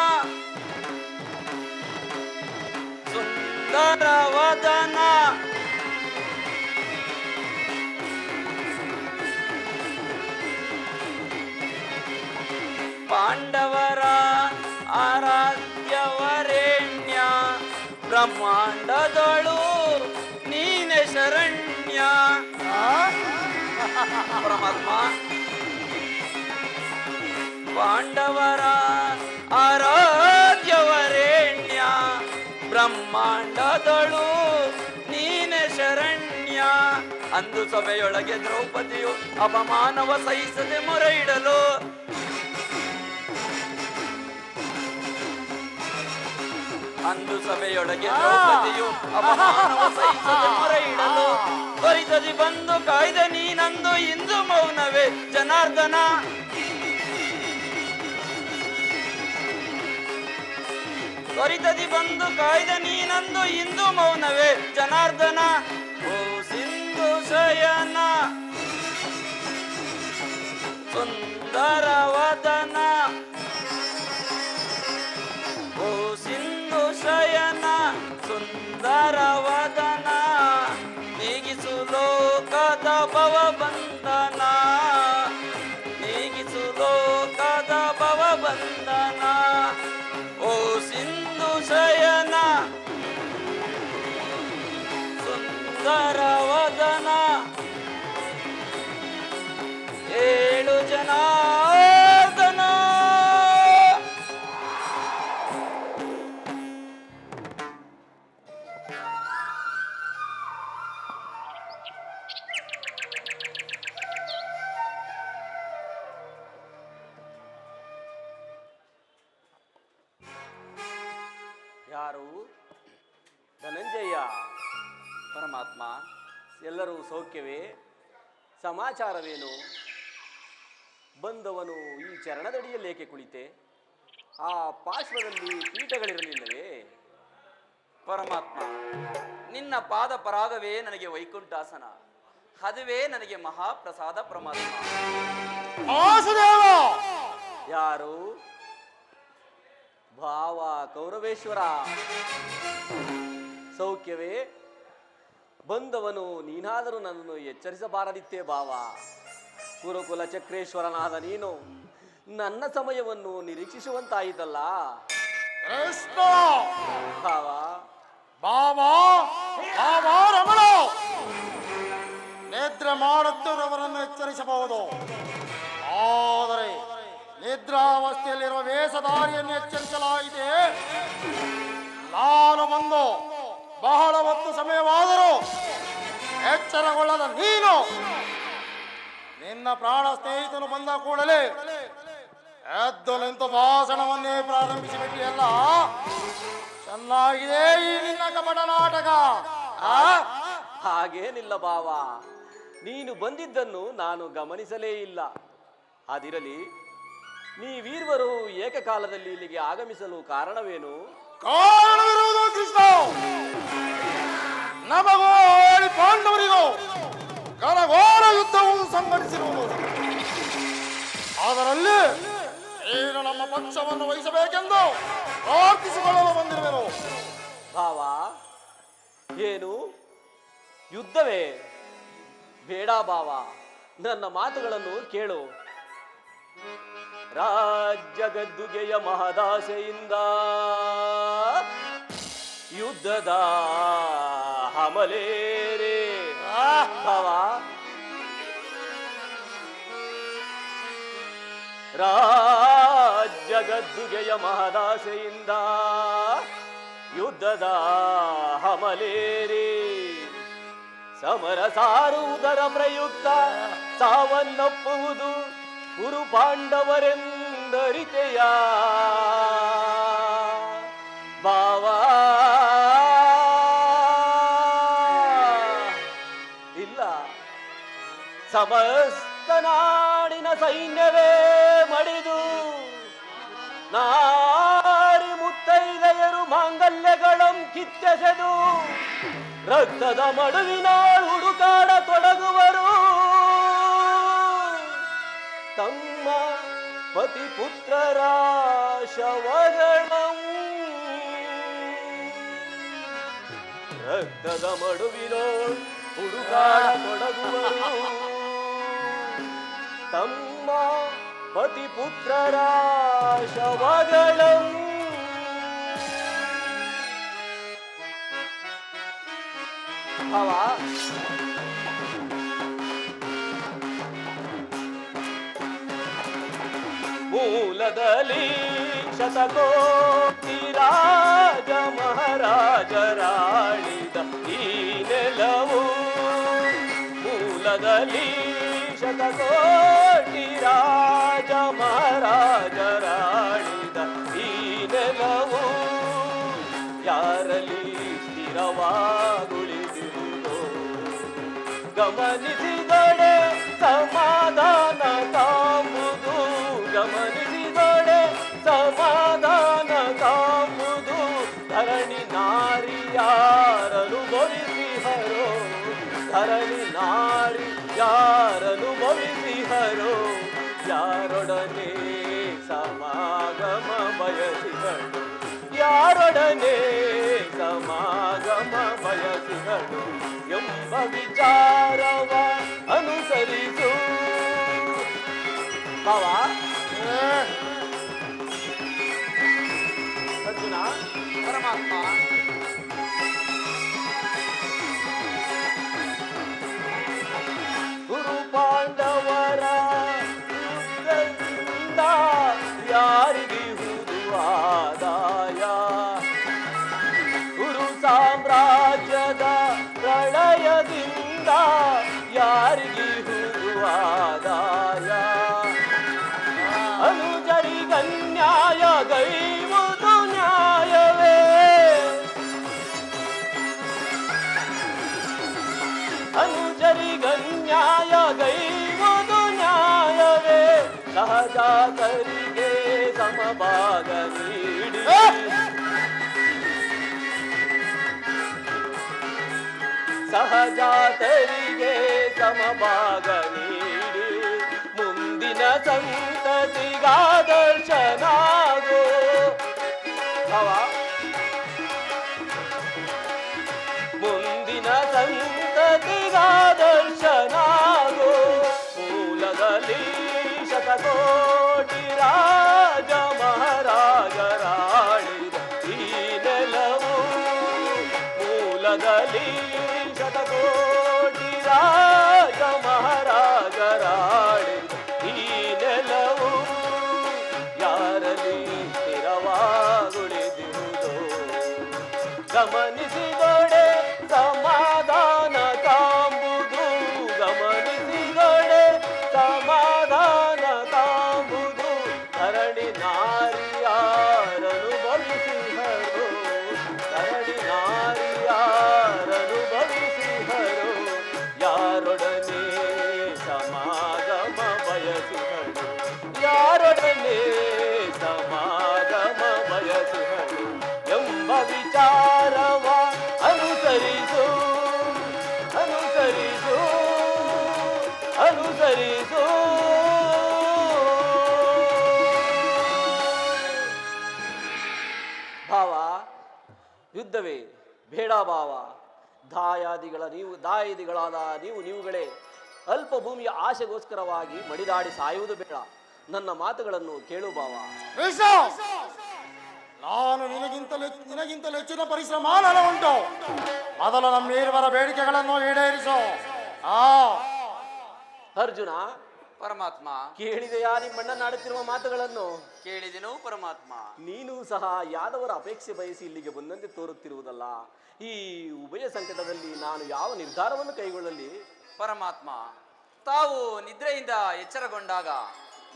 ಸುಂದರ ವದನ, ಪಾಂಡವರ ಆರಾಧ್ಯವರೇಣ್ಯ, ಬ್ರಹ್ಮಾಂಡದಳು ನೀನೆ ಶರಣ್ಯ. ಪರಮಾತ್ಮ, ಪಾಂಡವರ ಆರಾಧ್ಯವರೇಣ್ಯ, ಬ್ರಹ್ಮಾಂಡದಳು ನೀನೆ ಶರಣ್ಯ. ಅಂದು ಸಭೆಯೊಳಗೆ ದ್ರೌಪದಿಯು ಅಪಮಾನವ ಸಹಿಸದೆ ಮೊರೆ ಇಡಲು, ಅಂದು ಸಭೆಯೊಳಗೆ ದ್ರೌಪದಿಯು ಅಪಮಾನವ ಸಹಿಸದೆ ಮೊರೆ ಇಡಲು, ತ್ವರಿತದಿ ಬಂದು ಕಾಯ್ದೆ ನೀನಂದು ಇಂದು ಮೌನವೇ ಜನಾರ್ದನ. ತ್ವರಿತದಿ ಬಂದು ಕಾಯ್ದೆ ನೀನಂದು ಇಂದು ಮೌನವೇ ಜನಾರ್ದನ. ಓ ಸಿಂಧು ಶಯನ ಸುಂದರ ವದನ, ಓ ಸಿಂಧು ಶಯನ ಸುಂದರ ವದನ, ಲೋಕದ ಭವ ಬಂಧನ, ನೀಗಿಸು ಲೋಕದ ಭವ ಬಂಧನ. ಓ ಸಿಂಧು ಶಯನ ಸುಂದರ ವದನ, ಏಳು ಜನಾರ್ದನ. ಯಾರು? ಧನಂಜಯ. ಪರಮಾತ್ಮ, ಎಲ್ಲರೂ ಸೌಖ್ಯವೇ? ಸಮಾಚಾರವೇನು? ಬಂದವನು ಈ ಚರಣದಡಿಯಲ್ಲಿ ಏಕೆ ಕುಳಿತೆ? ಆ ಪಾರ್ಶ್ವದಲ್ಲಿ ಪೀಠಗಳಿರಲಿಲ್ಲವೇ? ಪರಮಾತ್ಮ, ನಿನ್ನ ಪಾದ ಪರಾಗವೇ ನನಗೆ ವೈಕುಂಠಾಸನ, ಅದುವೇ ನನಗೆ ಮಹಾಪ್ರಸಾದ. ಪರಮಾತ್ಮ, ಯಾರು? ಭಾವ ಕೌರವೇಶ್ವರ. ಸೌಖ್ಯವೇ? ಬಂದವನು ನೀನಾದರೂ ನನ್ನನ್ನು ಎಚ್ಚರಿಸಬಾರದಿತ್ತೇ ಭಾವ. ಕುರುಕುಲ ಚಕ್ರೇಶ್ವರನಾದ ನೀನು ನನ್ನ ಸಮಯವನ್ನು ನಿರೀಕ್ಷಿಸುವಂತಾಯಿತಲ್ಲ ಕೃಷ್ಣ. ಭಾವ. ಬಾಬಾ ಬಾಬಾ ರಮಣ, ನಿದ್ರೆ ಮಾಡುತ್ತಿರುವವರನ್ನು ಎಚ್ಚರಿಸಬಹುದು, ಆದರೆ ನಿದ್ರಾವಸ್ಥೆಯಲ್ಲಿರುವ ವೇಷಧಾರಿಯನ್ನು ಎಚ್ಚರಿಸಲಾಗಿದೆ. ನಾನು ಬಂದು ಬಹಳ ಹೊತ್ತು ಸಮಯವಾದರೂ ಎಚ್ಚರಗೊಳ್ಳದ ನೀನು ನಿನ್ನ ಪ್ರಾಣ ಸ್ನೇಹಿತನು ಬಂದ ಕೂಡಲೇ ಎದ್ದು ನಿಂತು ಭಾಷಣವನ್ನೇ ಪ್ರಾರಂಭಿಸಿಬಿಟ್ಟಿಯಲ್ಲ. ಚೆನ್ನಾಗಿದೆ ಈ ನಿನ್ನ ಕಪಟ ನಾಟಕ. ಹಾಗೇನಿಲ್ಲ ಭಾವ, ನೀನು ಬಂದಿದ್ದನ್ನು ನಾನು ಗಮನಿಸಲೇ ಇಲ್ಲ. ಅದಿರಲಿ, ನೀವೀರ್ವರು ಏಕಕಾಲದಲ್ಲಿ ಇಲ್ಲಿಗೆ ಆಗಮಿಸಲು ಕಾರಣವೇನು? ಕಾರಣವಿರುವುದು ಕೃಷ್ಣ. ನಮಗೂ ಪಾಂಡವರಿಗೂ ಘನಘೋರ ಯುದ್ಧವು ಸಂಘಟಿಸಿರುವುದು. ಅದರಲ್ಲಿ ನೀನು ನಮ್ಮ ಪಕ್ಷವನ್ನು ವಹಿಸಬೇಕೆಂದು ಪ್ರಾರ್ಥಿಸಿಕೊಳ್ಳಲು ಬಂದಿರುವೆನು. ಭಾವ, ಏನು ಯುದ್ಧವೇ? ಬೇಡ ಭಾವ, ನನ್ನ ಮಾತುಗಳನ್ನು ಕೇಳು. ರಾಜ್ಯ ಗದ್ದುಗೆಯ ಮಹದಾಸೆಯಿಂದ ಯುದ್ಧದ ಹಮಲೇರೆ. ಭಾವ, ರಾಜ್ಯ ಗದ್ದುಗೆಯ ಮಹದಾಸೆಯಿಂದ ಯುದ್ಧದ ಹಮಲೇರಿ. ಸಮರ ಸಾರುವುದರ ಪ್ರಯುಕ್ತ ಸಾವನ್ನಪ್ಪುವುದು ಕುರು ಪಾಂಡವರೆಂದರಿತೆಯ ಭಾವ. ಇಲ್ಲ, ಸಮಸ್ತ ನಾಡಿನ ಸೈನ್ಯವೇ ಮಡಿದು ನಾರಿ ಮುತ್ತೈದೆಯರು ಮಾಂಗಲ್ಯಗಳಂ ಕಿತ್ತೆಸೆದು ರಕ್ತದ ಮಡುವಿನ ಹುಡುಕಾಡ ತೊಡಗುವರು. ತಮ್ಮ ಪತಿ ಪುತ್ರರ ಶವಗಳಂ ರಕ್ತದ ಮಡುವಿನ ಹುಡುಕಾಡ ತೊಡಗುವರು. ತಮ್ಮ ಪತಿ ಪುತ್ರರ ಶವಗಳಂ ಭಾವ. ಮೂಲದಲ್ಲಿ ಶತಕೋಟಿ ರಾಜ ಮಹಾರಾಜರಾಳಿದ ಈ ನೆಲವು. ಮೂಲದಲ್ಲಿ ಶತಕೋಟಿ ರಾಜ ಮಹಾರಾಜರಾಳಿದ ಈ ನೆಲವು ಯಾರಲ್ಲಿ ಸ್ಥಿರವಾಗುಳಿದಿರುವುದೋ ಗಮನಿಸಿದೊಡೆ ಸಮಾಧಾನ ಕಾಂಬುದು. ಗಮನಿಸಿದೊಡೆ ಸಮಾಧಾನ ಕಾಂಬುದು. ಧರಣಿ ನಾರಿಯಾರನುಭವಿಸಿಹರೋ. ಧರಣಿ ನಾರಿ ಯಾರನುಭವಿಸಿಹರೋ. ಯಾರೊಡನೆ ಸಮಾಗಮ ಬಯಸಿದಳು. ಯಾರೊಡನೆ ಸಮಾಗಮ ಬಯಸಿದಳು ಎಂಬ ವಿಚಾರವ ಅನುಸರಿಸು. ಭಾವ ಅರ್ಜುನ, ಪರಮಾತ್ಮ ಗುರು ಪಾಂಡವರ ಯುದ್ಧದಿಂದ ಯಾರಿಗೆ ಹುದು ಆದಾಯ, ಗುರು ಸಾಮ್ರಾಜ್ಯದ ಪ್ರಳಯದಿಂದ ಯಾರಿಗೆ ಹುದು ಆದಾಯ, ಅನುಜರಿಗನ್ಯಾಯ ಗೈವುದು ನ್ಯಾಯವೇ, ಅನುಜರಿಗನ್ಯಾಯ ಗೈವುದು ನ್ಯಾಯವೇ, ಸಹಜಾತರಿಗೆ ಸಮಭಾಗ ನೀಡಿ, ಸಹಜಾತರಿಗೆ ಸಮಭಾಗ ನೀಡಿ, ಮುಂದಿನ ಸಂತತಿಗಾದರ್ಶನಾಗೋ. ಭಾವ ಮುಂದಿನ ಸಂತತಿಗಾದರ್ಶನಾಗೋ, ಮೂಲದಲ್ಲಿ ಶತಕೋಟಿ ರಾಜ ಮಹಾರಾಜರಾಳಿದ ಈ ನೆಲವು, ಮೂಲದಲ್ಲಿ ಶತಕೋಟಿ ರಾಜ ಮಹಾರಾಜರಾಳಿದ ಈ ನೆಲವು, ಯಾರಲ್ಲಿ ಸ್ಥಿರವಾಗುಳಿದಿರುವುದೋ ಗಮನಿಸಿದೊಡೆ ಸಮಾಧಾನ ಕಾಂಬುದು, ಗಮನಿಸಿದೊಡೆ ಸಮಾಧಾನ ಕಾಂಬುದು, ಧರಣಿ ನಾರಿಯಾರನು ಬಲಿಸಿಹರು, ಧರಣಿ ನಾರಿಯಾರನು ಬಲಿಸಿಹರು, ಯಾರೊಡನೆ ಸಮಾಗಮ ಬಯಸಿಹರು, ಯಾರೊಡನೆ ಸಮಾಗಮ ಬಯಸಿಹರು ಎಂಬ ವಿಚಾರವ ಅನುಸರಿಸು, ಅನುಸರಿಸು, ಅನುಸರಿಸು. ಭಾವ ಯುದ್ಧವೇ ಬೇಡ ಭಾವ, ದಾಯಾದಿಗಳಾದ ನೀವುಗಳೇ ಅಲ್ಪ ಭೂಮಿಯ ಆಶೆಗೋಸ್ಕರವಾಗಿ ಮಡಿದಾಡಿ ಸಾಯುವುದು ಬೇಡ. ನನ್ನ ಮಾತುಗಳನ್ನು ಕೇಳು ಭಾವ. ನಾನು ನಿನಗಿಂತಲೂ ಹೆಚ್ಚಿನ ಪರಿಶ್ರಮ ಉಂಟು. ಮೊದಲು ನಮ್ಮಿರುವರ ಬೇಡಿಕೆಗಳನ್ನು ಈಡೇರಿಸು. ಅರ್ಜುನ, ಪರಮಾತ್ಮ, ಕೇಳಿದೆಯಾ ನಿಮ್ಮಣ್ಣನಾಡುತ್ತಿರುವ ಮಾತುಗಳನ್ನು? ಕೇಳಿದೆನು ಪರಮಾತ್ಮ. ನೀನು ಸಹ ಯಾದವರ ಅಪೇಕ್ಷೆ ಬಯಸಿ ಇಲ್ಲಿಗೆ ಬಂದಂತೆ ತೋರುತ್ತಿರುವುದಲ್ಲ. ಈ ಉಭಯ ಸಂಕಟದಲ್ಲಿ ನಾನು ಯಾವ ನಿರ್ಧಾರವನ್ನು ಕೈಗೊಳ್ಳಲಿ? ಪರಮಾತ್ಮ, ತಾವು ನಿದ್ರೆಯಿಂದ ಎಚ್ಚರಗೊಂಡಾಗ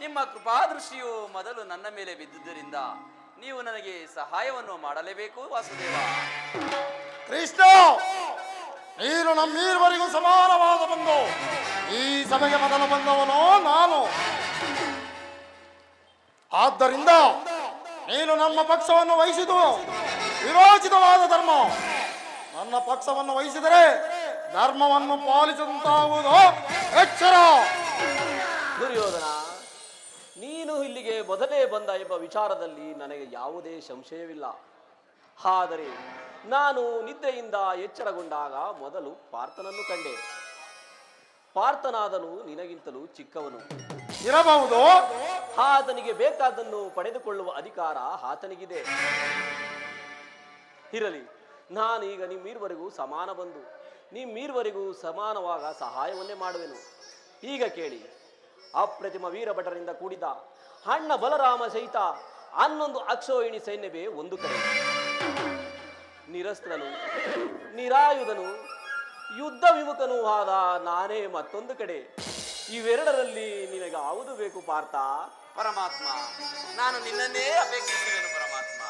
ನಿಮ್ಮ ಕೃಪಾದೃಷ್ಟಿಯು ಮೊದಲು ನನ್ನ ಮೇಲೆ ಬಿದ್ದುದರಿಂದ ನೀವು ನನಗೆ ಸಹಾಯವನ್ನು ಮಾಡಲೇಬೇಕು ವಾಸುದೇವ. ಕೃಷ್ಣ, ನೀನು ನಮ್ಮೀರ್ವರಿಗೂ ಸಮಾನವಾದ ಬಂದು ಈ ಸಭೆಗೆ ಮೊದಲು ಬಂದವನು ನಾನು. ಆದ್ದರಿಂದ ನೀನು ನಮ್ಮ ಪಕ್ಷವನ್ನು ವಹಿಸಿದು ವಿರೋಚಿತವಾದ ಧರ್ಮ. ನನ್ನ ಪಕ್ಷವನ್ನು ವಹಿಸಿದರೆ ಧರ್ಮವನ್ನು ಪಾಲಿಸಿದಂತಾಗುವುದು. ಎಚ್ಚರ. ದುರ್ಯೋಧನ, ನೀನು ಇಲ್ಲಿಗೆ ಮೊದಲೇ ಬಂದ ಎಂಬ ವಿಚಾರದಲ್ಲಿ ನನಗೆ ಯಾವುದೇ ಸಂಶಯವಿಲ್ಲ. ಆದರೆ ನಾನು ನಿದ್ದೆಯಿಂದ ಎಚ್ಚರಗೊಂಡಾಗ ಮೊದಲು ಪಾರ್ಥನನ್ನು ಕಂಡೆ. ಪಾರ್ಥನಾದನು ನಿನಗಿಂತಲೂ ಚಿಕ್ಕವನು ಇರಬಹುದು. ಆತನಿಗೆ ಬೇಕಾದನ್ನು ಪಡೆದುಕೊಳ್ಳುವ ಅಧಿಕಾರ ಆತನಿಗಿದೆ. ಇರಲಿ, ನಾನೀಗ ನಿಮ್ಮೀರ್ವರೆಗೂ ಸಮಾನ ಬಂದು ನಿಮ್ಮೀರ್ವರೆಗೂ ಸಮಾನವಾಗ ಸಹಾಯವನ್ನೇ ಮಾಡುವೆನು. ಈಗ ಕೇಳಿ, ಅಪ್ರತಿಮ ವೀರಭಟರಿಂದ ಕೂಡಿದ ಅಣ್ಣ ಬಲರಾಮ ಸಹಿತ 11 ಅಕ್ಷೋಹಿಣಿ ಸೈನ್ಯವೇ ಒಂದು ಕಡೆ, ನಿರಸ್ತ್ರನು ನಿರಾಯುಧನು ಯುದ್ಧ ವಿಮುಖನೂ ಆದ ನಾನೇ ಮತ್ತೊಂದು ಕಡೆ. ಇವೆರಡರಲ್ಲಿ ನಿನಗೆ ಯಾವುದು ಬೇಕು ಪಾರ್ಥ? ಪರಮಾತ್ಮ, ನಾನು ನಿನ್ನನ್ನೇ ಅಪೇಕ್ಷಿಸುವೆನು ಪರಮಾತ್ಮ.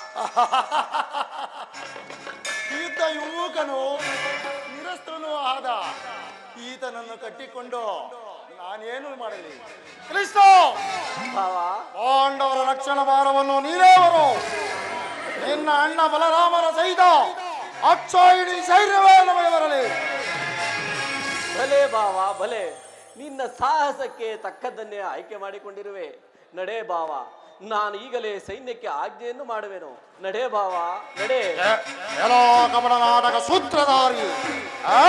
ಯುದ್ಧ ಯುವಕನು ನಿರಸ್ತ್ರನೂ ಆದ ಈತನನ್ನು ಕಟ್ಟಿಕೊಂಡು ನಾನೇನು ಮಾಡಲಿ? ಕೃಷ್ಣ, ಪಾಂಡವರ ರಕ್ಷಣಾ ಭಾರವನ್ನು ನೀನೇ ಬರು. ನಿನ್ನ ಅಣ್ಣ ಬಲರಾಮನ ಸಹಿತ ಅಕ್ಷೋಹಿಣಿ ಸೈನ್ಯವೇ ನಮಗೆ ಬರಲಿ. ಭಲೆ ಭಾವ, ಭಲೆ. ನಿನ್ನ ಸಾಹಸಕ್ಕೆ ತಕ್ಕದ್ದನ್ನೇ ಆಯ್ಕೆ ಮಾಡಿಕೊಂಡಿರುವೆ. ನಡೆ ಭಾವ, ನಾನು ಈಗಲೇ ಸೈನ್ಯಕ್ಕೆ ಆಜ್ಞೆಯನ್ನು ಮಾಡುವೆನು. ನಡೆ ಭಾವ ನಡೆ. ಎಲ್ಲೋ ಕಪಟ ನಾಟಕ ಸೂತ್ರಧಾರಿ ಆ?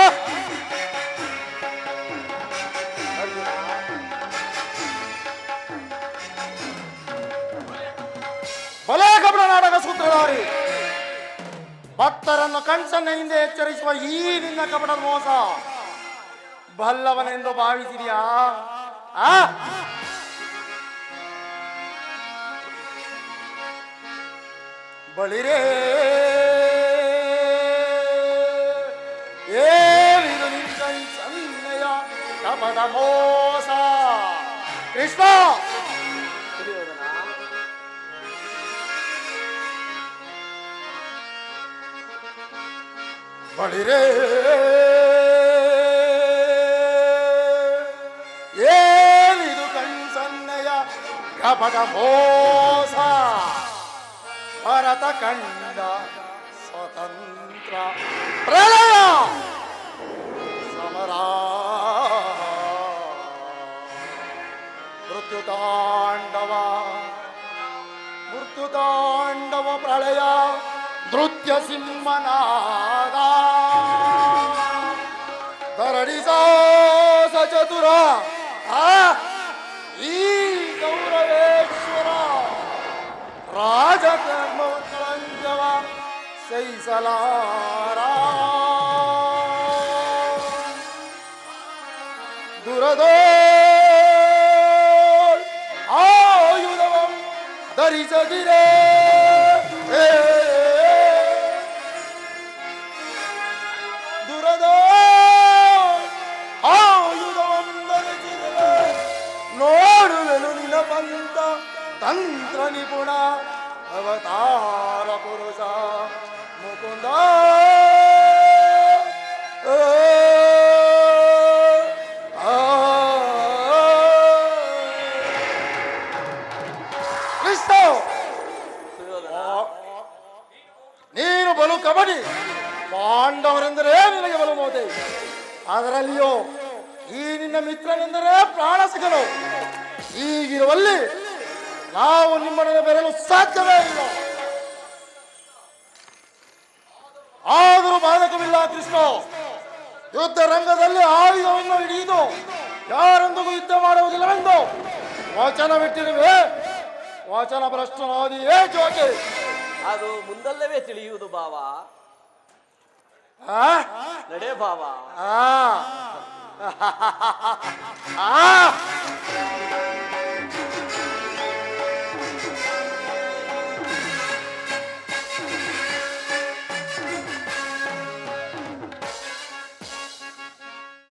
ಬಲೆ ಕಪಟ ನಾಟಕ ಸೂತ್ರಧಾರಿ, ಭಕ್ತರನ್ನು ಕಣ್ಸನ್ನ ಹಿಂದೆ ಎಚ್ಚರಿಸುವ ಈ ನಿನ್ನ ಕಪಟದ ಮೋಸ ಬಲ್ಲವನೆಂದು ಭಾವಿಸಿದೆಯಾ? ಆ? ಬಳಿರೇ ಏನಿದು ನಿನ್ನ ಸನ್ನೆಯ ಕಪಟ ಮೋಸ? ಕೃಷ್ಣ ದುರ್ಯೋಧನ, ಬಳಿರೇ ಏನಿದು ಕಣ್ಸನ್ನೆಯ ಕಪಟ ಮೋಸ? ಭರತ ಕಂಡ ಸ್ವತಂತ್ರ ಪ್ರಳಯ ಸಮರ ಮೃತ್ಯುತಾಂಡವ ಪ್ರಳಯ ನೃತ್ಯ ಸಿಂಹನಾದ ಧರಣಿಸಾಸ ಚತುರ ಈ ಗೌರವೇಶ್ವರ ರಾಜಕರ್ಮ ಕಳಂಕವ ಸಹಿಸಲಾರ ದುರದೋ ಆಯುಧವಂ ಧರಿಸದಿರೇ ದುರದೋ ಆಯುಧವಂ ಧರಿಸಿದರೆ ನೋಡುವೆನು ನಿನ್ನ ಪಂಥ ತಂತ್ರ ನಿಪುಣ ಅವತಾರ ಪುರುಷ ಮುಕುಂದ ನೀನು ಬಲು ಕಬಡ್ಡಿ, ಪಾಂಡವರೆಂದರೆ ನಿನಗೆ ಬಲು ಮೋತೆ. ಅದರಲ್ಲಿಯೋ ಈ ನಿನ್ನ ಮಿತ್ರನೆಂದರೆ ಪ್ರಾಣ ಸಿಗಲು. ಹೀಗಿರುವಲ್ಲಿ ನಾವು ನಿಮ್ಮನ್ನು ಬೆರಲು ಸಾಧ್ಯವೇ ಇಲ್ಲ. ಆದರೂ ಬಾಧಕವಿಲ್ಲ ಕೃಷ್ಣ. ಯುದ್ಧ ರಂಗದಲ್ಲಿ ಆಯುಧವನ್ನು ಹಿಡಿದು ಯಾರೊಂದಿಗೂ ಯುದ್ಧ ಮಾಡುವುದಿಲ್ಲವೆಂದು ವಚನವಿಟ್ಟಿರುವೆ. ವಚನ ಭ್ರಷ್ಟನಾದಿಯೇ ಜೋಕೆ. ಅದು ಮುಂದಲ್ಲವೇ ತಿಳಿಯುವುದು ಭಾವ. ಆ? ನಡೆ ಭಾವ. ಆ